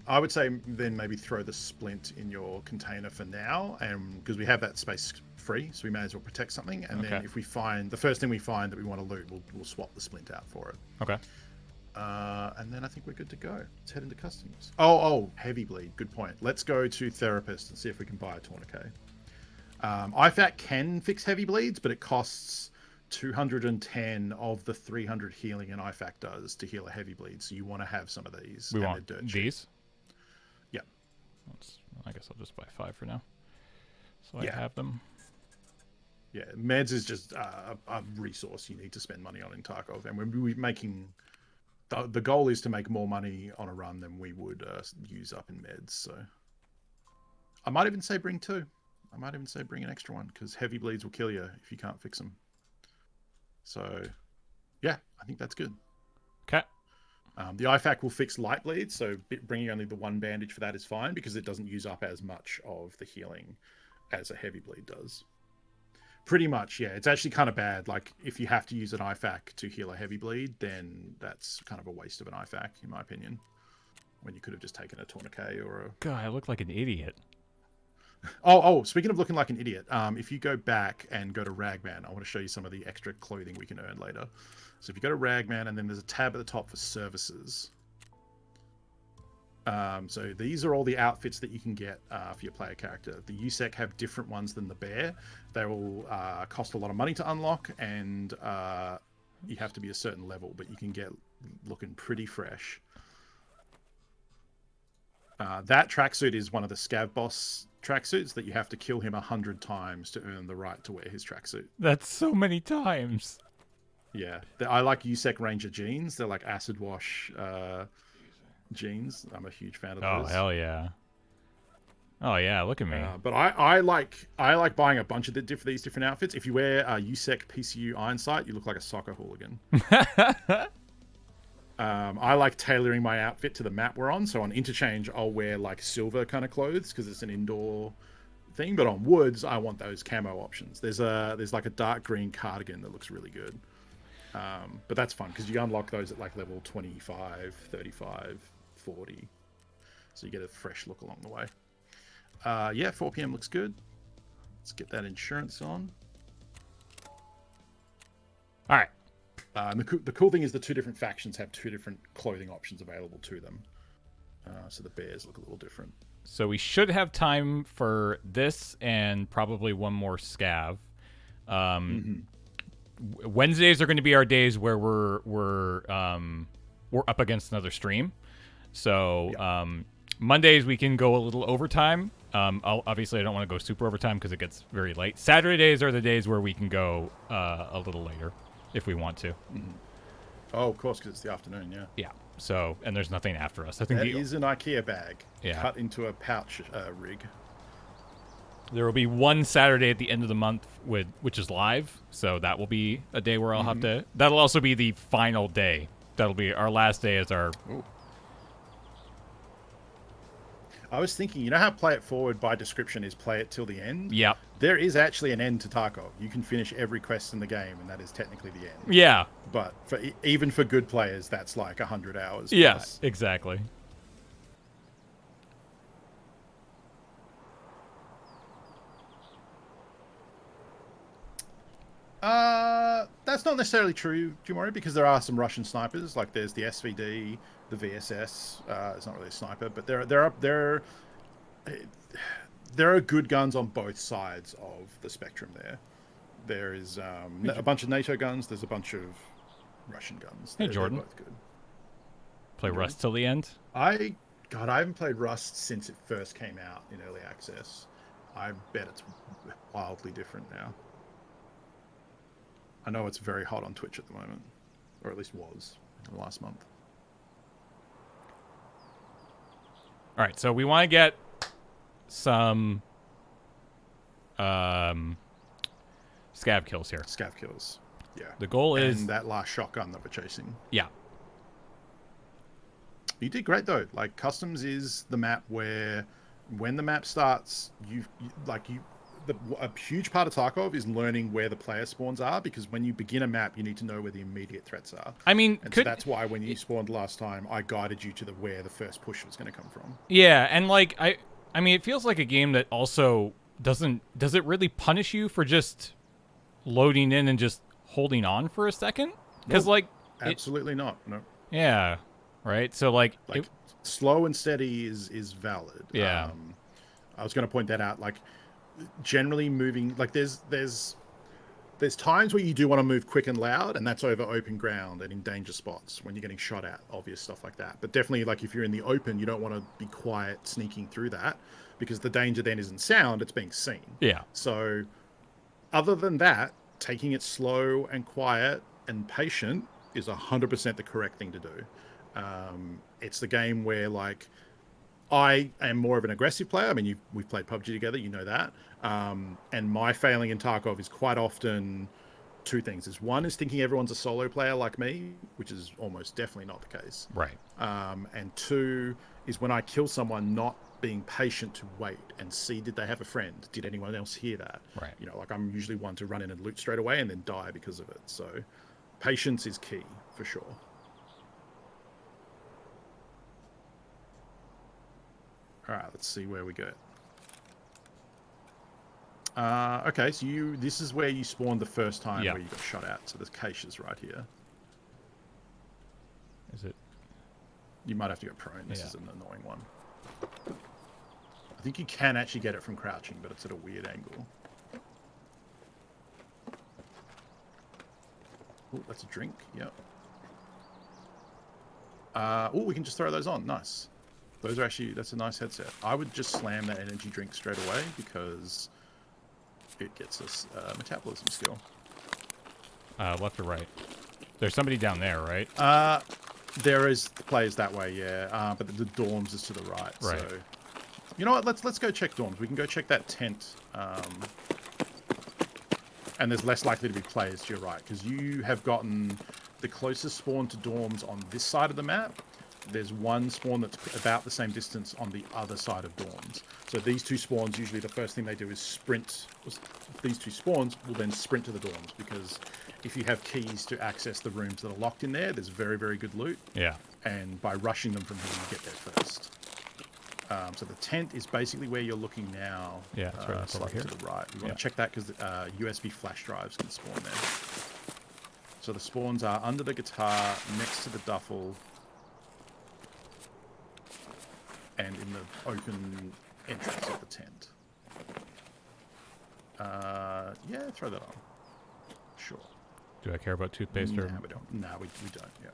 I would say then maybe throw the splint in your container for now, and because we have that space free, so we may as well protect something. And then if we find the first thing we find that we want to loot, we'll swap the splint out for it. Okay. And then I think we're good to go. Let's head into customs. Oh, heavy bleed. Good point. Let's go to Therapist and see if we can buy a tourniquet. IFAC can fix heavy bleeds, but it costs 210 of the 300 healing an IFAC does to heal a heavy bleed. So you want to have some of these. We want these? Yep. I guess I'll just buy 5 for now. So I have them. Yeah, meds is just a resource you need to spend money on in Tarkov. And we're making... The goal is to make more money on a run than we would use up in meds. So I might even say bring 2. I might even say bring an extra one, because heavy bleeds will kill you if you can't fix them. So, yeah, I think that's good. Okay. The IFAC will fix light bleeds, so bringing only the one bandage for that is fine, because it doesn't use up as much of the healing as a heavy bleed does. Pretty much, yeah. It's actually kind of bad. Like, if you have to use an IFAC to heal a heavy bleed, then that's kind of a waste of an IFAC, in my opinion. When you could have just taken a tourniquet or a... God, I look like an idiot. Oh, speaking of looking like an idiot, if you go back and go to Ragman, I want to show you some of the extra clothing we can earn later. So if you go to Ragman, and then there's a tab at the top for services. So these are all the outfits that you can get for your player character. The USEC have different ones than the bear. They will cost a lot of money to unlock, and you have to be a certain level, but you can get looking pretty fresh. That tracksuit is one of the Scav boss tracksuits that you have to kill him 100 times to earn the right to wear his tracksuit. That's so many times. Yeah, I like USEC Ranger jeans. They're like acid wash jeans. I'm a huge fan of those. Oh, hell yeah. Oh yeah, look at me. But I like buying a bunch of these different outfits. If you wear a USEC PCU Iron Sight, you look like a soccer hooligan. I like tailoring my outfit to the map we're on. So on interchange, I'll wear like silver kind of clothes because it's an indoor thing. But on woods, I want those camo options. There's like a dark green cardigan that looks really good. But that's fun because you unlock those at like level 25, 35, 40. So you get a fresh look along the way. Yeah, 4 p.m. looks good. Let's get that insurance on. All right. And the cool thing is the two different factions have two different clothing options available to them. So the bears look a little different. So we should have time for this and probably one more scav. Wednesdays are going to be our days where we're up against another stream. So Mondays we can go a little overtime. Obviously I don't want to go super overtime because it gets very late. Saturdays are the days where we can go a little later if we want to. Oh, of course, because it's the afternoon. Yeah. Yeah. So, and there's nothing after us. I think that is an IKEA bag cut into a pouch rig. There will be one Saturday at the end of the month which is live, so that will be a day where I'll have to. That'll also be the final day. That'll be our last day as our. Ooh. I was thinking, you know how play it forward by description is play it till the end? Yep. There is actually an end to Tarkov. You can finish every quest in the game, and that is technically the end. Yeah. But even for good players, that's like 100 hours. Yeah, plus. exactly. That's not necessarily true, Jumori, because there are some Russian snipers. Like there's the SVD, the VSS. It's not really a sniper, but there are good guns on both sides of the spectrum. There is a bunch of NATO guns. There's a bunch of Russian guns. Hey, Jordan. They're both good. Play Rust till the end? I haven't played Rust since it first came out in early access. I bet it's wildly different now. I know it's very hot on Twitch at the moment, or at least was in the last month. All right, so we want to get some scav kills here. Scav kills, yeah. The goal is... And that last shotgun that we're chasing. Yeah. You did great, though. Like, Customs is the map where, when the map starts, a huge part of Tarkov is learning where the player spawns are, because when you begin a map, you need to know where the immediate threats are. I mean, so that's why when you spawned last time, I guided you to where the first push was going to come from. Yeah, and like I mean, it feels like a game that also does it really punish you for just loading in and just holding on for a second? Because absolutely not. No. Yeah. Right. So like slow and steady is valid. Yeah. I was going to point that out. Like, generally moving, like there's times where you do want to move quick and loud, and that's over open ground and in danger spots when you're getting shot at, obvious stuff like that. But definitely, like, if you're in the open, you don't want to be quiet sneaking through that, because the danger then isn't sound, it's being seen. Yeah. So other than that, taking it slow and quiet and patient is 100% the correct thing to do. It's the game where, like, I am more of an aggressive player. I mean, we've played PUBG together, you know that. And my failing in Tarkov is quite often two things. One is thinking everyone's a solo player like me, which is almost definitely not the case. Right. And two is when I kill someone, not being patient to wait and see, did they have a friend? Did anyone else hear that? Right. You know, like, I'm usually one to run in and loot straight away and then die because of it. So patience is key for sure. All right, let's see where we go. Okay, so this is where you spawned the first time where you got shot at. So there's caches right here. Is it? You might have to go prone. This is an annoying one. I think you can actually get it from crouching, but it's at a weird angle. Oh, that's a drink. Yep. Oh, we can just throw those on. Nice. Those are actually, that's a nice headset. I would just slam that energy drink straight away because it gets us metabolism skill. Left or right? There's somebody down there, right? There is players that way, yeah. But the dorms is to the right. Right. So You know what? Let's go check dorms. We can go check that tent. And there's less likely to be players to your right, because you have gotten the closest spawn to dorms on this side of the map. There's one spawn that's about the same distance on the other side of dorms. So these two spawns, usually the first thing they do is sprint. These two spawns will then sprint to the dorms, because if you have keys to access the rooms that are locked in there, there's very, very good loot. Yeah. And by rushing them from here, you get there first. So the tent is basically where you're looking now. Yeah, it's right over slightly here. to the right. We want to check that because USB flash drives can spawn there. So the spawns are under the guitar, next to the duffel, and in the open entrance of the tent. Yeah, throw that on. Sure. Do I care about toothpaste or? No, we don't. No, we don't. Yeah.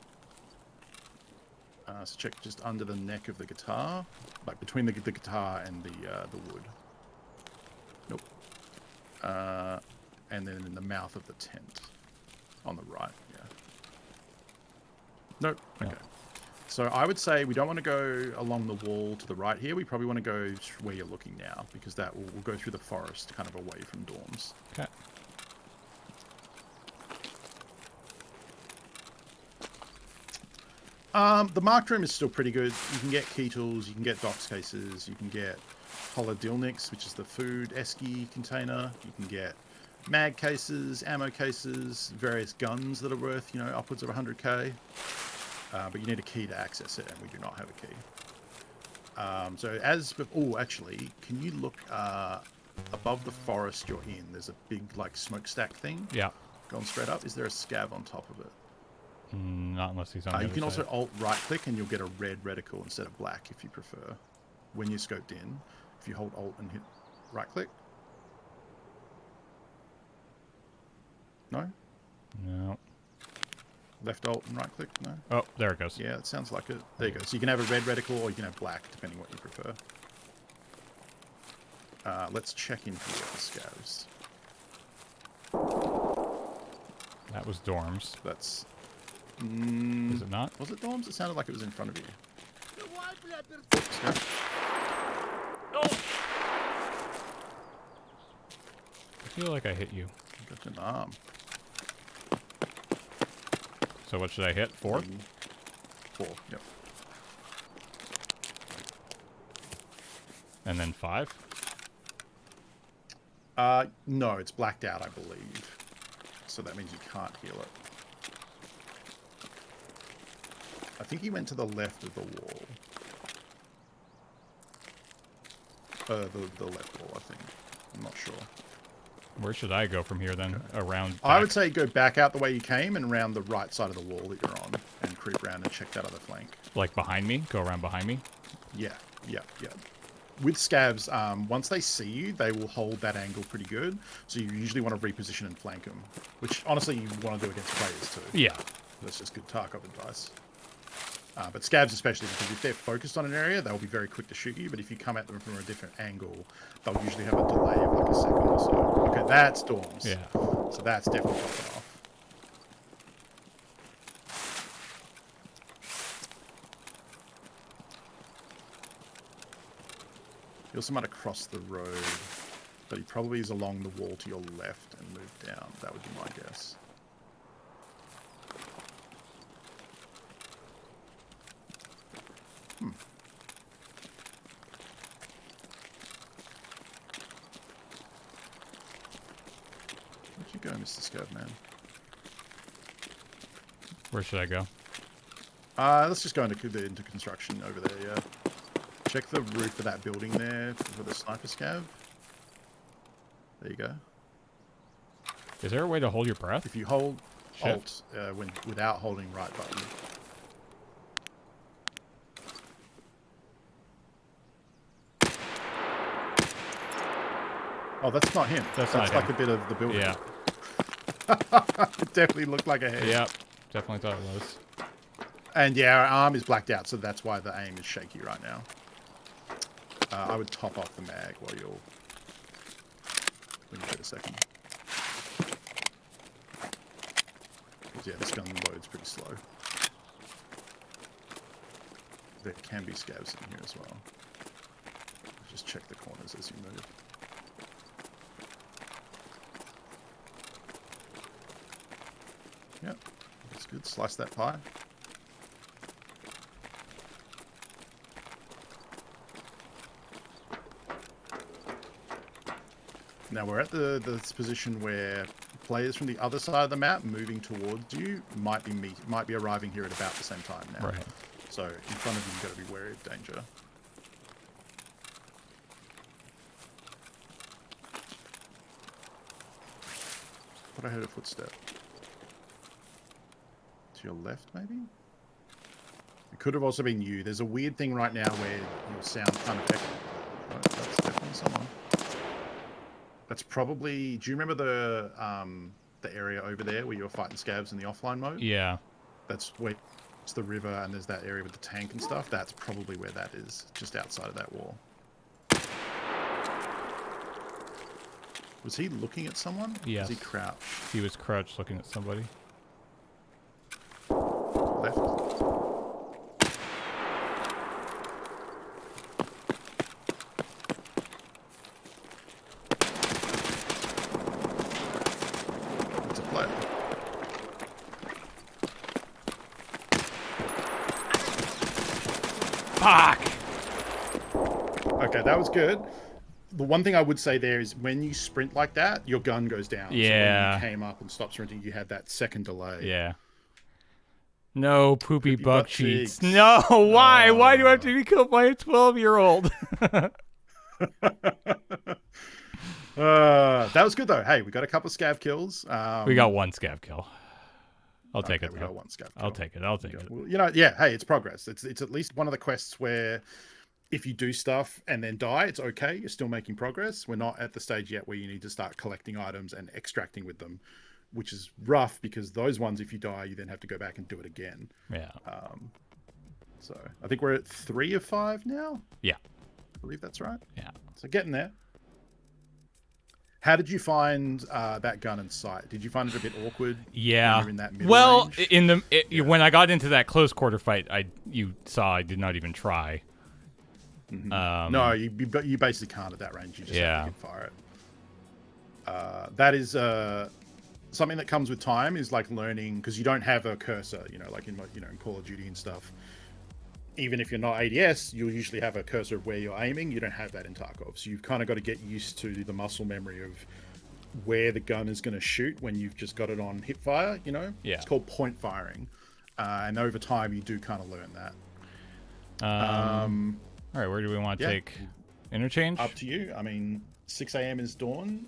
So check just under the neck of the guitar, like between the guitar and the wood. Nope. And then in the mouth of the tent, on the right. Yeah. Nope. Okay. No. So I would say we don't want to go along the wall to the right here. We probably want to go where you're looking now, because that will we'll go through the forest, kind of away from dorms. Okay. The marked room is still pretty good. You can get key tools, you can get docs cases, you can get holodilniks, which is the food esky container. You can get mag cases, ammo cases, various guns that are worth, upwards of 100k. But you need a key to access it, and we do not have a key. Actually, can you look above the forest you're in? There's a big, smokestack thing. Yeah. Going straight up. Is there a scav on top of it? Not unless he's on the You other can side. also alt-right-click, and you'll get a red reticle instead of black, if you prefer. When you're scoped in, if you hold alt and hit right-click. No? No. Left alt and right-click? No? Oh, there it goes. Yeah, it sounds like it. There you go. So you can have a red reticle, or you can have black, depending what you prefer. Let's check in here with the scavs. That was dorms. That's... Is it not? Was it dorms? It sounded like it was in front of you. Scav? I feel like I hit you. Got an arm. So what should I hit? 4? 4, yep. And then 5? No, it's blacked out, I believe. So that means you can't heal it. I think he went to the left of the wall. The left wall, I think. I'm not sure. Where should I go from here then? Okay. Around back? I would say go back out the way you came and around the right side of the wall that you're on, and creep around and check that other flank. Like behind me? Go around behind me? Yeah. With scavs, once they see you, they will hold that angle pretty good. So you usually want to reposition and flank them, which honestly you want to do against players too. Yeah. That's just good Tarkov advice. But scavs especially, because if they're focused on an area, they'll be very quick to shoot you. But if you come at them from a different angle, they'll usually have a delay of like a second or so. Okay, that's dorms. Yeah. So that's definitely popping off. He also might have crossed the road, but he probably is along the wall to your left and moved down. That would be my guess. Where'd you go, Mr. Scavman? Where should I go? Let's just go into construction over there, yeah. Check the roof of that building there for the sniper scav. There you go. Is there a way to hold your breath? If you hold Alt without holding right button. Oh, that's not him. That's like him. A bit of the building. Yeah. It definitely looked like a head. Yep. Definitely thought it was. And yeah, our arm is blacked out, so that's why the aim is shaky right now. I would top off the mag while you're... Let me wait a second. Because yeah, this gun loads pretty slow. There can be scavs in here as well. Just check the corners as you move. Yep, that's good. Slice that pie. Now we're at this position where players from the other side of the map moving towards you might be arriving here at about the same time now. Right. So in front of you, you've got to be wary of danger. Thought I heard a footstep. To your left, maybe? It could have also been you. There's a weird thing right now where your sound kind of echoes. Oh, that's definitely someone. That's probably... Do you remember the area over there where you were fighting scavs in the offline mode? Yeah. That's where it's the river and there's that area with the tank and stuff. That's probably where that is, just outside of that wall. Was he looking at someone? Yes. Was he crouched? He was crouched looking at somebody. Left. It's a player. Fuck! Okay, that was good. The one thing I would say there is when you sprint like that, your gun goes down. Yeah. So when you came up and stopped sprinting, you had that second delay. Yeah. No poopy buck cheeks. cheeks. No, why? Why do I have to be killed by a 12-year-old? That was good though. Hey, we got a couple of scav kills. We got one scav kill. I'll take it. We got one scav kill. I'll take it. I'll take it. Well, you know, yeah. Hey, it's progress. It's at least one of the quests where if you do stuff and then die, it's okay. You're still making progress. We're not at the stage yet where you need to start collecting items and extracting with them, which is rough because those ones, if you die, you then have to go back and do it again. Yeah. So I think we're at 3 of 5 now. Yeah. I believe that's right. Yeah. So getting there. How did you find that gun in sight? Did you find it a bit awkward? Yeah. When you're in that middle well, range? When I got into that close quarter fight, you saw I did not even try. Mm-hmm. No, you basically can't at that range. You just have to fire it. That is something that comes with time. Is like learning because you don't have a cursor. You know, like in Call of Duty and stuff. Even if you're not ADS, you'll usually have a cursor of where you're aiming. You don't have that in Tarkov, so you've kind of got to get used to the muscle memory of where the gun is going to shoot when you've just got it on hip fire. You know, it's called point firing, and over time you do kind of learn that. All right, where do we want to take interchange? Up to you. I mean, 6 a.m. is dawn,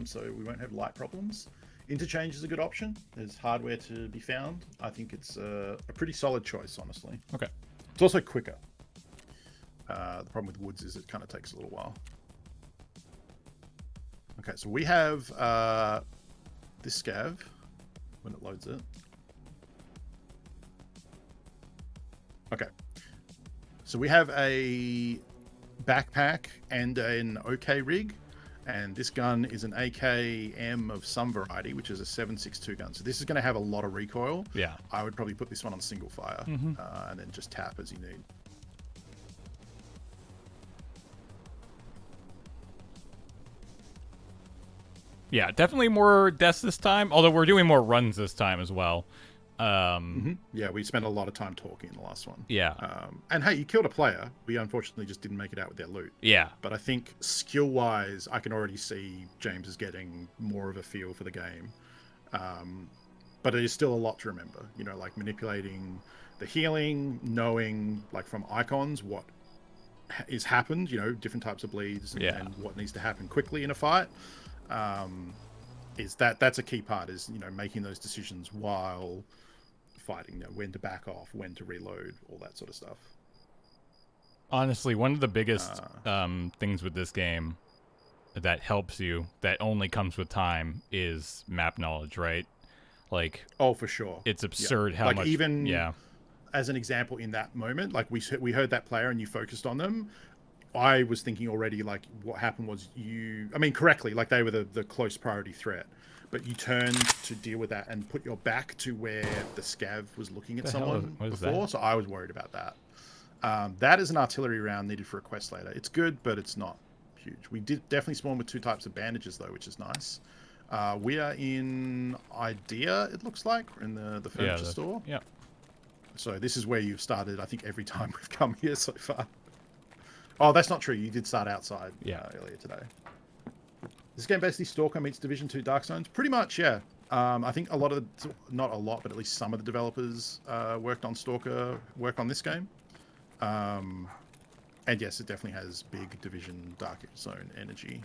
so we won't have light problems. Interchange is a good option. There's hardware to be found. I think it's a pretty solid choice, honestly. Okay. It's also quicker. The problem with woods is it kind of takes a little while. Okay, so we have this scav when it loads it. Okay. So we have a backpack and an OK rig, and this gun is an AKM of some variety, which is a 7.62 gun. So this is going to have a lot of recoil. Yeah. I would probably put this one on single fire, and then just tap as you need. Yeah, definitely more deaths this time, although we're doing more runs this time as well. Yeah, we spent a lot of time talking in the last one. Yeah. And hey, you killed a player. We unfortunately just didn't make it out with their loot. Yeah. But I think skill-wise, I can already see James is getting more of a feel for the game. But it is still a lot to remember. You know, like manipulating the healing, knowing, like from icons, what is happened, you know, different types of bleeds and what needs to happen quickly in a fight. That's a key part, is, you know, making those decisions while fighting, you know, when to back off, when to reload, all that sort of stuff. Honestly, one of the biggest things with this game that helps you, that only comes with time, is map knowledge, right? Like, oh, for sure, it's absurd how like much. Even as an example, in that moment, like we heard that player and you focused on them. I was thinking already, like, what happened was I mean, correctly, like they were the close priority threat, but you turned to deal with that and put your back to where the scav was looking at someone before. So I was worried about that. That is an artillery round needed for a quest later. It's good, but it's not huge. We did definitely spawn with 2 types of bandages, though, which is nice. We are in Idea, it looks like. We're in the furniture store. Yeah. So this is where you've started, I think, every time we've come here so far. Oh, that's not true. You did start outside earlier today. This game basically Stalker meets Division 2 Dark Zones? Pretty much, yeah. I think a lot of the, not a lot, but at least some of the developers worked on Stalker, worked on this game. And yes, it definitely has big Division Dark Zone energy.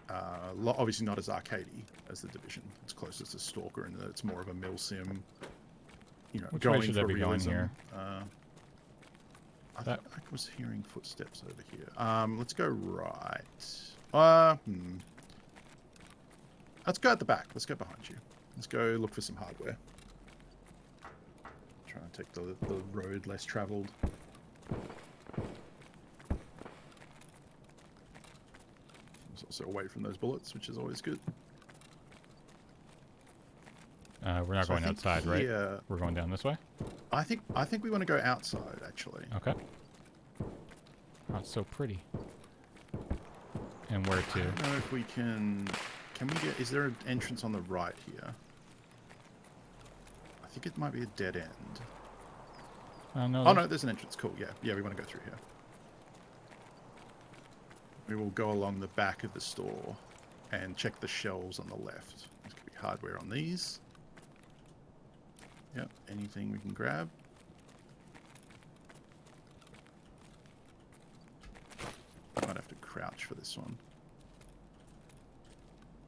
Obviously not as arcadey as the Division. It's closest to Stalker in that it's more of a mill sim. You know, Which going way should for I be realism. going here? I think I was hearing footsteps over here. Let's go right. Let's go at the back. Let's go behind you. Let's go look for some hardware. Trying to take the road less travelled. It's also away from those bullets, which is always good. We're not going outside, right? We're going down this way? I think we want to go outside, actually. Okay. Oh, it's so pretty. And where to? I don't know if we can... Can we get... Is there an entrance on the right here? I think it might be a dead end. No, oh, no, there's an entrance. Cool, yeah. Yeah, we want to go through here. We will go along the back of the store and check the shelves on the left. There's going to be hardware on these. Yep, anything we can grab. Might have to crouch for this one.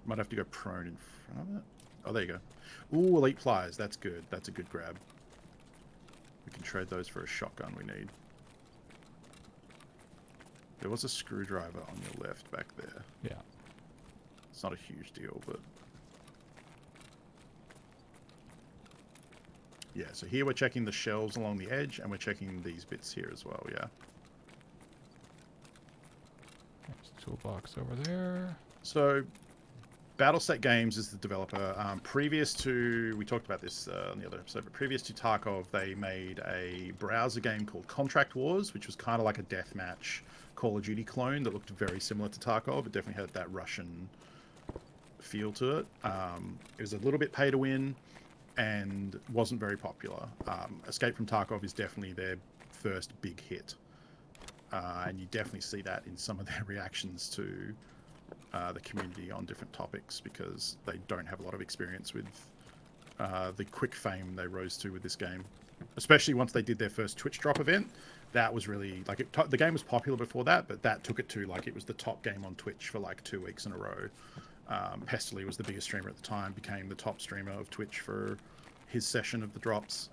Might have to go prone in front of it. Oh, there you go. Ooh, elite pliers. That's good. That's a good grab. We can trade those for a shotgun we need. There was a screwdriver on your left back there. Yeah. It's not a huge deal, but... Yeah, so here we're checking the shelves along the edge, and we're checking these bits here as well, yeah. There's a toolbox over there. So, Battleset Games is the developer. Previous to... We talked about this on the other episode, but previous to Tarkov, they made a browser game called Contract Wars, which was kind of like a deathmatch Call of Duty clone that looked very similar to Tarkov. It definitely had that Russian feel to it. It was a little bit pay to win and wasn't very popular. Escape from Tarkov is definitely their first big hit. And you definitely see that in some of their reactions to the community on different topics, because they don't have a lot of experience with the quick fame they rose to with this game. Especially once they did their first Twitch drop event. That was really, like, the game was popular before that, but that took it to, like, it was the top game on Twitch for, like, 2 weeks in a row. Pestily was the biggest streamer at the time, became the top streamer of Twitch for his session of the drops,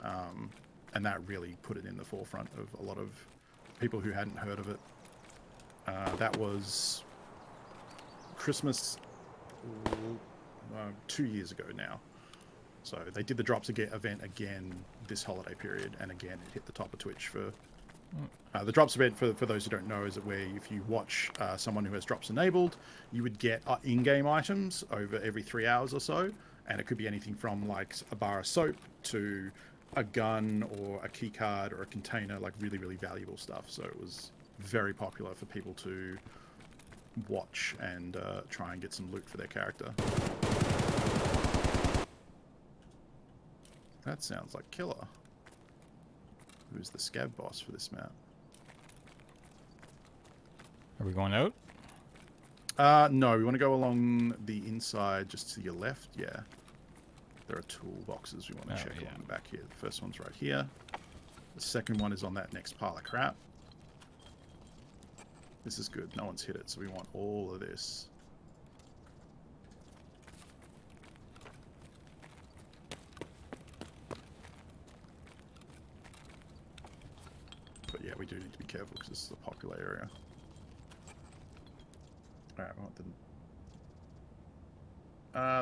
and that really put it in the forefront of a lot of people who hadn't heard of it. That was Christmas 2 years ago now. So they did the drops event again this holiday period, and again it hit the top of Twitch for... the drops event, for those who don't know, is where if you watch someone who has drops enabled, you would get in-game items over every 3 hours or so, and it could be anything from like a bar of soap to a gun or a key card or a container, like really, really valuable stuff. So it was very popular for people to watch and try and get some loot for their character. That sounds like Killer. Who's the scab boss for this map? Are we going out? No, we want to go along the inside just to your left. Yeah. There are toolboxes we want to check along the back here. The first one's right here. The second one is on that next pile of crap. This is good. No one's hit it, so we want all of this. But yeah, we do need to be careful because this is a popular area. Alright, we want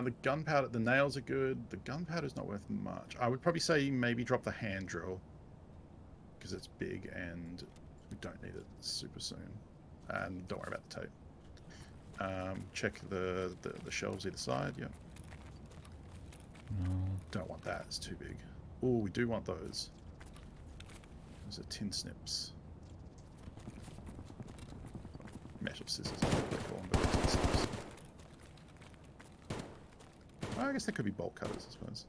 the gunpowder. The nails are good. The gunpowder's not worth much. I would probably say maybe drop the hand drill, because it's big and we don't need it super soon. And don't worry about the tape. Check the shelves either side. Yep. No. Don't want that. It's too big. Oh, we do want those. Those are tin snips. Metal scissors, I don't know what they call them, but tin snips. Well, I guess they could be bolt cutters, I suppose.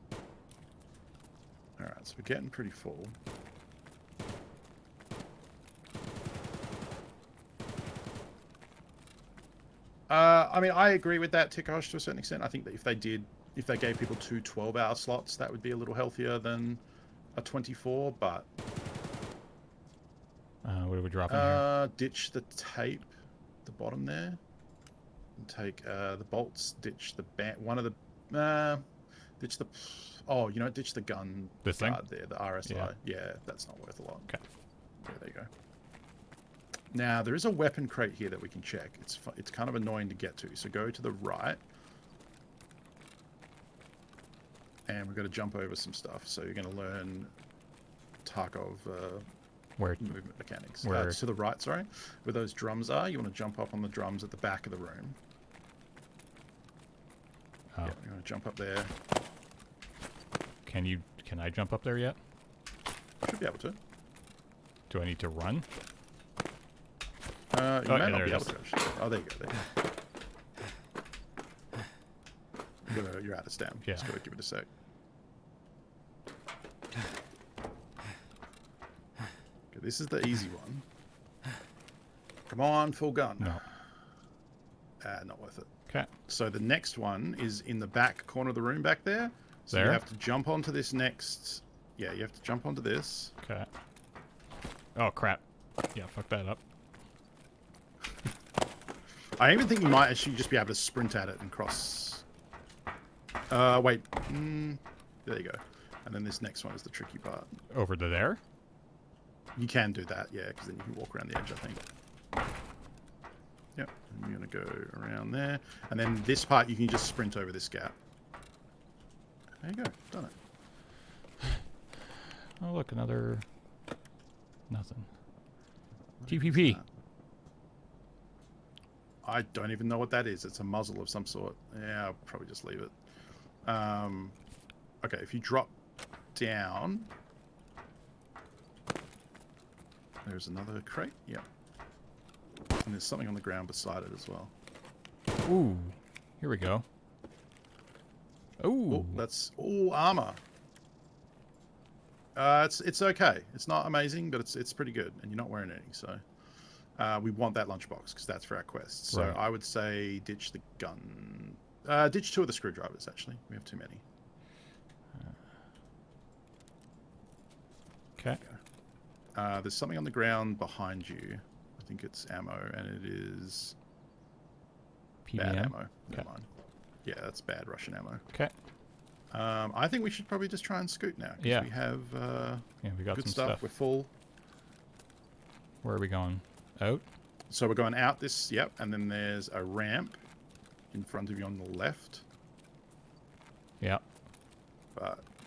Alright, so we're getting pretty full. I mean, I agree with that, Tikosh, to a certain extent. I think that if they gave people 2 12-hour slots, that would be a little healthier than a 24, but... what do we drop in here? Ditch the tape at the bottom there. And take the bolts, ditch the one of the... ditch the... Oh, you know, ditch the gun This guard thing? there, the RSI. Yeah. Yeah, that's not worth a lot. Okay. Yeah, there you go. Now, there is a weapon crate here that we can check. It's kind of annoying to get to. So go to the right. And we've got to jump over some stuff. So you're going to learn Tarkov Where? movement mechanics. Where? To the right, sorry. Where those drums are. You want to jump up on the drums at the back of the room. Oh. Yeah, you want to jump up there. Can I jump up there yet? Should be able to. Do I need to run? You may yeah, not there be it able is. to, actually. Oh, there you go. There. You're out of stamina. Yeah. Just got to give it a sec. Okay, this is the easy one. Come on, full gun. No. Not worth it. Okay. So the next one is in the back corner of the room back there. So There? you have to jump onto this next... Yeah, you have to jump onto this. Okay. Oh, crap. Yeah, fuck that up. I even think you might actually just be able to sprint at it and cross... wait. There you go. And then this next one is the tricky part. Over to there? You can do that, yeah, because then you can walk around the edge, I think. Yep, and you're going to go around there. And then this part, you can just sprint over this gap. There you go, done it. Oh, look, another... Nothing. TPP. I don't even know what that is. It's a muzzle of some sort. Yeah, I'll probably just leave it. Okay, if you drop down... There's another crate. Yep. And there's something on the ground beside it as well. Ooh. Here we go. Ooh. Oh, that's... Oh, armor. It's okay. It's not amazing, but it's pretty good. And you're not wearing any, so... we want that lunchbox, because that's for our quest. So Right. I would say ditch the gun. Ditch 2 of the screwdrivers, actually. We have too many. Okay. There's something on the ground behind you. I think it's ammo, and it is bad PBM? ammo. Okay. Never mind. Yeah, that's bad Russian ammo. Okay. I think we should probably just try and scoot now. 'Cause Yeah. we have Yeah, we got good some stuff. stuff. We're full. Where are we going? Out? So we're going out this, yep, and then there's a ramp in front of you on the left. Yeah.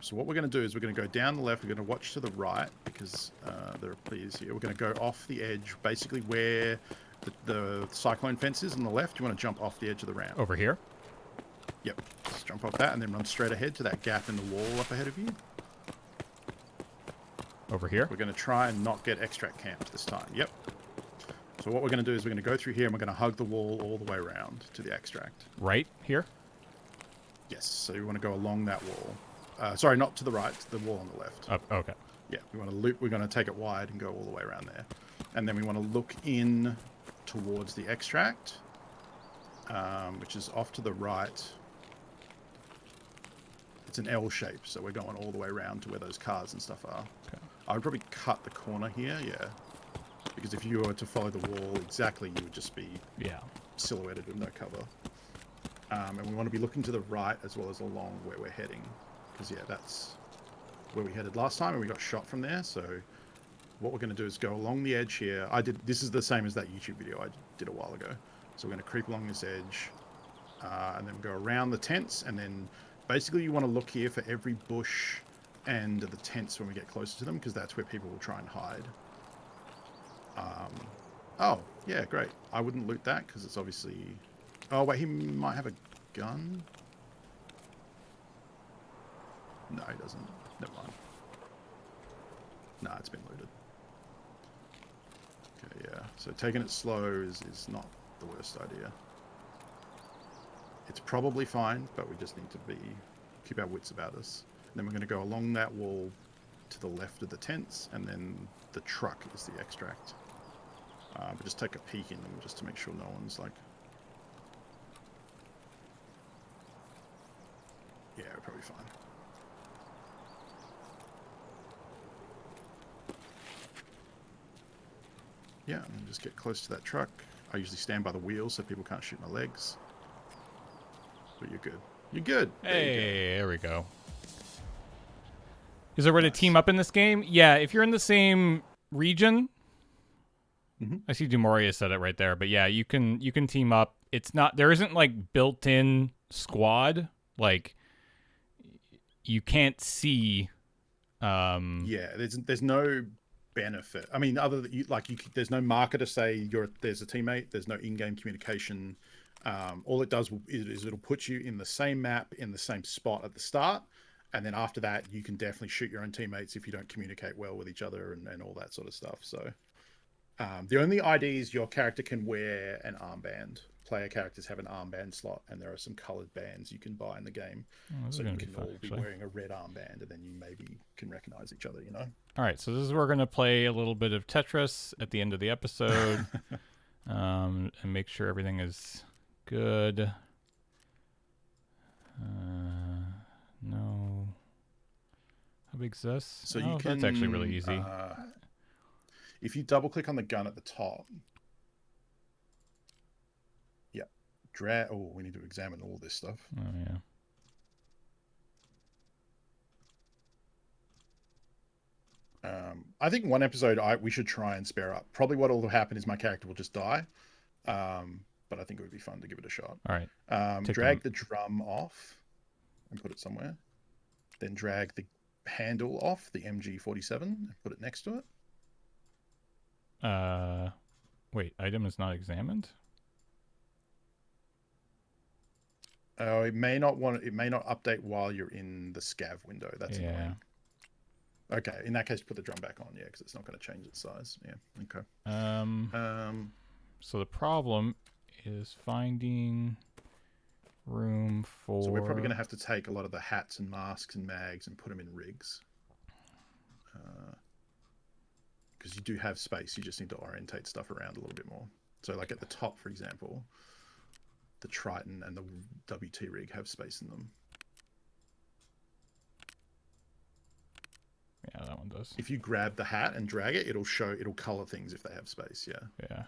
So what we're going to do is we're going to go down the left. We're going to watch to the right because there are players here. We're going to go off the edge, basically where the cyclone fence is on the left. You want to jump off the edge of the ramp. Over here? Yep. Just jump off that and then run straight ahead to that gap in the wall up ahead of you. Over here? We're going to try and not get extract camped this time. Yep. So what we're going to do is we're going to go through here and we're going to hug the wall all the way around to the extract. Right here? Yes. So you want to go along that wall. Sorry, not to the right, to the wall on the left. Up. Okay. Yeah, we want to loop. We're going to take it wide and go all the way around there. And then we want to look in towards the extract, which is off to the right. It's an L shape, so we're going all the way around to where those cars and stuff are. Okay. I would probably cut the corner here, yeah. Because if you were to follow the wall exactly, you would just be silhouetted with no cover. And we want to be looking to the right as well as along where we're heading. Because, yeah, that's where we headed last time and we got shot from there. So what we're going to do is go along the edge here. This is the same as that YouTube video I did a while ago. So we're going to creep along this edge and then go around the tents. And then basically you want to look here for every bush and the tents when we get closer to them, because that's where people will try and hide. Oh, yeah, great. I wouldn't loot that because it's obviously... Oh, wait, he might have a gun? No, he doesn't. Never mind. No, it's been looted. Okay, yeah. So taking it slow is not the worst idea. It's probably fine, but we just need to keep our wits about us. And then we're going to go along that wall to the left of the tents, and then the truck is the extract. But just take a peek in them just to make sure no one's like... Yeah, we're probably fine. Yeah, and then just get close to that truck. I usually stand by the wheel so people can't shoot my legs. But you're good. You're good. Hey, there we go. Is there a way to Nice. team up in this game? Yeah, if you're in the same region. I see Dumoria said it right there, but yeah, you can team up. It's not, there isn't like built-in squad. Like you can't see. Yeah, there's no benefit. I mean, other than there's no marker to say there's a teammate. There's no in-game communication. All it does is it'll put you in the same map in the same spot at the start, and then after that, you can definitely shoot your own teammates if you don't communicate well with each other and all that sort of stuff. So the only ID is your character can wear an armband. Player characters have an armband slot, and there are some colored bands you can buy in the game. So you can all be wearing a red armband, and then you maybe can recognize each other, you know? All right, so this is where we're going to play a little bit of Tetris at the end of the episode and make sure everything is good. No. How big's this? So you can... That's actually really easy. If you double-click on the gun at the top... Yeah. Drag... Oh, we need to examine all this stuff. Oh, yeah. I think one episode we should try and spare up. Probably what will happen is my character will just die. But I think it would be fun to give it a shot. All right. Drag the drum off and put it somewhere. Then drag the handle off, the MG47, and put it next to it. Wait, item is not examined? Oh, it may not update while you're in the scav window. That's annoying. Okay, in that case, put the drum back on, yeah, because it's not going to change its size. Yeah, okay. So the problem is finding room for... So we're probably going to have to take a lot of the hats and masks and mags and put them in rigs. Because you do have space, you just need to orientate stuff around a little bit more. So like at the top, for example, the Triton and the WT rig have space in them. Yeah, that one does. If you grab the hat and drag it, it'll color things if they have space. Yeah. Yeah.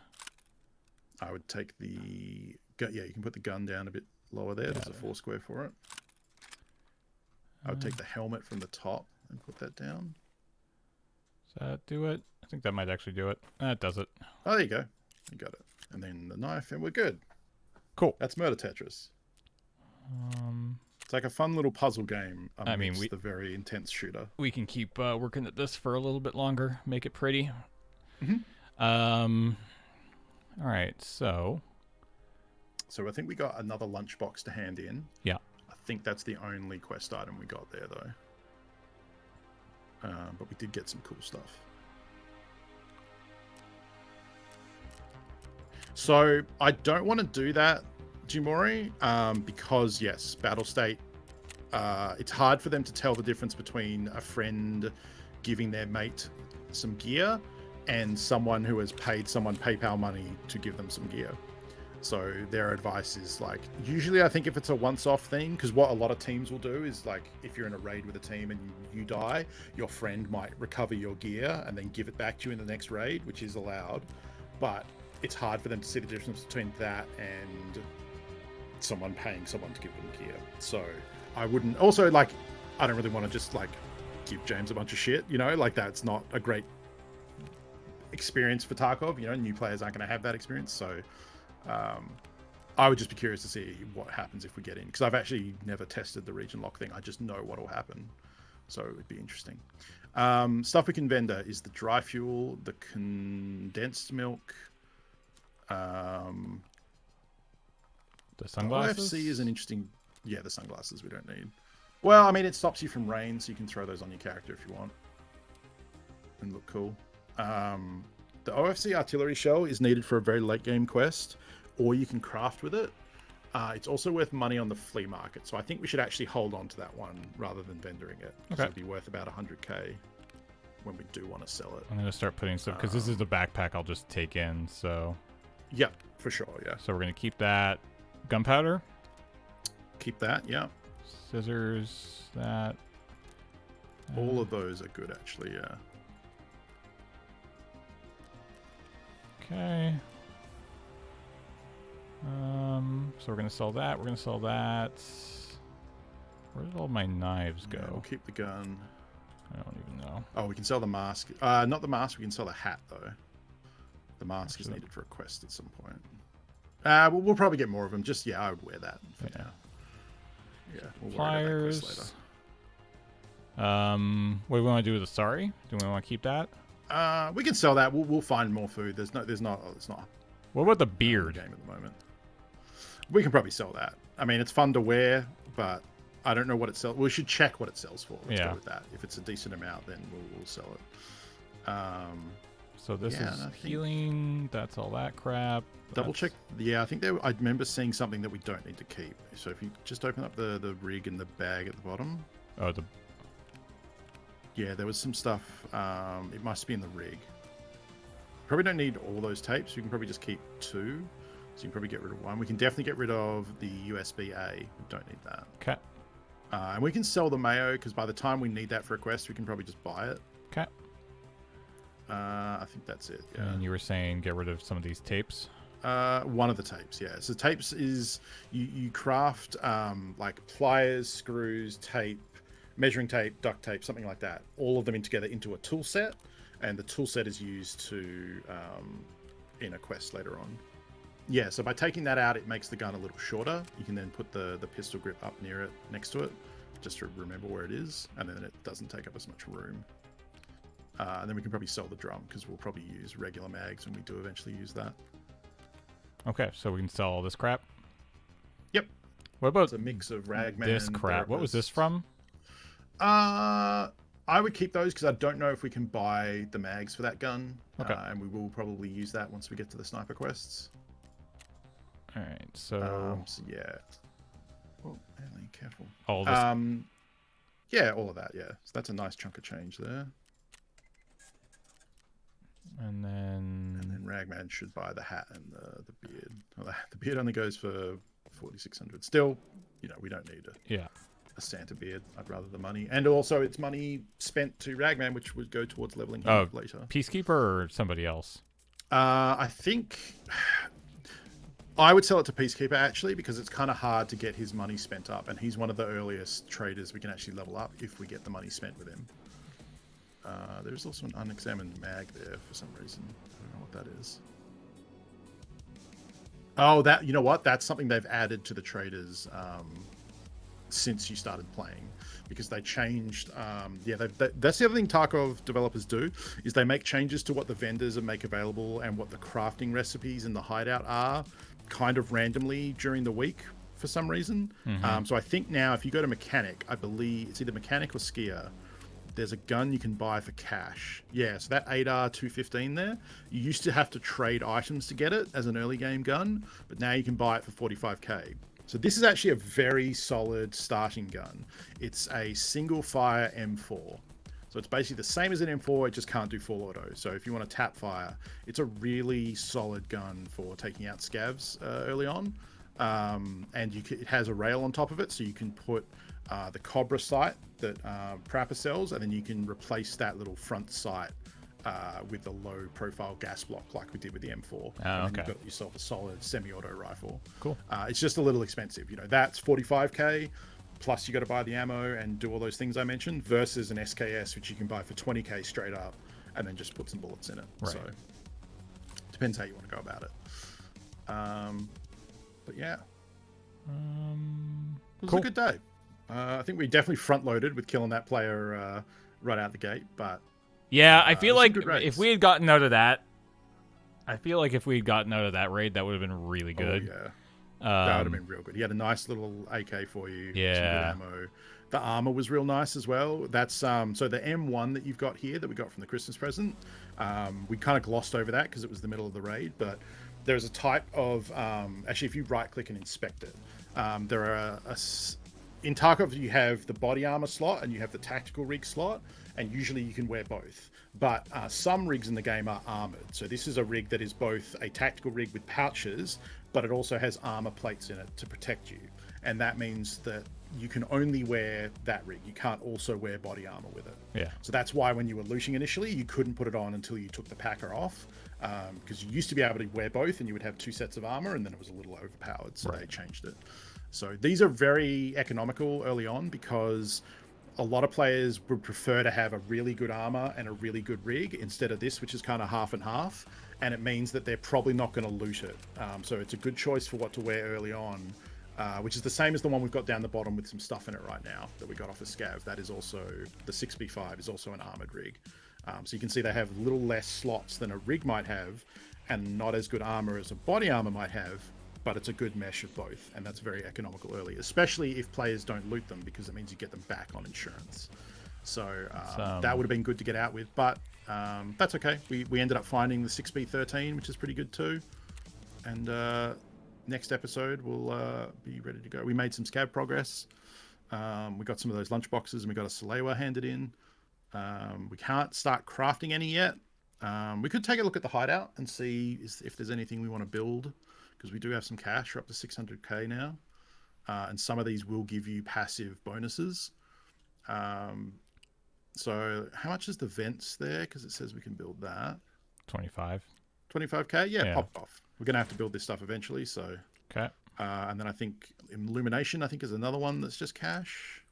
I would take the... Yeah, you can put the gun down a bit lower there. There's a 4 square for it. I would take the helmet from the top and put that down. Does that do it? I think that might actually do it. That does it. Oh, there you go. You got it. And then the knife, and we're good. Cool. That's Murder Tetris. It's like a fun little puzzle game. I mean, the very intense shooter. We can keep working at this for a little bit longer. Make it pretty. Mm-hmm. All right, so I think we got another lunchbox to hand in. Yeah. I think that's the only quest item we got there, though. But we did get some cool stuff. So I don't want to do that, Jimori, because yes, battle state. It's hard for them to tell the difference between a friend giving their mate some gear and someone who has paid someone PayPal money to give them some gear. So their advice is like, usually I think if it's a once-off thing, because what a lot of teams will do is like, if you're in a raid with a team and you die, your friend might recover your gear and then give it back to you in the next raid, which is allowed. But it's hard for them to see the difference between that and someone paying someone to give them gear. So I wouldn't... Also, like, I don't really want to just, like, give James a bunch of shit, you know? Like, that's not a great experience for Tarkov, you know? New players aren't going to have that experience, so... I would just be curious to see what happens if we get in, because I've actually never tested the region lock thing. I just know what will happen, so it would be interesting. Stuff we can vendor is the dry fuel, the condensed milk, the sunglasses. OFC is an interesting... Yeah, the sunglasses we don't need. Well, I mean, it stops you from rain, so you can throw those on your character if you want and look cool. The OFC artillery shell is needed for a very late game quest, or you can craft with it. It's also worth money on the flea market, so I think we should actually hold on to that one rather than vendoring it. Okay. It'll be worth about 100k when we do want to sell it. I'm gonna start putting stuff because this is the backpack I'll just take in. So. Yeah, for sure. Yeah. So we're gonna keep that. Gunpowder. Keep that. Yeah. Scissors. That. All of those are good, actually. Yeah. Okay. So we're gonna sell that. We're gonna sell that. Where did all my knives go? Yeah, we'll keep the gun. I don't even know. Oh, we can sell the mask. Not the mask. We can sell the hat though. The mask is needed for a quest at some point. We'll probably get more of them. Just I would wear that for now. Yeah, we'll worry about that quest later. What do we want to do with the Sari? Do we want to keep that? We can sell that. We'll find more food. It's not. What about the beard? Game at the moment. We can probably sell that. I mean, it's fun to wear, but I don't know what it sells. We should check what it sells for. Let's go with that. If it's a decent amount, then we'll sell it. So this is healing. That's all that crap. Double check. Yeah, I think I remember seeing something that we don't need to keep. So if you just open up the rig and the bag at the bottom. Oh, yeah, there was some stuff. It must be in the rig. Probably don't need all those tapes. We can probably just keep 2. So you can probably get rid of 1. We can definitely get rid of the USB-A. We don't need that. Okay. And we can sell the mayo because by the time we need that for a quest, we can probably just buy it. Okay. I think that's it. Yeah. And you were saying get rid of some of these tapes. One of the tapes, yeah. So tapes is you craft like pliers, screws, tape, measuring tape, duct tape, something like that. All of them together into a tool set, and the tool set is used to in a quest later on. Yeah, so by taking that out, it makes the gun a little shorter. You can then put the pistol grip up near it, next to it, just to remember where it is, and then it doesn't take up as much room. And then we can probably sell the drum, because we'll probably use regular mags when we do eventually use that. Okay, so we can sell all this crap? Yep. What about it's a mix of ragman this crap? What was this from? I would keep those, because I don't know if we can buy the mags for that gun. Okay. And we will probably use that once we get to the sniper quests. All right, so yeah. Oh, Ellie, careful. All this. Yeah, all of that. Yeah, so that's a nice chunk of change there. And then Ragman should buy the hat and the beard. Well, the beard only goes for 4,600. Still, we don't need a Santa beard. I'd rather the money, and also it's money spent to Ragman, which would go towards leveling him up later. Peacekeeper or somebody else? I think I would sell it to Peacekeeper, actually, because it's kind of hard to get his money spent up, and he's one of the earliest traders we can actually level up if we get the money spent with him. There's also an unexamined mag there for some reason. I don't know what that is. Oh, you know what? That's something they've added to the traders since you started playing, because they changed. That's the other thing Tarkov developers do, is they make changes to what the vendors make available and what the crafting recipes in the hideout are, kind of randomly during the week for some reason. Mm-hmm. So I think now if you go to mechanic, I believe it's either mechanic or skier, there's a gun you can buy for cash. Yeah, so that 8R 215 there, you used to have to trade items to get it as an early game gun, but now you can buy it for 45k. So this is actually a very solid starting gun. It's a single fire M4. So it's basically the same as an M4, it just can't do full auto. So if you want to tap fire, it's a really solid gun for taking out scavs early on. And it has a rail on top of it, so you can put the Cobra sight that Prapper sells, and then you can replace that little front sight with the low profile gas block like we did with the M4. Oh, and okay. You've got yourself a solid semi-auto rifle. Cool. It's just a little expensive. That's 45k, plus you got to buy the ammo and do all those things I mentioned, versus an SKS, which you can buy for 20k straight up, and then just put some bullets in it. Right. So depends how you want to go about it. But yeah. It was a good day. I think we definitely front-loaded with killing that player right out the gate, but yeah, I feel like if we had gotten out of that, raid, that would have been really good. Oh, That would have been real good. He had a nice little AK for you, some good Yeah. ammo. The armor was real nice as well. That's so the M1 that you've got here that we got from the Christmas present. We kind of glossed over that because it was the middle of the raid, but there's a type of actually, if you right click and inspect it, there are in Tarkov you have the body armor slot and you have the tactical rig slot, and usually you can wear both. But some rigs in the game are armored. So this is a rig that is both a tactical rig with pouches, but it also has armor plates in it to protect you. And that means that you can only wear that rig. You can't also wear body armor with it. Yeah. So that's why when you were looting initially, you couldn't put it on until you took the packer off, because you used to be able to wear both and you would have 2 sets of armor, and then it was a little overpowered. So they changed it. So these are very economical early on because a lot of players would prefer to have a really good armor and a really good rig instead of this, which is kind of half and half. And it means that they're probably not going to loot it. So it's a good choice for what to wear early on, which is the same as the one we've got down the bottom with some stuff in it right now that we got off a scav. That is also, the 6B5 is also an armored rig. So you can see they have a little less slots than a rig might have and not as good armor as a body armor might have, but it's a good mesh of both, and that's very economical early, especially if players don't loot them, because it means you get them back on insurance. So that would have been good to get out with, but that's okay. We ended up finding the 6B13, which is pretty good too. And next episode we'll be ready to go. We made some scab progress. We got some of those lunch boxes, and we got a Salewa handed in. We can't start crafting any yet. We could take a look at the hideout and see if there's anything we want to build, because we do have some cash. We're up to 600k now, and some of these will give you passive bonuses. So how much is the vents there? Because it says we can build that. 25k. Yeah, pop off. We're gonna have to build this stuff eventually. So okay. And then I think illumination, I think, is another one that's just cash.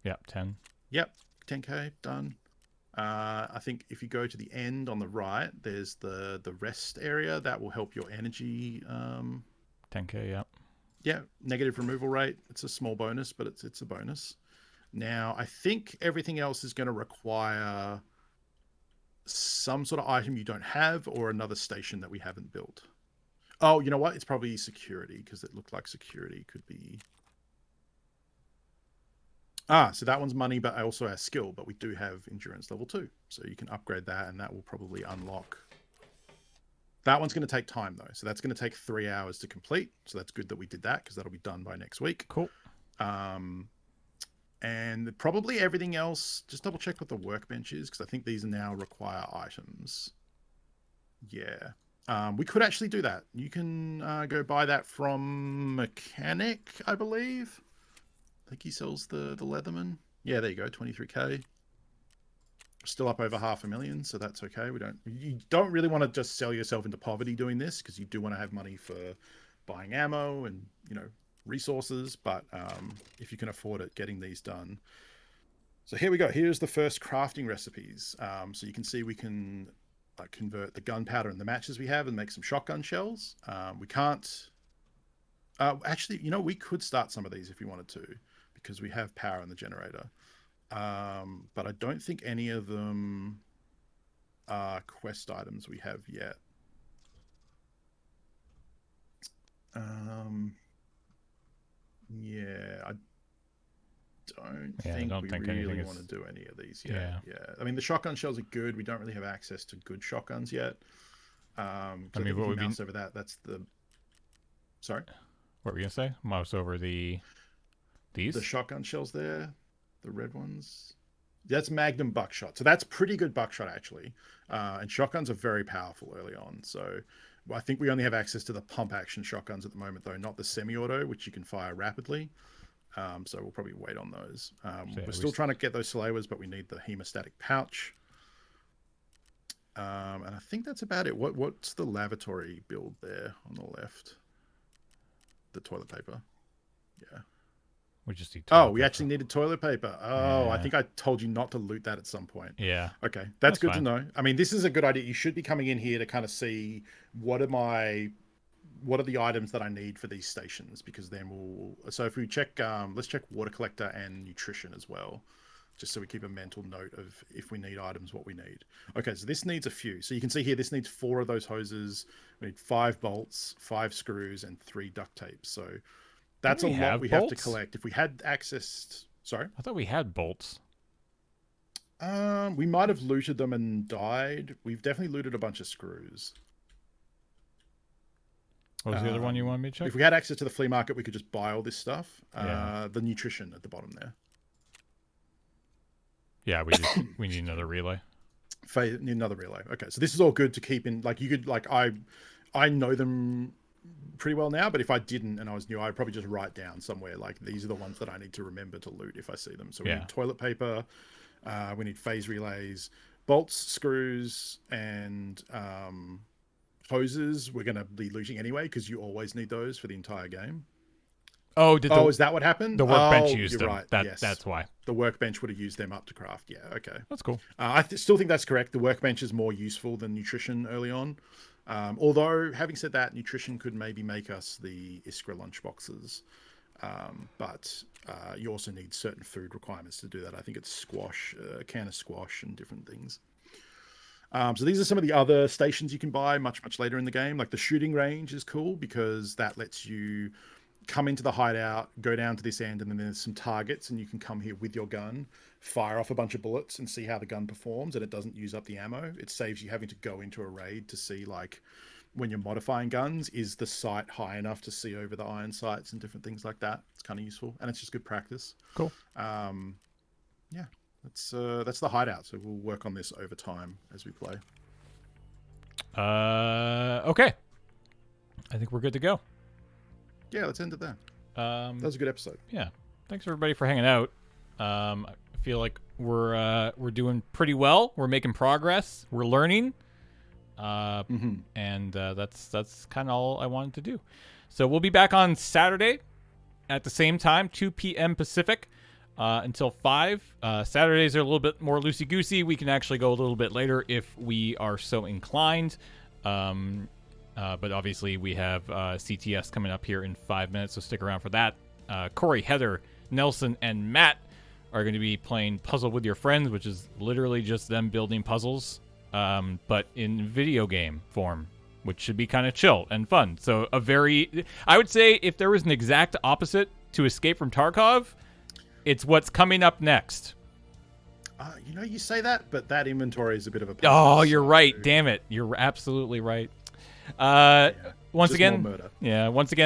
Yeah, 10. Yep, 10k done. I think if you go to the end on the right, there's the rest area that will help your energy. 10k. Yeah. Yeah, negative removal rate. It's a small bonus, but it's a bonus. Now I think everything else is going to require some sort of item you don't have, or another station that we haven't built. Oh, you know what? It's probably security, because it looked like security could be. So that one's money, but I also have skill, but we do have endurance level 2. So you can upgrade that, and that will probably unlock. That one's going to take time, though. So that's going to take 3 hours to complete. So that's good that we did that, because that'll be done by next week. Cool. And probably everything else, just double check what the workbench is, because I think these now require items. Yeah. We could actually do that. You can go buy that from Mechanic, I believe. I think he sells the Leatherman. Yeah, there you go, 23k. Still up over 500,000, so that's okay. You don't really want to just sell yourself into poverty doing this, because you do want to have money for buying ammo and, resources. But if you can afford it, getting these done. So here we go. Here's the first crafting recipes. So you can see we can convert the gunpowder and the matches we have and make some shotgun shells. We can't. Actually, we could start some of these if we wanted to, because we have power in the generator. But I don't think any of them are quest items we have yet. Yeah, I don't think we really want to do any of these yet. Yeah. I mean, the shotgun shells are good. We don't really have access to good shotguns yet. I mean, what would mouse over that? That's the. Sorry. What were you gonna say? Mouse over these? The shotgun shells there, the red ones. That's Magnum buckshot. So that's pretty good buckshot, actually. And shotguns are very powerful early on. So I think we only have access to the pump action shotguns at the moment, though, not the semi-auto, which you can fire rapidly. So we'll probably wait on those. We're still trying to get those Salewas, but we need the hemostatic pouch. And I think that's about it. What's the lavatory build there on the left? The toilet paper. Yeah. We just need toilet we actually needed toilet paper. Yeah. I think I told you not to loot that at some point. Yeah. Okay. That's good fine. To know. I mean, this is a good idea. You should be coming in here to kind of see what are the items that I need for these stations, because then so if we check, let's check water collector and nutrition as well. just so we keep a mental note of if we need items, what we need. Okay, so this needs a few. So you can see here, this needs 4 of those hoses. We need 5 bolts, 5 screws, and 3 duct tapes. So that's a lot we have to collect. If we had access... Sorry? I thought we had bolts. We might have looted them and died. We've definitely looted a bunch of screws. What was the other one you wanted me to check? If we had access to the flea market, we could just buy all this stuff. Yeah. The nutrition at the bottom there. Yeah, we need another relay. Need another relay. Okay, so this is all good to keep in. Like you could I know them pretty well now, but if I didn't and I was new, I'd probably just write down somewhere like these are the ones that I need to remember to loot if I see them. So we need toilet paper, we need phase relays, bolts, screws, and hoses. We're going to be looting anyway because you always need those for the entire game. Oh, is that what happened? The workbench used them. Right. Yes. That's why. The workbench would have used them up to craft. Yeah, okay. That's cool. I still think that's correct. The workbench is more useful than nutrition early on. Although, having said that, nutrition could maybe make us the Iskra lunchboxes. But you also need certain food requirements to do that. I think it's squash, a can of squash and different things. So these are some of the other stations you can buy much later in the game. Like the shooting range is cool because that lets you come into the hideout, go down to this end, and then there's some targets, and you can come here with your gun, fire off a bunch of bullets, and see how the gun performs, and it doesn't use up the ammo. It saves you having to go into a raid to see, like, when you're modifying guns, is the sight high enough to see over the iron sights and different things like that. It's kind of useful, and it's just good practice. Cool. Yeah, that's the hideout, so we'll work on this over time as we play. Okay. I think we're good to go. Yeah, let's end it there. That was a good episode. Yeah. Thanks everybody for hanging out. I feel like we're doing pretty well. We're making progress. We're learning. And that's kind of all I wanted to do. So we'll be back on Saturday at the same time, 2 p.m. Pacific, until 5. Saturdays are a little bit more loosey-goosey. We can actually go a little bit later if we are so inclined. But obviously we have CTS coming up here in 5 minutes, so stick around for that. Corey, Heather, Nelson, and Matt are going to be playing Puzzle with Your Friends, which is literally just them building puzzles, but in video game form, which should be kind of chill and fun. So I would say if there was an exact opposite to Escape from Tarkov, it's what's coming up next. You say that, but that inventory is a bit of a... Oh, you're right. Damn it. You're absolutely right. Once again,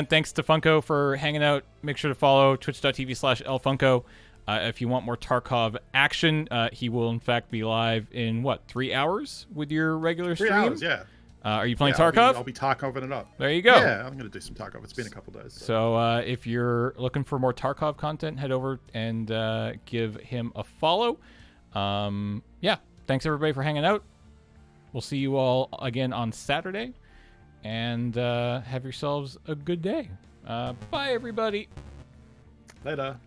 thanks to Funko for hanging out. Make sure to follow twitch.tv/lfunko. If you want more Tarkov action, he will in fact be live in 3 hours with your regular stream? 3 hours, yeah. Are you playing Tarkov? I'll be Tarkoving it up. There you go. Yeah, I'm going to do some Tarkov. It's been a couple days. So if you're looking for more Tarkov content, head over and give him a follow. Yeah, thanks everybody for hanging out. We'll see you all again on Saturday. And have yourselves a good day. Bye, everybody. Later.